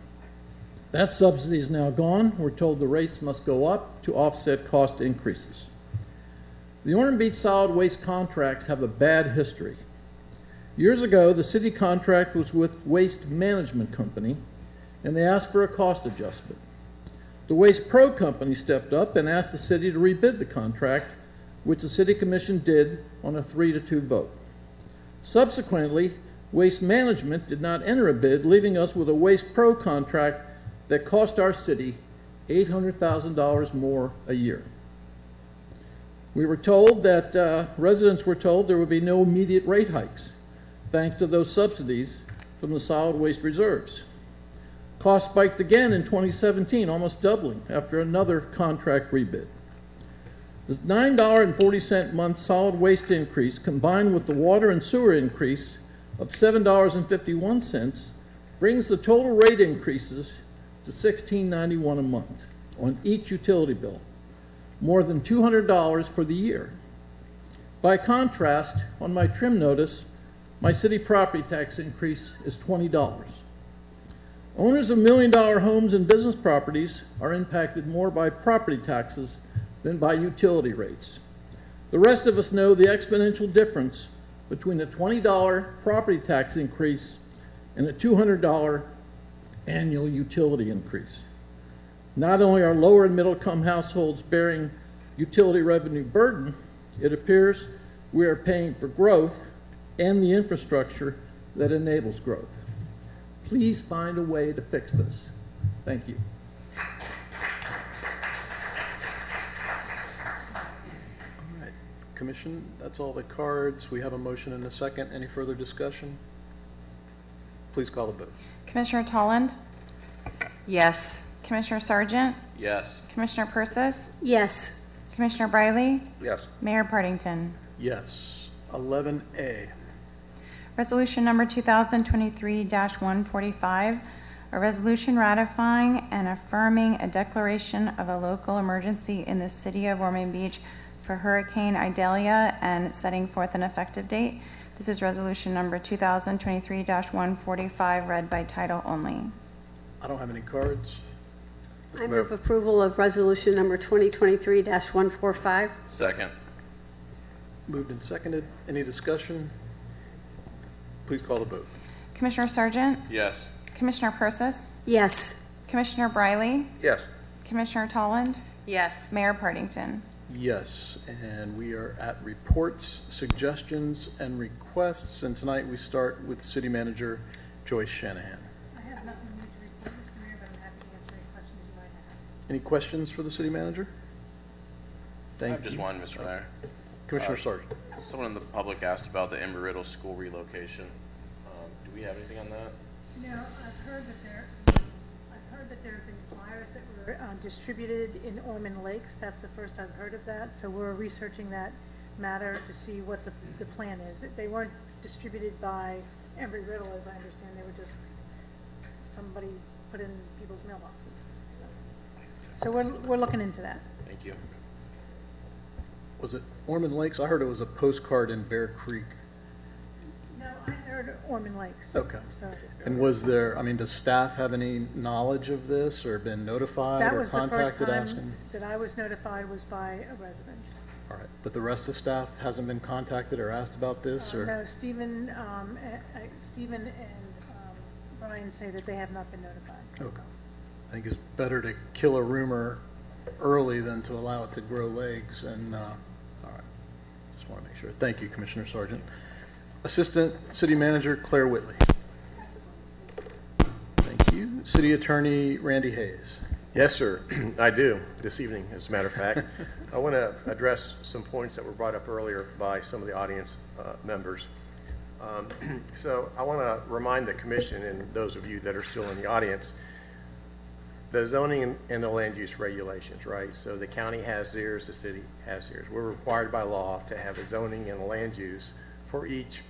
That subsidy is now gone. We're told the rates must go up to offset cost increases. The Ormond Beach solid waste contracts have a bad history. Years ago, the city contract was with Waste Management Company, and they asked for a cost adjustment. The Waste Pro Company stepped up and asked the city to rebid the contract, which the City Commission did on a 3-2 vote. Subsequently, Waste Management did not enter a bid, leaving us with a Waste Pro contract that cost our city $800,000 more a year. We were told that residents were told there would be no immediate rate hikes, thanks to those subsidies from the solid waste reserves. Costs spiked again in 2017, almost doubling after another contract rebid. The $9.40 month solid waste increase, combined with the water and sewer increase of $7.51, brings the total rate increases to $16.91 a month on each utility bill, more than $200 for the year. By contrast, on my trim notice, my city property tax increase is $20. Owners of million-dollar homes and business properties are impacted more by property taxes than by utility rates. The rest of us know the exponential difference between a $20 property tax increase and a $200 annual utility increase. Not only are lower and middle-income households bearing utility revenue burden, it appears we are paying for growth and the infrastructure that enables growth. Please find a way to fix this. Thank you. All right, Commission, that's all the cards. We have a motion and a second. Any further discussion? Please call the vote. Commissioner Tolland? Yes. Commissioner Sargent? Yes. Commissioner Persis? Yes. Commissioner Briley? Yes. Mayor Partington? Yes. 11A. Resolution number 2023-145, a resolution ratifying and affirming a declaration of a local emergency in the city of Ormond Beach for Hurricane Idalia and setting forth an effective date. This is resolution number 2023-145, read by title only. I don't have any cards. I move approval of resolution number 2023-145. Second. Moved and seconded. Any discussion? Please call the vote. Commissioner Sargent? Yes. Commissioner Persis? Yes. Commissioner Briley? Yes. Commissioner Tolland? Yes. Mayor Partington? Yes, and we are at reports, suggestions, and requests, and tonight we start with City Manager Joyce Shanahan. I have nothing new to report, Mr. Mayor, but I'm happy to answer any questions you might have. Any questions for the City Manager? I have just one, Mr. Mayor. Commissioner Sargent. Someone in the public asked about the Embry-Riddle school relocation. Do we have anything on that? No, I've heard that there have been flyers that were distributed in Ormond Lakes. That's the first I've heard of that. So we're researching that matter to see what the plan is. That they weren't distributed by Embry-Riddle, as I understand. They were just somebody put in people's mailboxes. So we're looking into that. Thank you. Was it Ormond Lakes? I heard it was a postcard in Bear Creek. No, I heard Ormond Lakes. Okay. So And was there, I mean, does staff have any knowledge of this or been notified that or was the first contacted time asking? that I was notified was by a resident. All right, but the rest of staff hasn't been contacted or asked about this or? No, Stephen and Brian say that they have not been notified. Okay. I think it's better to kill a rumor early than to allow it to grow legs and, all right. Just want to make sure. Thank you, Commissioner Sargent. Assistant City Manager Claire Whitley. Thank you. City Attorney Randy Hayes. Yes, sir. I do, this evening, as a matter of fact. I want to address some points that were brought up earlier by some of the audience members. So I want to remind the commission and those of you that are still in the audience, the zoning and the land use regulations, right? So the county has theirs, the city has theirs. We're required by law to have a zoning and a land use for each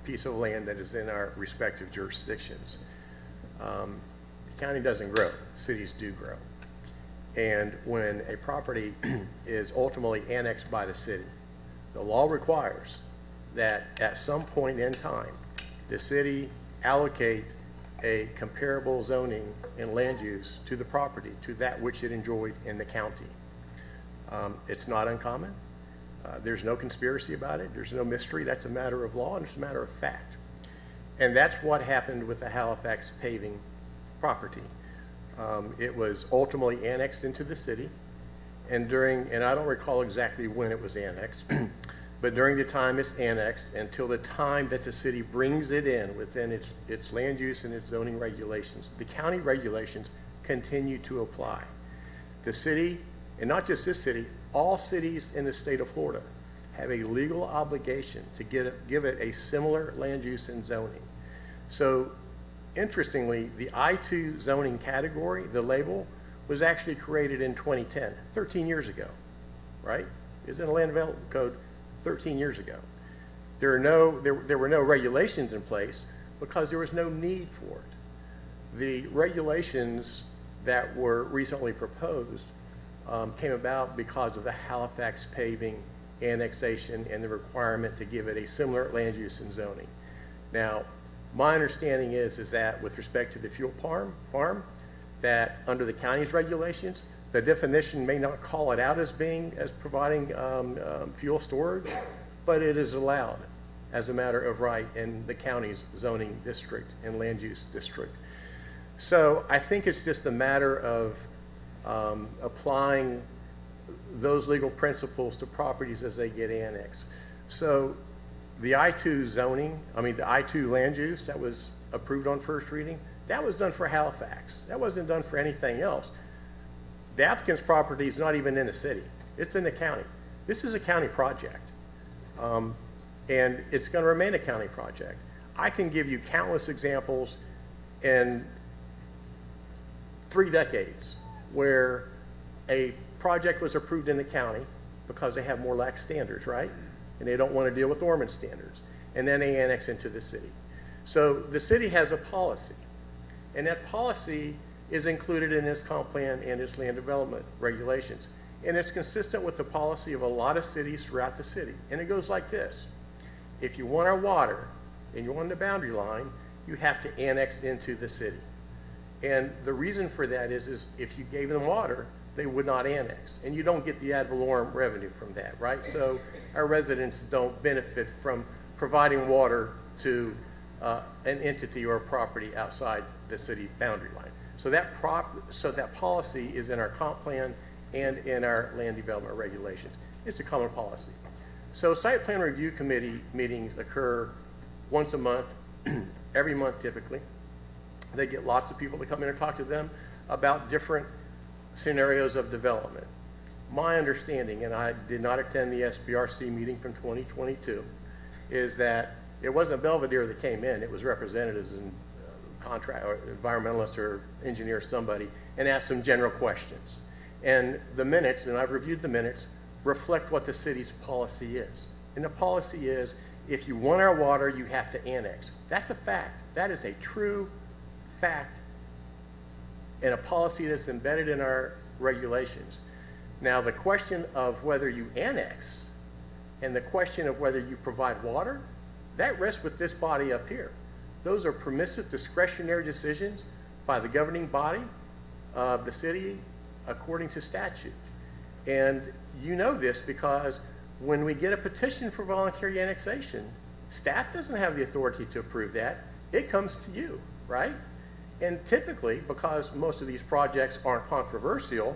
piece of land that is in our respective jurisdictions. The county doesn't grow, cities do grow. And when a property is ultimately annexed by the city, the law requires that at some point in time, the city allocate a comparable zoning and land use to the property, to that which it enjoyed in the county. It's not uncommon. There's no conspiracy about it. There's no mystery. That's a matter of law and it's a matter of fact. And that's what happened with the Halifax paving property. It was ultimately annexed into the city, and I don't recall exactly when it was annexed, but during the time it's annexed until the time that the city brings it in within its land use and its zoning regulations, the county regulations continue to apply. The city, and not just this city, all cities in the state of Florida have a legal obligation to give it a similar land use and zoning. So interestingly, the I-2 zoning category, the label, was actually created in 2010, 13 years ago, right? It's in the Land Development Code 13 years ago. There were no regulations in place because there was no need for it. The regulations that were recently proposed came about because of the Halifax paving annexation and the requirement to give it a similar land use and zoning. Now, my understanding is that with respect to the fuel farm, that under the county's regulations, the definition may not call it out as providing fuel storage, but it is allowed as a matter of right in the county's zoning district and land use district. So I think it's just a matter of applying those legal principles to properties as they get annexed. So the I-2 zoning, the I-2 land use that was approved on first reading, that was done for Halifax. That wasn't done for anything else. The applicant's property is not even in the city. It's in the county. This is a county project. And it's going to remain a county project. I can give you countless examples in 3 decades where a project was approved in the county because they have more lax standards, right? And they don't want to deal with Ormond standards. And then they annex into the city. So the city has a policy. And that policy is included in its comp plan and its land development regulations. And it's consistent with the policy of a lot of cities throughout the city. And it goes like this. If you want our water and you're on the boundary line, you have to annex into the city. And the reason for that is if you gave them water, they would not annex. And you don't get the ad valorem revenue from that, right? So our residents don't benefit from providing water to an entity or a property outside the city boundary line. So that policy is in our comp plan and in our land development regulations. It's a common policy. So site plan review committee meetings occur once a month, every month typically. They get lots of people to come in and talk to them about different scenarios of development. My understanding, and I did not attend the SBRC meeting from 2022, is that It wasn't Belvedere that came in, it was representatives and contract, or environmentalists or engineers, somebody, and asked some general questions. And the minutes, and I've reviewed the minutes, reflect what the city's policy is. And the policy is, if you want our water, you have to annex. That's a fact. That is a true fact and a policy that's embedded in our regulations. Now, the question of whether you annex and the question of whether you provide water, that rests with this body up here. Those are permissive discretionary decisions by the governing body of the city according to statute. And you know this because when we get a petition for voluntary annexation, staff doesn't have the authority to approve that. It comes to you, right? And typically, because most of these projects aren't controversial,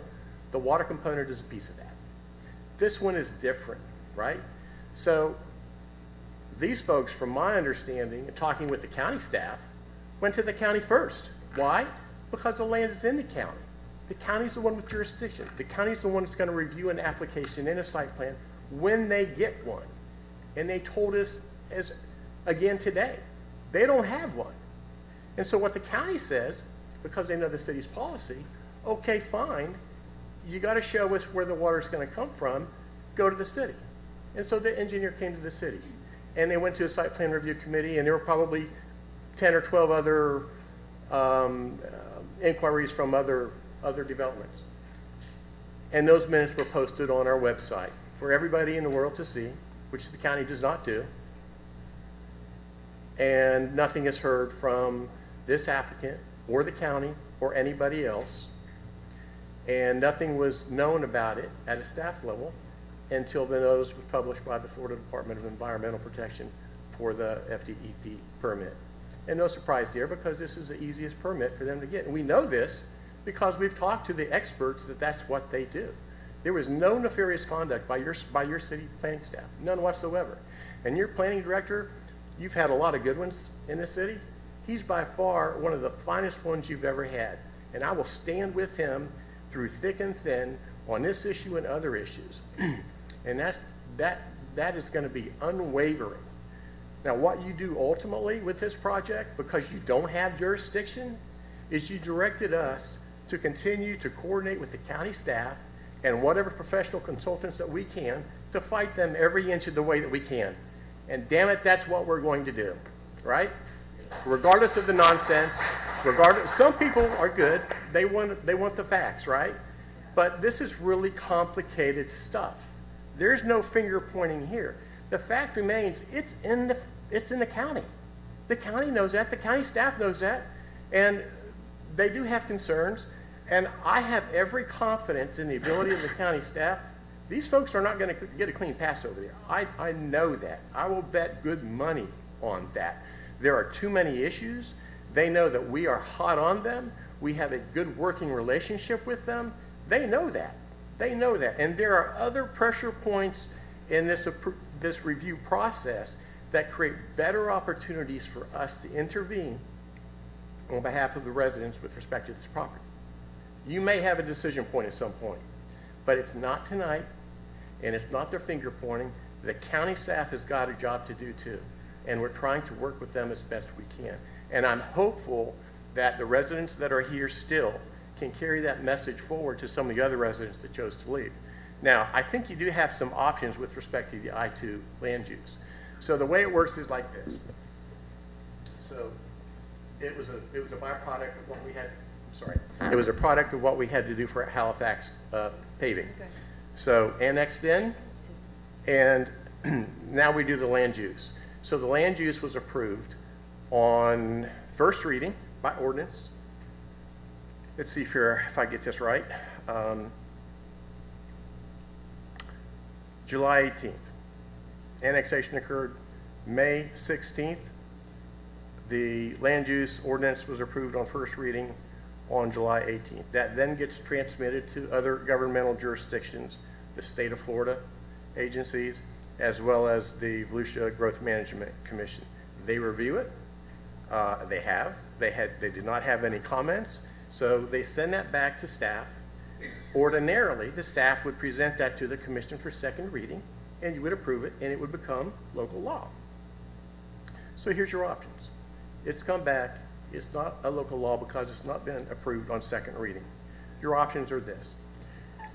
the water component is a piece of that. This one is different, right? So these folks, from my understanding, talking with the county staff, went to the county first. Why? Because the land is in the county. The county's the one with jurisdiction. The county's the one that's going to review an application and a site plan when they get one. And they told us, as again today, they don't have one. And so what the county says, because they know the city's policy, okay, fine, you got to show us where the water's going to come from, go to the city. And so the engineer came to the city. And they went to a site plan review committee, and there were probably 10 or 12 other inquiries from other developments. And those minutes were posted on our website for everybody in the world to see, which the county does not do. And nothing is heard from this applicant or the county or anybody else. And nothing was known about it at a staff level until the notice was published by the Florida Department of Environmental Protection for the FDEP permit. And no surprise there, because this is the easiest permit for them to get. And we know this because we've talked to the experts that that's what they do. There was no nefarious conduct by your city planning staff, none whatsoever. And your planning director, you've had a lot of good ones in this city. He's by far one of the finest ones you've ever had. And I will stand with him through thick and thin on this issue and other issues. And that is going to be unwavering. Now, what you do ultimately with this project, because you don't have jurisdiction, is you directed us to continue to coordinate with the county staff and whatever professional consultants that we can to fight them every inch of the way that we can. And damn it, that's what we're going to do, right? Regardless of the nonsense, some people are good. They want the facts, right? But this is really complicated stuff. There's no finger pointing here. The fact remains, it's in the county. The county knows that. The county staff knows that. And they do have concerns. And I have every confidence in the ability of the county staff. These folks are not going to get a clean pass over there. I know that. I will bet good money on that. There are too many issues. They know that we are hot on them. We have a good working relationship with them. They know that. They know that. And there are other pressure points in this review process that create better opportunities for us to intervene on behalf of the residents with respect to this property. You may have a decision point at some point, but it's not tonight, and it's not their finger pointing. The county staff has got a job to do too, and we're trying to work with them as best we can. And I'm hopeful that the residents that are here still can carry that message forward to some of the other residents that chose to leave. Now, I think you do have some options with respect to the I-2 land use. So the way it works is like this. So it was a byproduct of what we had. It was a product of what we had to do for Halifax paving. So annexed in, and now we do the land use. So the land use was approved on first reading by ordinance. Let's see if I get this right. July 18th. Annexation occurred May 16th. The land use ordinance was approved on first reading on July 18th. That then gets transmitted to other governmental jurisdictions, the state of Florida agencies, as well as the Volusia Growth Management Commission. They review it. They did not have any comments, so they send that back to staff. Ordinarily, the staff would present that to the commission for second reading, and you would approve it, and it would become local law. So here's your options. It's come back. It's not a local law because it's not been approved on second reading. Your options are this.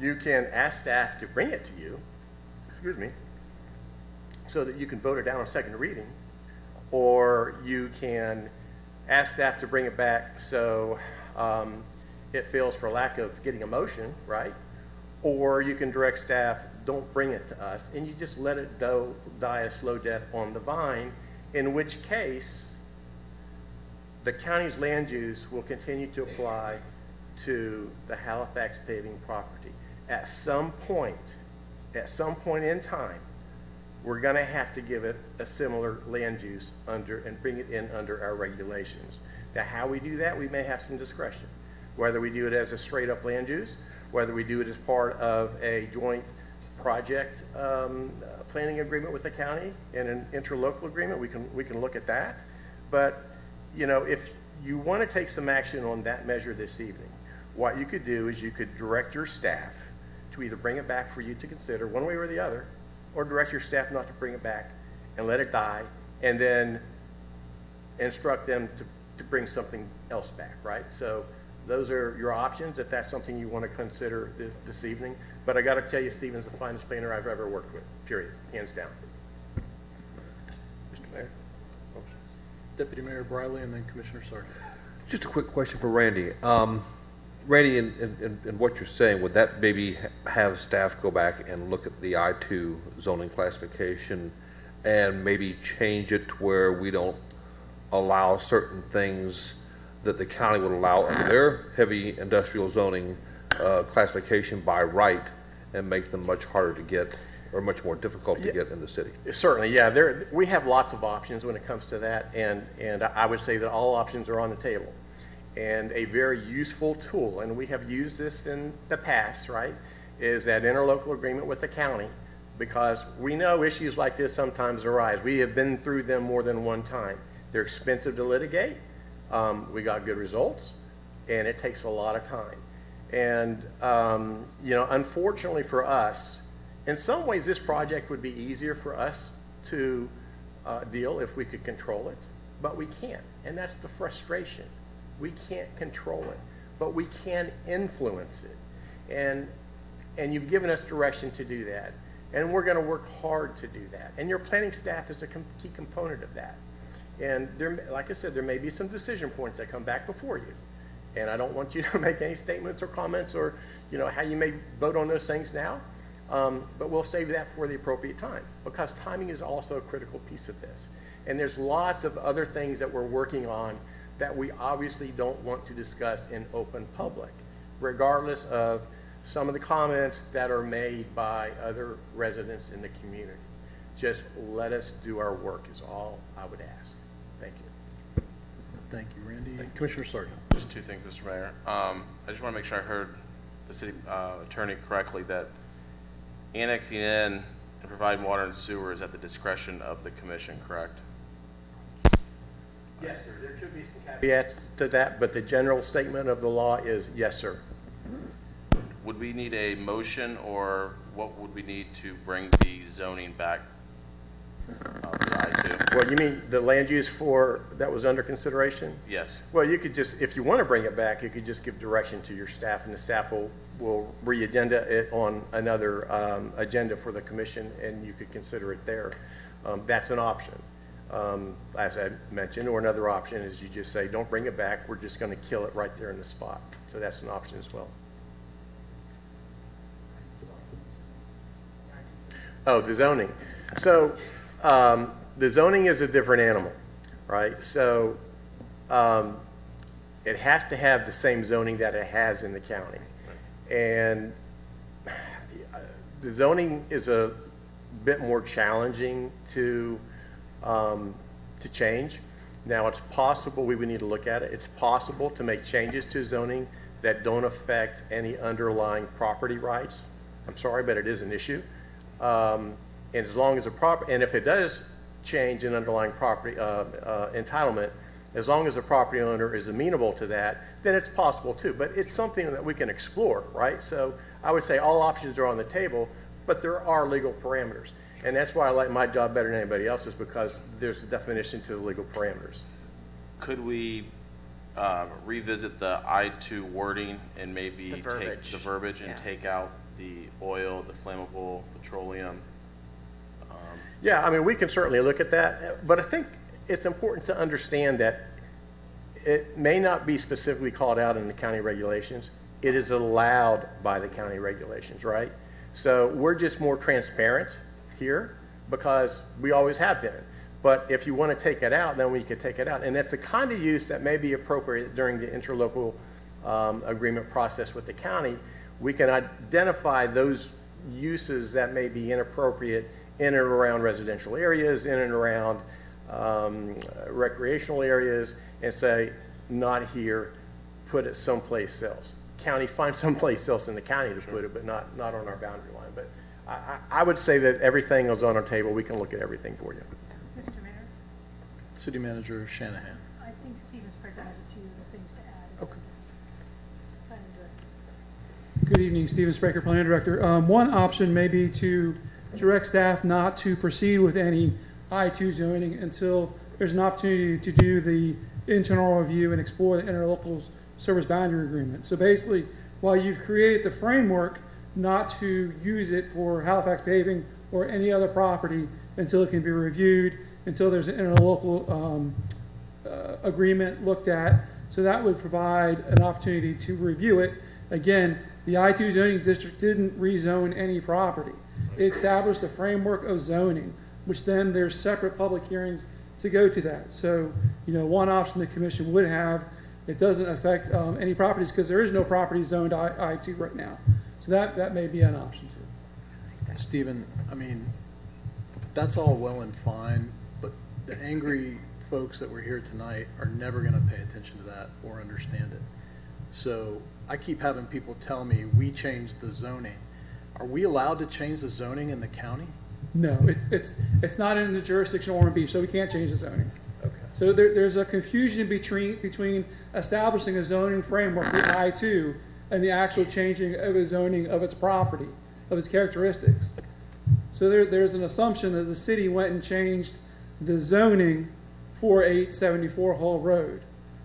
You can ask staff to bring it to you, excuse me, so that you can vote it down on second reading, or you can ask staff to bring it back so it fails for lack of getting a motion, right? Or you can direct staff, don't bring it to us, and you just let it die a slow death on the vine, in which case the county's land use will continue to apply to the Halifax paving property. At some point in time, we're going to have to give it a similar land use and bring it in under our regulations. Now, how we do that, we may have some discretion. Whether we do it as a straight up land use, whether we do it as part of a joint project planning agreement with the county and an interlocal agreement, we can look at that. But, you know, if you want to take some action on that measure this evening, what you could do is you could direct your staff to either bring it back for you to consider one way or the other, or direct your staff not to bring it back and let it die, and then instruct them to bring something else back, right? So those are your options if that's something you want to consider this evening. But I got to tell you, Stephen's the finest painter I've ever worked with, period, hands down. Mr. Mayor. Deputy Mayor Briley and then Commissioner Sargent. Just a quick question for Randy. Randy, in what you're saying, would that maybe have staff go back and look at the I-2 zoning classification and maybe change it to where we don't allow certain things that the county would allow under their heavy industrial zoning classification by right, and make them much harder to get or much more difficult to get in the city? Certainly, yeah. We have lots of options when it comes to that, and I would say that all options are on the table. And a very useful tool, and we have used this in the past, right, is that interlocal agreement with the county, because we know issues like this sometimes arise. We have been through them more than one time. They're expensive to litigate. We got good results, and it takes a lot of time. And, you know, unfortunately for us, in some ways this project would be easier for us to deal if we could control it, but we can't, and that's the frustration. We can't control it, but we can influence it. And you've given us direction to do that. And we're going to work hard to do that. And your planning staff is a key component of that. And there, like I said, there may be some decision points that come back before you. And I don't want you to make any statements or comments or, you know, how you may vote on those things now. But we'll save that for the appropriate time, because timing is also a critical piece of this. And there's lots of other things that we're working on that we obviously don't want to discuss in open public, regardless of some of the comments that are made by other residents in the community. Just let us do our work is all I would ask. Thank you. Thank you, Randy. Commissioner Sargent. Just two things, Mr. Mayor. I just want to make sure I heard the city attorney correctly, that annexing in and providing water and sewer is at the discretion of the commission, correct? Yes, sir. There could be some caveats to that, but the general statement of the law is yes, sir. Would we need a motion, or what would we need to bring the zoning back for I-2? Well, you mean the land use that was under consideration? Yes. Well, you could just, if you want to bring it back, you could just give direction to your staff, and the staff will re-agenda it on another agenda for the commission, and you could consider it there. That's an option. As I mentioned, or another option is you just say, don't bring it back, we're just going to kill it right there in the spot. So that's an option as well. Oh, the zoning. So the zoning is a different animal, right? So it has to have the same zoning that it has in the county. And the zoning is a bit more challenging to change. Now, it's possible, we would need to look at it, it's possible to make changes to zoning that don't affect any underlying property rights. I'm sorry, but it is an issue. And as long as and if it does change an underlying property entitlement, as long as the property owner is amenable to that, then it's possible too. But it's something that we can explore, right? So I would say all options are on the table, but there are legal parameters. And that's why I like my job better than anybody else's, because there's a definition to the legal parameters. Could we revisit the I-2 wording and maybe take the verbiage and take out the oil, the flammable petroleum? Yeah, I mean, we can certainly look at that, but I think it's important to understand that it may not be specifically called out in the county regulations. It is allowed by the county regulations, right? So we're just more transparent here because we always have been. But if you want to take it out, then we could take it out. And that's the kind of use that may be appropriate during the interlocal agreement process with the county. We can identify those uses that may be inappropriate in and around residential areas, in and around recreational areas, and say, not here, put it someplace else. County, find someplace else in the county to put it, but not on our boundary line. But I would say that everything is on our table. We can look at everything for you. Mr. Mayor, City Manager Shanahan. I think Stephen Spraker has a few things to add. Okay. Planning Director. Good evening, Stephen Spraker, Planning Director. One option may be to direct staff not to proceed with any I-2 zoning until there's an opportunity to do the internal review and explore the interlocal service boundary agreement. So basically, while you've created the framework not to use it for Halifax paving or any other property until it can be reviewed, until there's an interlocal agreement looked at. So that would provide an opportunity to review it. Again, the I-2 zoning district didn't rezone any property. It established a framework of zoning, which then there's separate public hearings to go to that. So, one option the commission would have, it doesn't affect any properties because there is no property zoned I-2 right now. So that may be an option too. Stephen, I mean, that's all well and fine, but the angry folks that were here tonight are never going to pay attention to that or understand it. So I keep having people tell me we changed the zoning. Are we allowed to change the zoning in the county? No, it's not in the jurisdiction of Ormond Beach, so we can't change the zoning. Okay. So there's a confusion between establishing a zoning framework with I-2 and the actual changing of a zoning of its property, of its characteristics. So there's an assumption that the city went and changed the zoning for 874 Hall Road.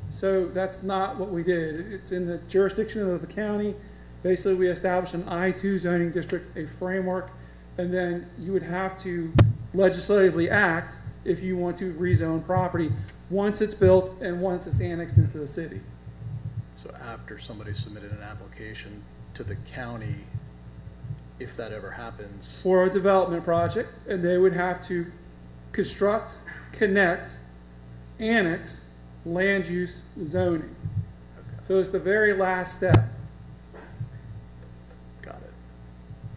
So that's not what we did. It's in the jurisdiction of the county. Basically, we established an I-2 zoning district, a framework, and then you would have to legislatively act if you want to rezone property once it's built and once it's annexed into the city. So after somebody submitted an application to the county, if that ever happens. For a development project, and they would have to construct, connect, annex, land use zoning. Okay. So it's the very last step. Got it.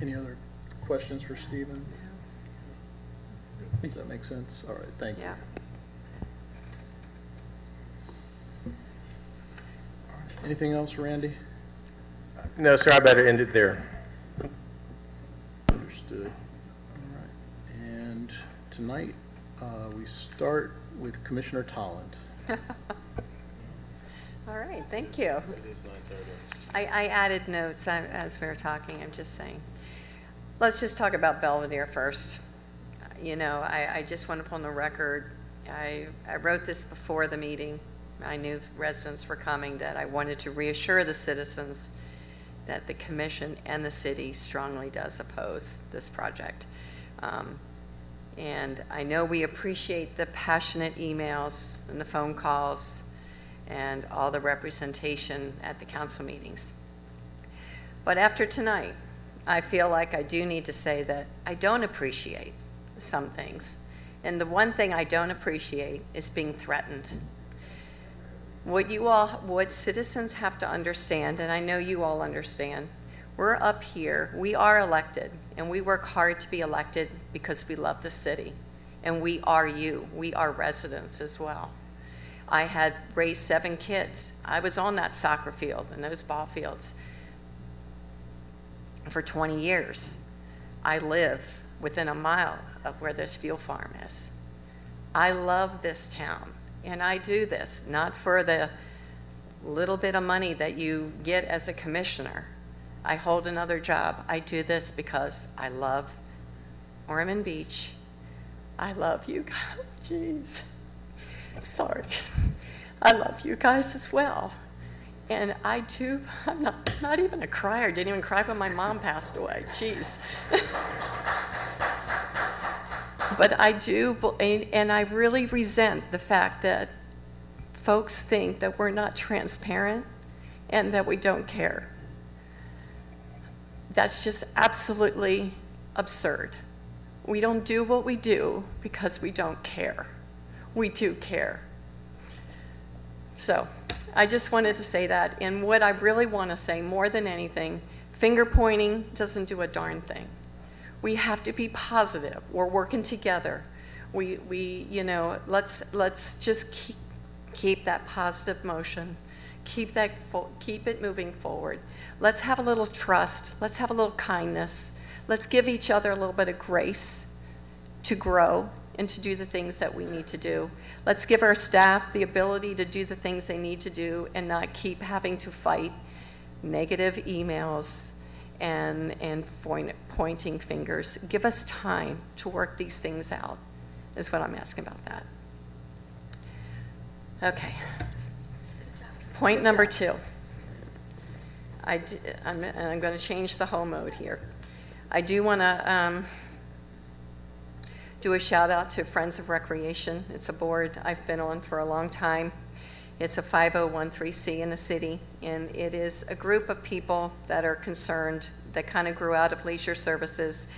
Any other questions for Stephen? Does that make sense? All right, thank you. Yeah. Anything else, Randy? No, sir, I better end it there. Understood. All right. And tonight, we start with Commissioner Tolland. All right, thank you. I added notes as we were talking, I'm just saying. Let's just talk about Belvedere first. I just want to put on the record, I wrote this before the meeting. I knew residents were coming, that I wanted to reassure the citizens that the commission and the city strongly does oppose this project. And I know we appreciate the passionate emails and the phone calls and all the representation at the council meetings. But after tonight, I feel like I do need to say that I don't appreciate some things. And the one thing I don't appreciate is being threatened. What citizens have to understand, and I know you all understand, we're up here, we are elected, and we work hard to be elected because we love the city. And we are you, we are residents as well. I had raised 7 kids. I was on that soccer field and those ball fields for 20 years. I live within a mile of where this fuel farm is. I love this town, and I do this not for the little bit of money that you get as a commissioner. I hold another job. I do this because I love Ormond Beach, I love you guys. Jeez. I'm sorry. I love you guys as well. And I too, I'm not even a crier. Didn't even cry when my mom passed away. Jeez. But I do, and I really resent the fact that folks think that we're not transparent and that we don't care. That's just absolutely absurd. We don't do what we do because we don't care. We do care. So I just wanted to say that. And what I really want to say more than anything, finger pointing doesn't do a darn thing. We have to be positive. We're working together. We you know, let's just keep that positive motion. Keep it moving forward. Let's have a little trust. Let's have a little kindness. Let's give each other a little bit of grace to grow and to do the things that we need to do. Let's give our staff the ability to do the things they need to do and not keep having to fight negative emails and pointing fingers. Give us time to work these things out, is what I'm asking about that. Okay. Point number 2. I'm going to change the whole mode here. I do want to do a shout out to Friends of Recreation. It's a board I've been on for a long time. It's a 5013C in the city, and it is a group of people that are concerned, that kind of grew out of leisure services,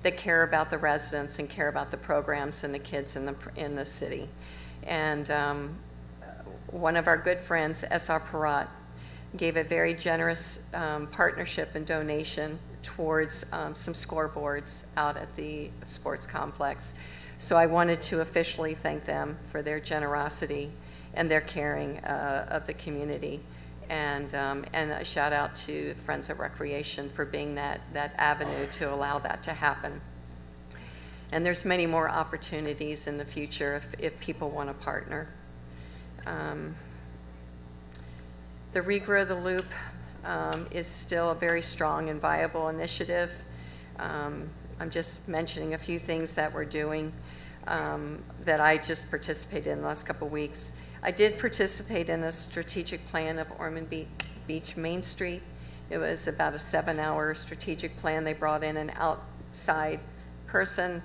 that care about the residents and care about the programs and the kids in the city. And one of our good friends, S.R. Parat, gave a very generous partnership and donation towards some scoreboards out at the sports complex. So I wanted to officially thank them for their generosity and their caring of the community. And a shout out to Friends of Recreation for being that avenue to allow that to happen. And there's many more opportunities in the future if people want to partner. The Regrow the Loop is still a very strong and viable initiative. I'm just mentioning a few things that we're doing that I just participated in the last couple of weeks. I did participate in a strategic plan of Ormond Beach Main Street. It was about a 7-hour strategic plan. They brought in an outside person.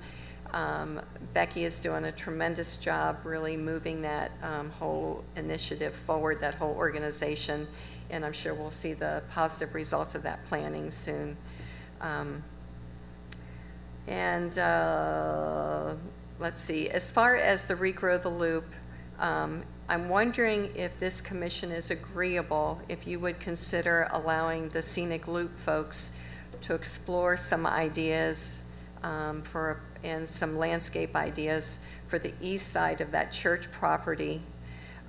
Becky is doing a tremendous job really moving that whole initiative forward, that whole organization, and I'm sure we'll see the positive results of that planning soon. Let's see, as far as the Regrow the Loop, I'm wondering if this commission is agreeable, if you would consider allowing the Scenic Loop folks to explore some ideas and some landscape ideas for the east side of that church property.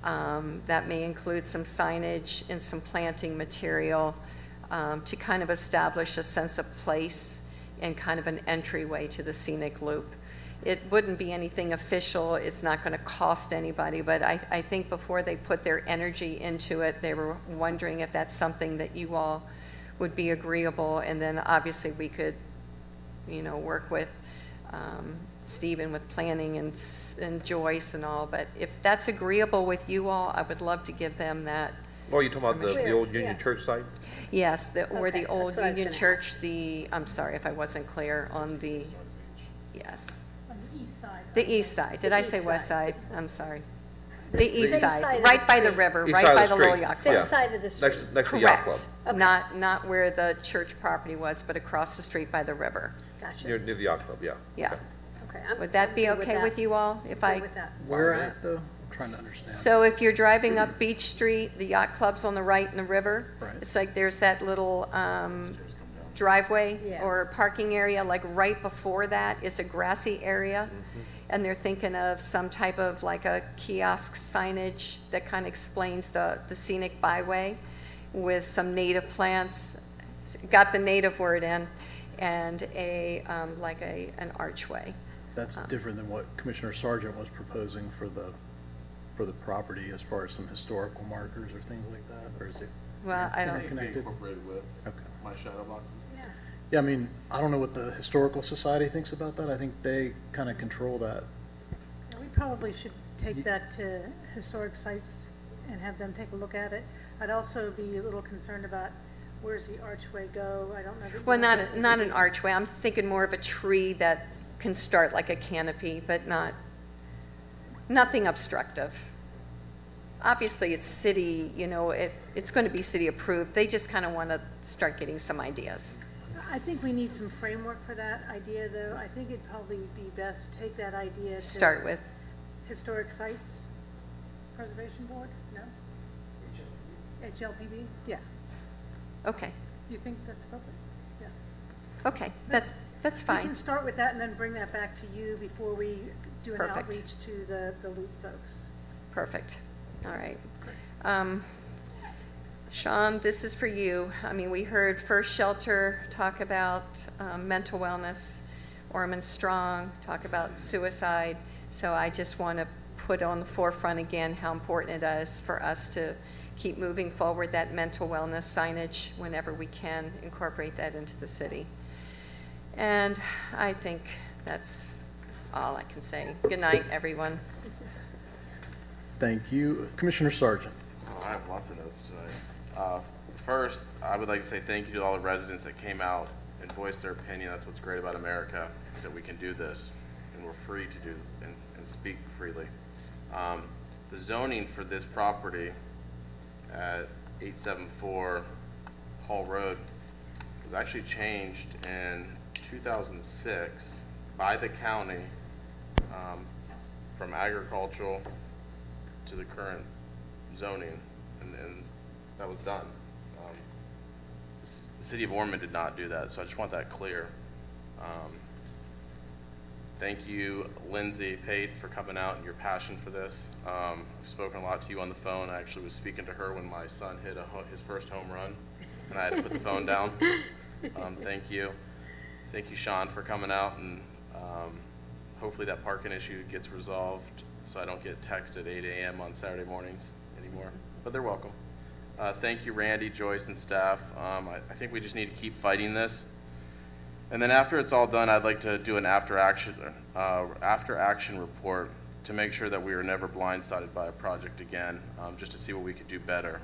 That may include some signage and some planting material to kind of establish a sense of place and kind of an entryway to the Scenic Loop. It wouldn't be anything official. It's not going to cost anybody, but I think before they put their energy into it, they were wondering if that's something that you all would be agreeable, and then obviously we could, work with Stephen with planning and Joyce and all, but if that's agreeable with you all, I would love to give them that. Oh, you're talking about the old Union Church site? Yes, or the old Union Church, I'm sorry if I wasn't clear on the, yes. On the east side. The east side. Did I say west side? I'm sorry. The Same east side side, of right the by the street. river, East right side of by the the little street. yacht Same club. side of the street. Next to the yacht club. Correct. Not where the church property was, but across the street by the river. Gotcha. Near the yacht club, yeah. Yeah. Okay. Would that be I'm good okay with you all? If I, with that. Where at, though? I'm trying to understand. so if you're driving up Beach Street, the yacht club's on the right and the river. Right. It's like there's that little driveway Yeah. or parking area, like right before that is a grassy area. And they're thinking of some type of like a kiosk signage that kind of explains the scenic byway with some native plants, got the native word in, and an archway. That's different than what Commissioner Sargent was proposing for the property as far as some historical markers or things like that, or is it? Well, I don't. Connected? Incorporated with Okay. my shadow boxes. Yeah, I mean, I don't know what the Historical Society thinks about that. I think they kind of control that. Yeah, we probably should take that to historic sites and have them take a look at it. I'd also be a little concerned about where's the archway go? I don't know. Well, not an archway. I'm thinking more of a tree that can start like a canopy, but nothing obstructive. Obviously, it's city, it's going to be city approved. They just kind of want to start getting some ideas. I think we need some framework for that idea, though. I think it'd probably be best to take that idea to Start with. Historic Sites Preservation Board? No? HLPB? Yeah. Okay. Do you think that's appropriate? Yeah. Okay, that's fine. We can start with that and then bring that back to you before we do an Perfect. outreach to the loop folks. Perfect. All right. Sean, this is for you. I mean, we heard First Shelter talk about mental wellness, Ormond Strong talk about suicide. So I just want to put on the forefront again how important it is for us to keep moving forward that mental wellness signage whenever we can incorporate that into the city. And I think that's all I can say. Good night, everyone. Thank you. Commissioner Sargent. Oh, I have lots of notes tonight. First, I would like to say thank you to all the residents that came out and voiced their opinion. That's what's great about America, is that we can do this, and we're free to do and speak freely. The zoning for this property at 874 Hall Road was actually changed in 2006 by the county from agricultural to the current zoning, and that was done. The city of Ormond did not do that, so I just want that clear. Thank you, Lindsay Pate, for coming out and your passion for this. I've spoken a lot to you on the phone. I actually was speaking to her when my son hit his first home run, and I had to put the phone down. Thank you. Thank you, Sean, for coming out, and hopefully that parking issue gets resolved so I don't get text at 8 a.m. on Saturday mornings anymore, but they're welcome. Thank you, Randy, Joyce, and staff. I think we just need to keep fighting this. And then after it's all done, I'd like to do an after action report to make sure that we are never blindsided by a project again, just to see what we could do better.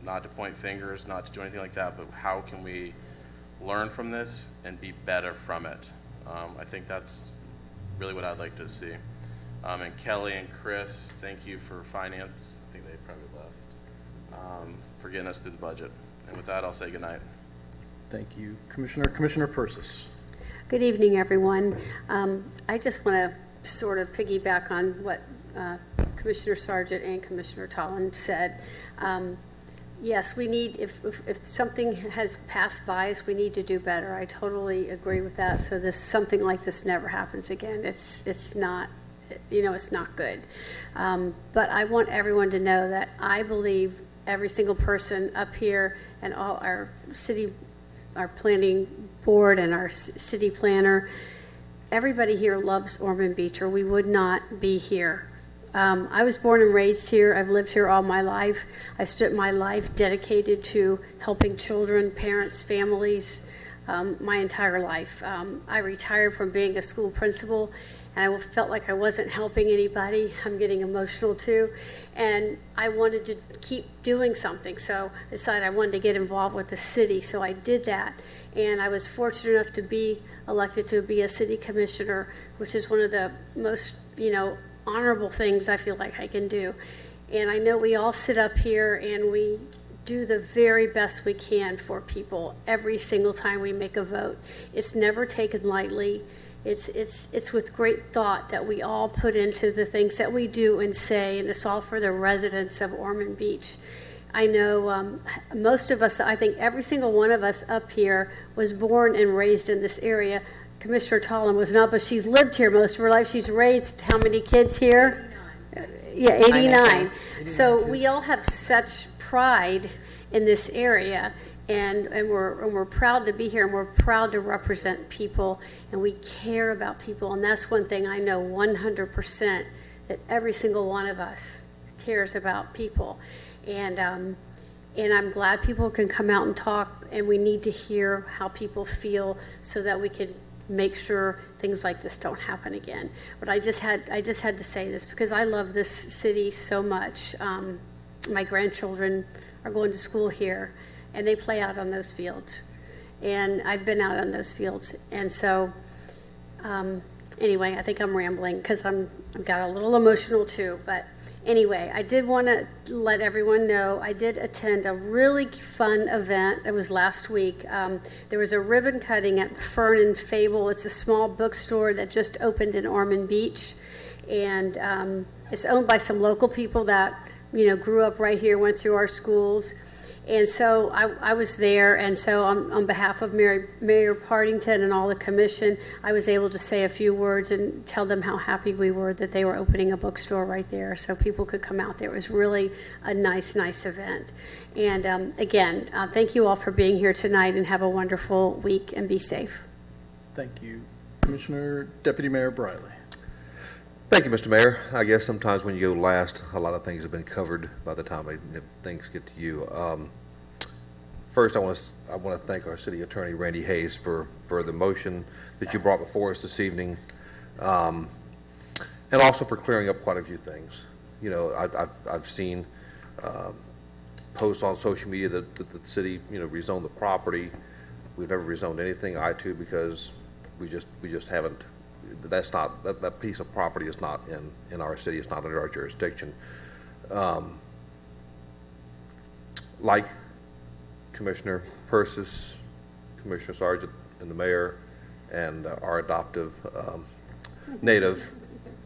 Not to point fingers, not to do anything like that, but how can we learn from this and be better from it? I think that's really what I'd like to see. And Kelly and Chris, thank you for finance. I think they probably left, for getting us through the budget. And with that, I'll say goodnight. Thank you, Commissioner Persis. Good evening, everyone. I just want to sort of piggyback on what Commissioner Sargent and Commissioner Tolland said. Yes, we need, if something has passed by us, we need to do better. I totally agree with that. So something like this never happens again. It's not, it's not good. But I want everyone to know that I believe every single person up here and all our planning board and our city planner, everybody here loves Ormond Beach, or we would not be here. I was born and raised here. I've lived here all my life. I spent my life dedicated to helping children, parents, families, my entire life. I retired from being a school principal, and I felt like I wasn't helping anybody. I'm getting emotional too. And I wanted to keep doing something, so I decided I wanted to get involved with the city, so I did that. And I was fortunate enough to be elected to be a city commissioner, which is one of the most, honorable things I feel like I can do. And I know we all sit up here and we do the very best we can for people every single time we make a vote. It's never taken lightly. It's with great thought that we all put into the things that we do and say, and it's all for the residents of Ormond Beach. I know most of us, I think every single one of us up here was born and raised in this area. Commissioner Tolland was not, but she's lived here most of her life. She's raised how many kids here? 89. Yeah, 89. So we all have such pride in this area, and we're proud to be here, and we're proud to represent people, and we care about people, and that's one thing I know 100%, that every single one of us cares about people. And And I'm glad people can come out and talk, and we need to hear how people feel so that we can make sure things like this don't happen again. But I just had to say this because I love this city so much. My grandchildren are going to school here, and they play out on those fields. And I've been out on those fields. And so, anyway, I think I'm rambling because I've got a little emotional too. But anyway, I did want to let everyone know I did attend a really fun event. It was last week. There was a ribbon cutting at the Fern and Fable. It's a small bookstore that just opened in Ormond Beach. And it's owned by some local people that, grew up right here, went through our schools. And so I was there, and so on behalf of Mayor Partington and all the commission, I was able to say a few words and tell them how happy we were that they were opening a bookstore right there so people could come out there. It was really a nice event. And again, thank you all for being here tonight, and have a wonderful week, and be safe. Thank you. Commissioner, Deputy Mayor Briley. Thank you, Mr. Mayor. I guess sometimes when you go last, a lot of things have been covered by the time things get to you. First, I want to thank our City Attorney, Randy Hayes, for the motion that you brought before us this evening, and also for clearing up quite a few things. I've seen posts on social media that the city, rezoned the property. We've never rezoned anything I-2 because we just haven't. That's not that piece of property is not in our city. It's not under our jurisdiction. Like Commissioner Persis, Commissioner Sargent, and the mayor, and our adoptive native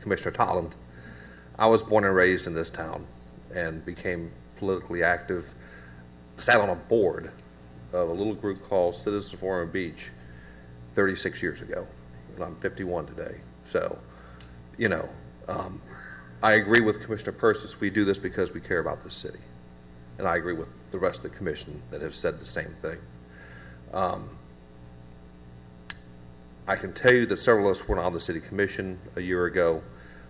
Commissioner Tolland, I was born and raised in this town and became politically active. Sat on a board of a little group called Citizens for Ormond Beach 36 years ago. And I'm 51 today. So, I agree with Commissioner Persis. We do this because we care about this city. And I agree with the rest of the commission that have said the same thing. I can tell you that several of us were on the city commission a year ago,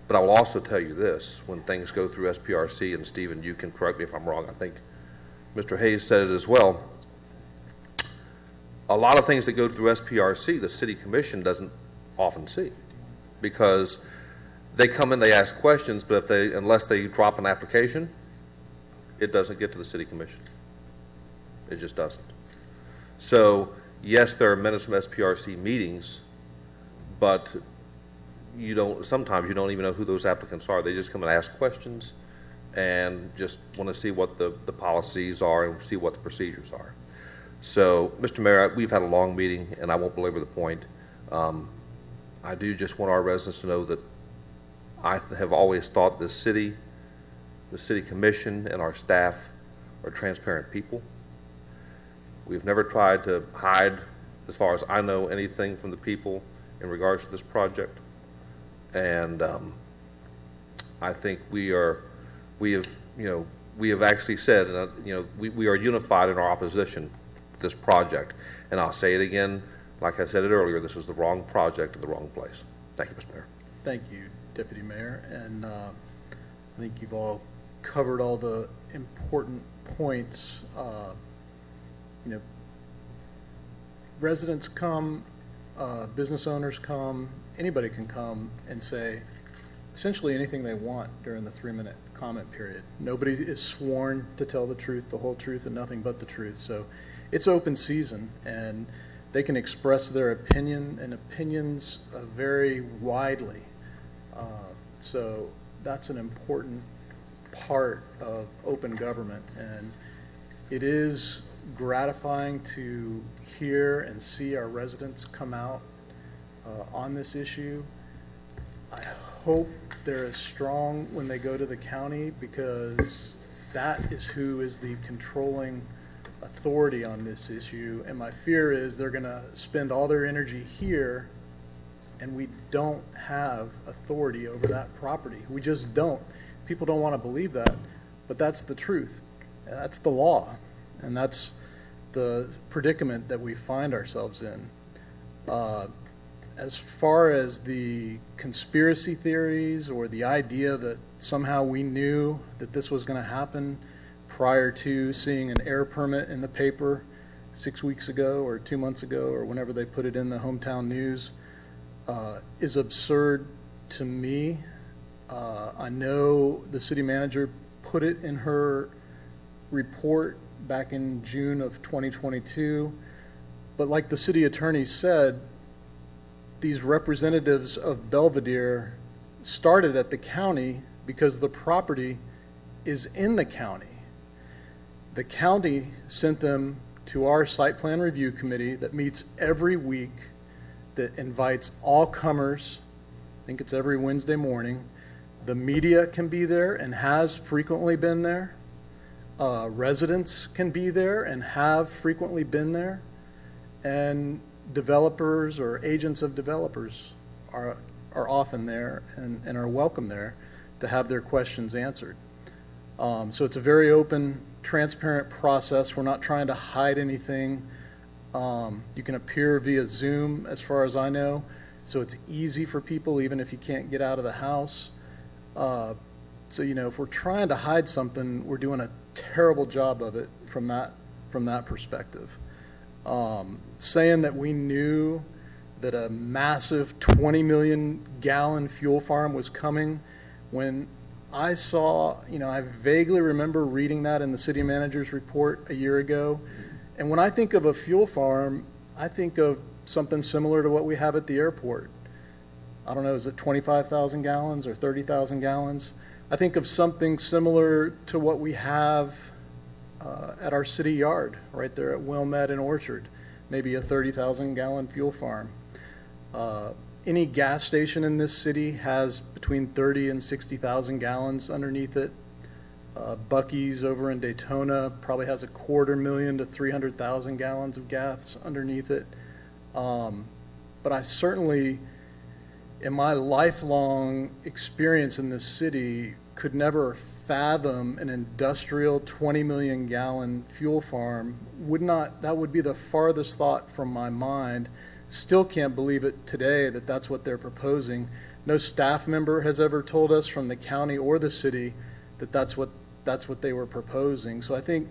but I will also tell you this, when things go through SPRC, and Stephen, you can correct me if I'm wrong, I think Mr. Hayes said it as well, a lot of things that go through SPRC, the city commission doesn't often see, because they come in, they ask questions, but unless they drop an application, it doesn't get to the city commission. It just doesn't. So yes, there are minutes from SPRC meetings, but sometimes you don't even know who those applicants are. They just come and ask questions and just want to see what the policies are and see what the procedures are. So, Mr. Mayor, we've had a long meeting, and I won't belabor the point. I do just want our residents to know that I have always thought the city commission, and our staff are transparent people. We've never tried to hide, as far as I know, anything from the people in regards to this project. And I think we have actually said, we are unified in our opposition to this project. And I'll say it again, like I said it earlier, this is the wrong project in the wrong place. Thank you, Mr. Mayor. Thank you, Deputy Mayor. And I think you've all covered all the important points. Residents come, business owners come, anybody can come and say essentially anything they want during the 3-minute comment period. Nobody is sworn to tell the truth, the whole truth, and nothing but the truth. So it's open season, and they can express their opinion, and opinions vary widely. So that's an important part of open government, and it is gratifying to hear and see our residents come out on this issue. I hope they're as strong when they go to the county, because that is who is the controlling authority on this issue. And my fear is they're going to spend all their energy here, and we don't have authority over that property. We just don't. People don't want to believe that, but that's the truth. That's the law, and that's the predicament that we find ourselves in. As far as the conspiracy theories or the idea that somehow we knew that this was going to happen prior to seeing an air permit in the paper 6 weeks ago or 2 months ago or whenever they put it in the hometown news is absurd to me. I know the city manager put it in her report back in June of 2022, but like the city attorney said, these representatives of Belvedere started at the county because the property is in the county. The county sent them to our site plan review committee that meets every week, that invites all comers. I think it's every Wednesday morning. The media can be there and has frequently been there. Residents can be there and have frequently been there. And developers or agents of developers are often there and are welcome there to have their questions answered. So it's a very open, transparent process. We're not trying to hide anything. You can appear via Zoom, as far as I know, so it's easy for people even if you can't get out of the house. So, you know, if we're trying to hide something, we're doing a terrible job of it from that perspective. Saying that we knew that a massive 20 million gallon fuel farm was coming, when I saw, you know, I vaguely remember reading that in the city manager's report a year ago. And when I think of a fuel farm, I think of something similar to what we have at the airport. I don't know, is it 25,000 gallons or 30,000 gallons? I think of something similar to what we have at our city yard right there at Wilmette and Orchard, maybe a 30,000 gallon fuel farm. Any gas station in this city has between 30 and 60,000 gallons underneath it. Buc-ee's over in Daytona probably has 250,000 to 300,000 gallons of gas underneath it. But I certainly, in my lifelong experience in this city, could never fathom an industrial 20 million gallon fuel farm. That would be the farthest thought from my mind. Still can't believe it today that that's what they're proposing. No staff member has ever told us from the county or the city that that's what they were proposing. So I think,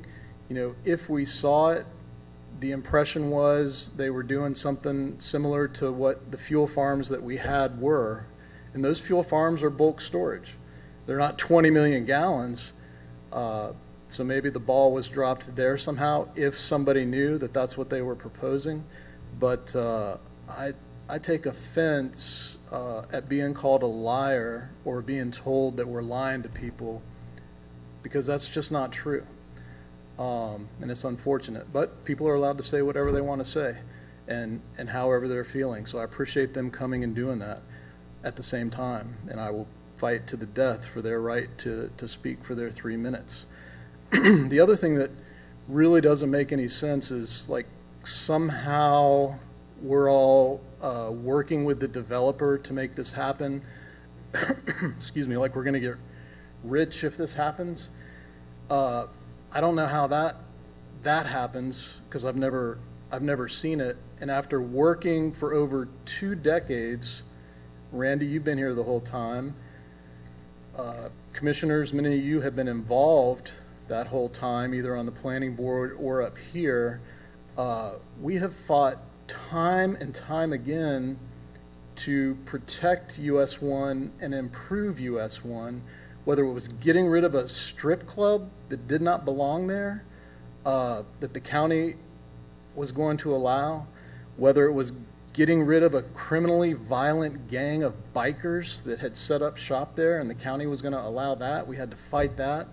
you know, if we saw it, the impression was they were doing something similar to what the fuel farms that we had were. And those fuel farms are bulk storage. They're not 20 million gallons. So maybe the ball was dropped there somehow if somebody knew that that's what they were proposing. But I take offense at being called a liar or being told that we're lying to people, because that's just not true. And it's unfortunate. But people are allowed to say whatever they want to say and however they're feeling. So I appreciate them coming and doing that at the same time. And I will fight to the death for their right to speak for their 3 minutes. The other thing that really doesn't make any sense is, like, somehow we're all working with the developer to make this happen. Excuse me, like we're going to get rich if this happens. I don't know how that happens, because I've never seen it. And after working for over 2 decades, Randy, you've been here the whole time. Commissioners, many of you have been involved that whole time, either on the planning board or up here. We have fought time and time again to protect US 1 and improve US 1, whether it was getting rid of a strip club that did not belong there, that the county was going to allow, whether it was getting rid of a criminally violent gang of bikers that had set up shop there and the county was going to allow that. We had to fight that.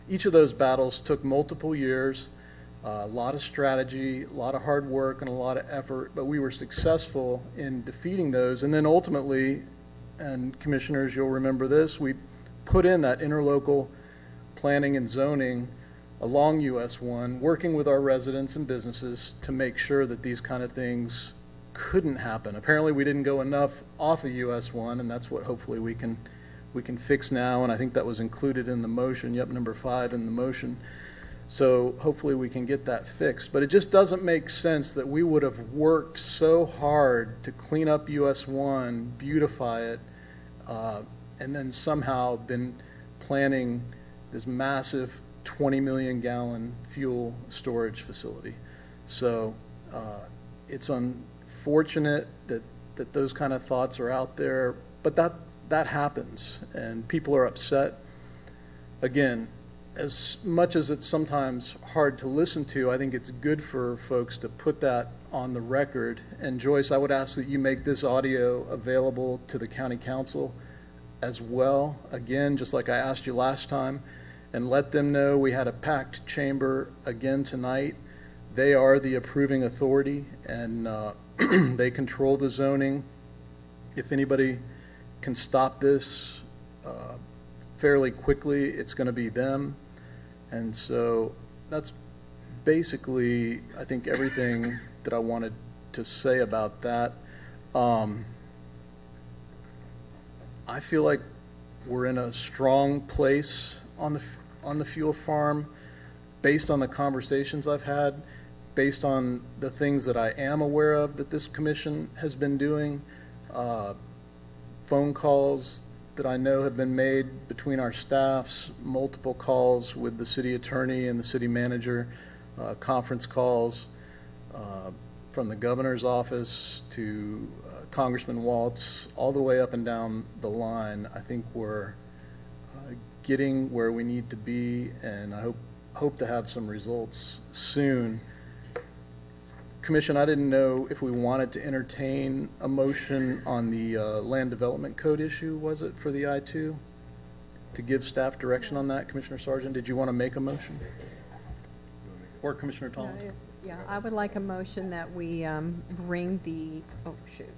Each of those battles took multiple years, a lot of strategy, a lot of hard work, and a lot of effort, but we were successful in defeating those. And then ultimately, and commissioners, you'll remember this, we put in that interlocal planning and zoning along US 1, working with our residents and businesses to make sure that these kind of things couldn't happen. Apparently we didn't go enough off of US 1, and that's what hopefully we can fix now, and I think that was included in the motion, number 5 in the motion. So hopefully we can get that fixed. But it just doesn't make sense that we would have worked so hard to clean up US 1, beautify it, and then somehow been planning this massive 20 million gallon fuel storage facility. So it's unfortunate that those kind of thoughts are out there, but that happens, and people are upset. Again, as much as it's sometimes hard to listen to, I think it's good for folks to put that on the record. And Joyce, I would ask that you make this audio available to the county council as well, again, just like I asked you last time, and let them know we had a packed chamber again tonight. They are the approving authority, and they control the zoning. If anybody can stop this fairly quickly, it's going to be them. And so that's basically, I think, everything that I wanted to say about that. I feel like we're in a strong place on the fuel farm, based on the conversations I've had, based on the things that I am aware of that this commission has been doing, phone calls that I know have been made between our staffs, multiple calls with the city attorney and the city manager, conference calls from the governor's office to Congressman Waltz, all the way up and down the line. I think we're getting where we need to be, and I hope to have some results soon. Commission, I didn't know if we wanted to entertain a motion on the land development code issue, was it, for the I-2? To give staff direction on that, Commissioner Sargent, did you want to make a motion? Or Commissioner Toland? Yeah, I would like a motion that we bring the, oh, shoot.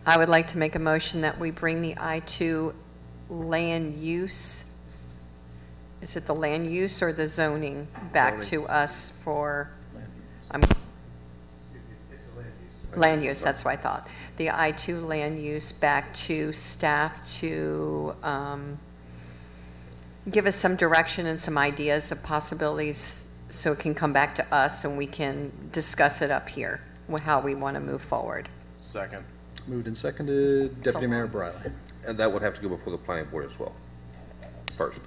I would like to make a motion that we bring the I-2 land use, is it the land use or the zoning, back to us for, land use, that's what I thought. The I-2 land use back to staff to give us some direction and some ideas of possibilities so it can come back to us and we can discuss it up here, how we want to move forward. Second. Moved and seconded. Deputy Mayor Briley. And that would have to go before the planning board as well, first.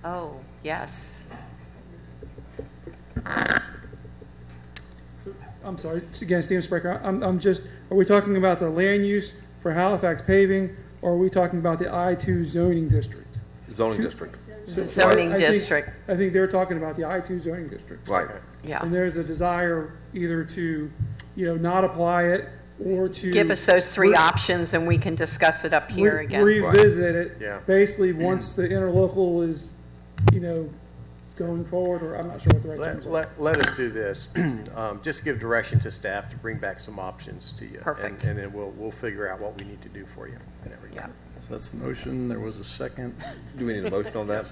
Oh, yes. I'm sorry, again, Steven Sprecher. I'm just, are we talking about the land use for Halifax paving, or are we talking about the I-2 zoning district? Zoning district. Zoning district. I think they're talking about the I-2 zoning district. Right. Yeah. And there's a desire either to, not apply it, or to give us those three options and we can discuss it up here again. Revisit it, Yeah. basically once the interlocal is, going forward, or I'm not sure what the right terms are. Let us do this. Just give direction to staff to bring back some options to you. Perfect. And then we'll figure out what we need to do for you. Yeah. So that's the motion. There was a second. Do we need a motion on that?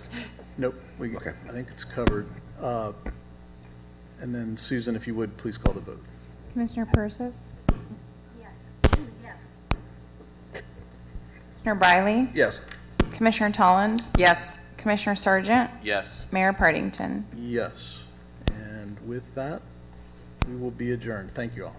Nope. Okay. I think it's covered. And then Susan, if you would, please call the vote. Commissioner Persis? Yes. Yes. Commissioner Briley? Yes. Commissioner Tolland? Yes. Commissioner Sargent? Yes. Mayor Partington? Yes. And with that, we will be adjourned. Thank you all.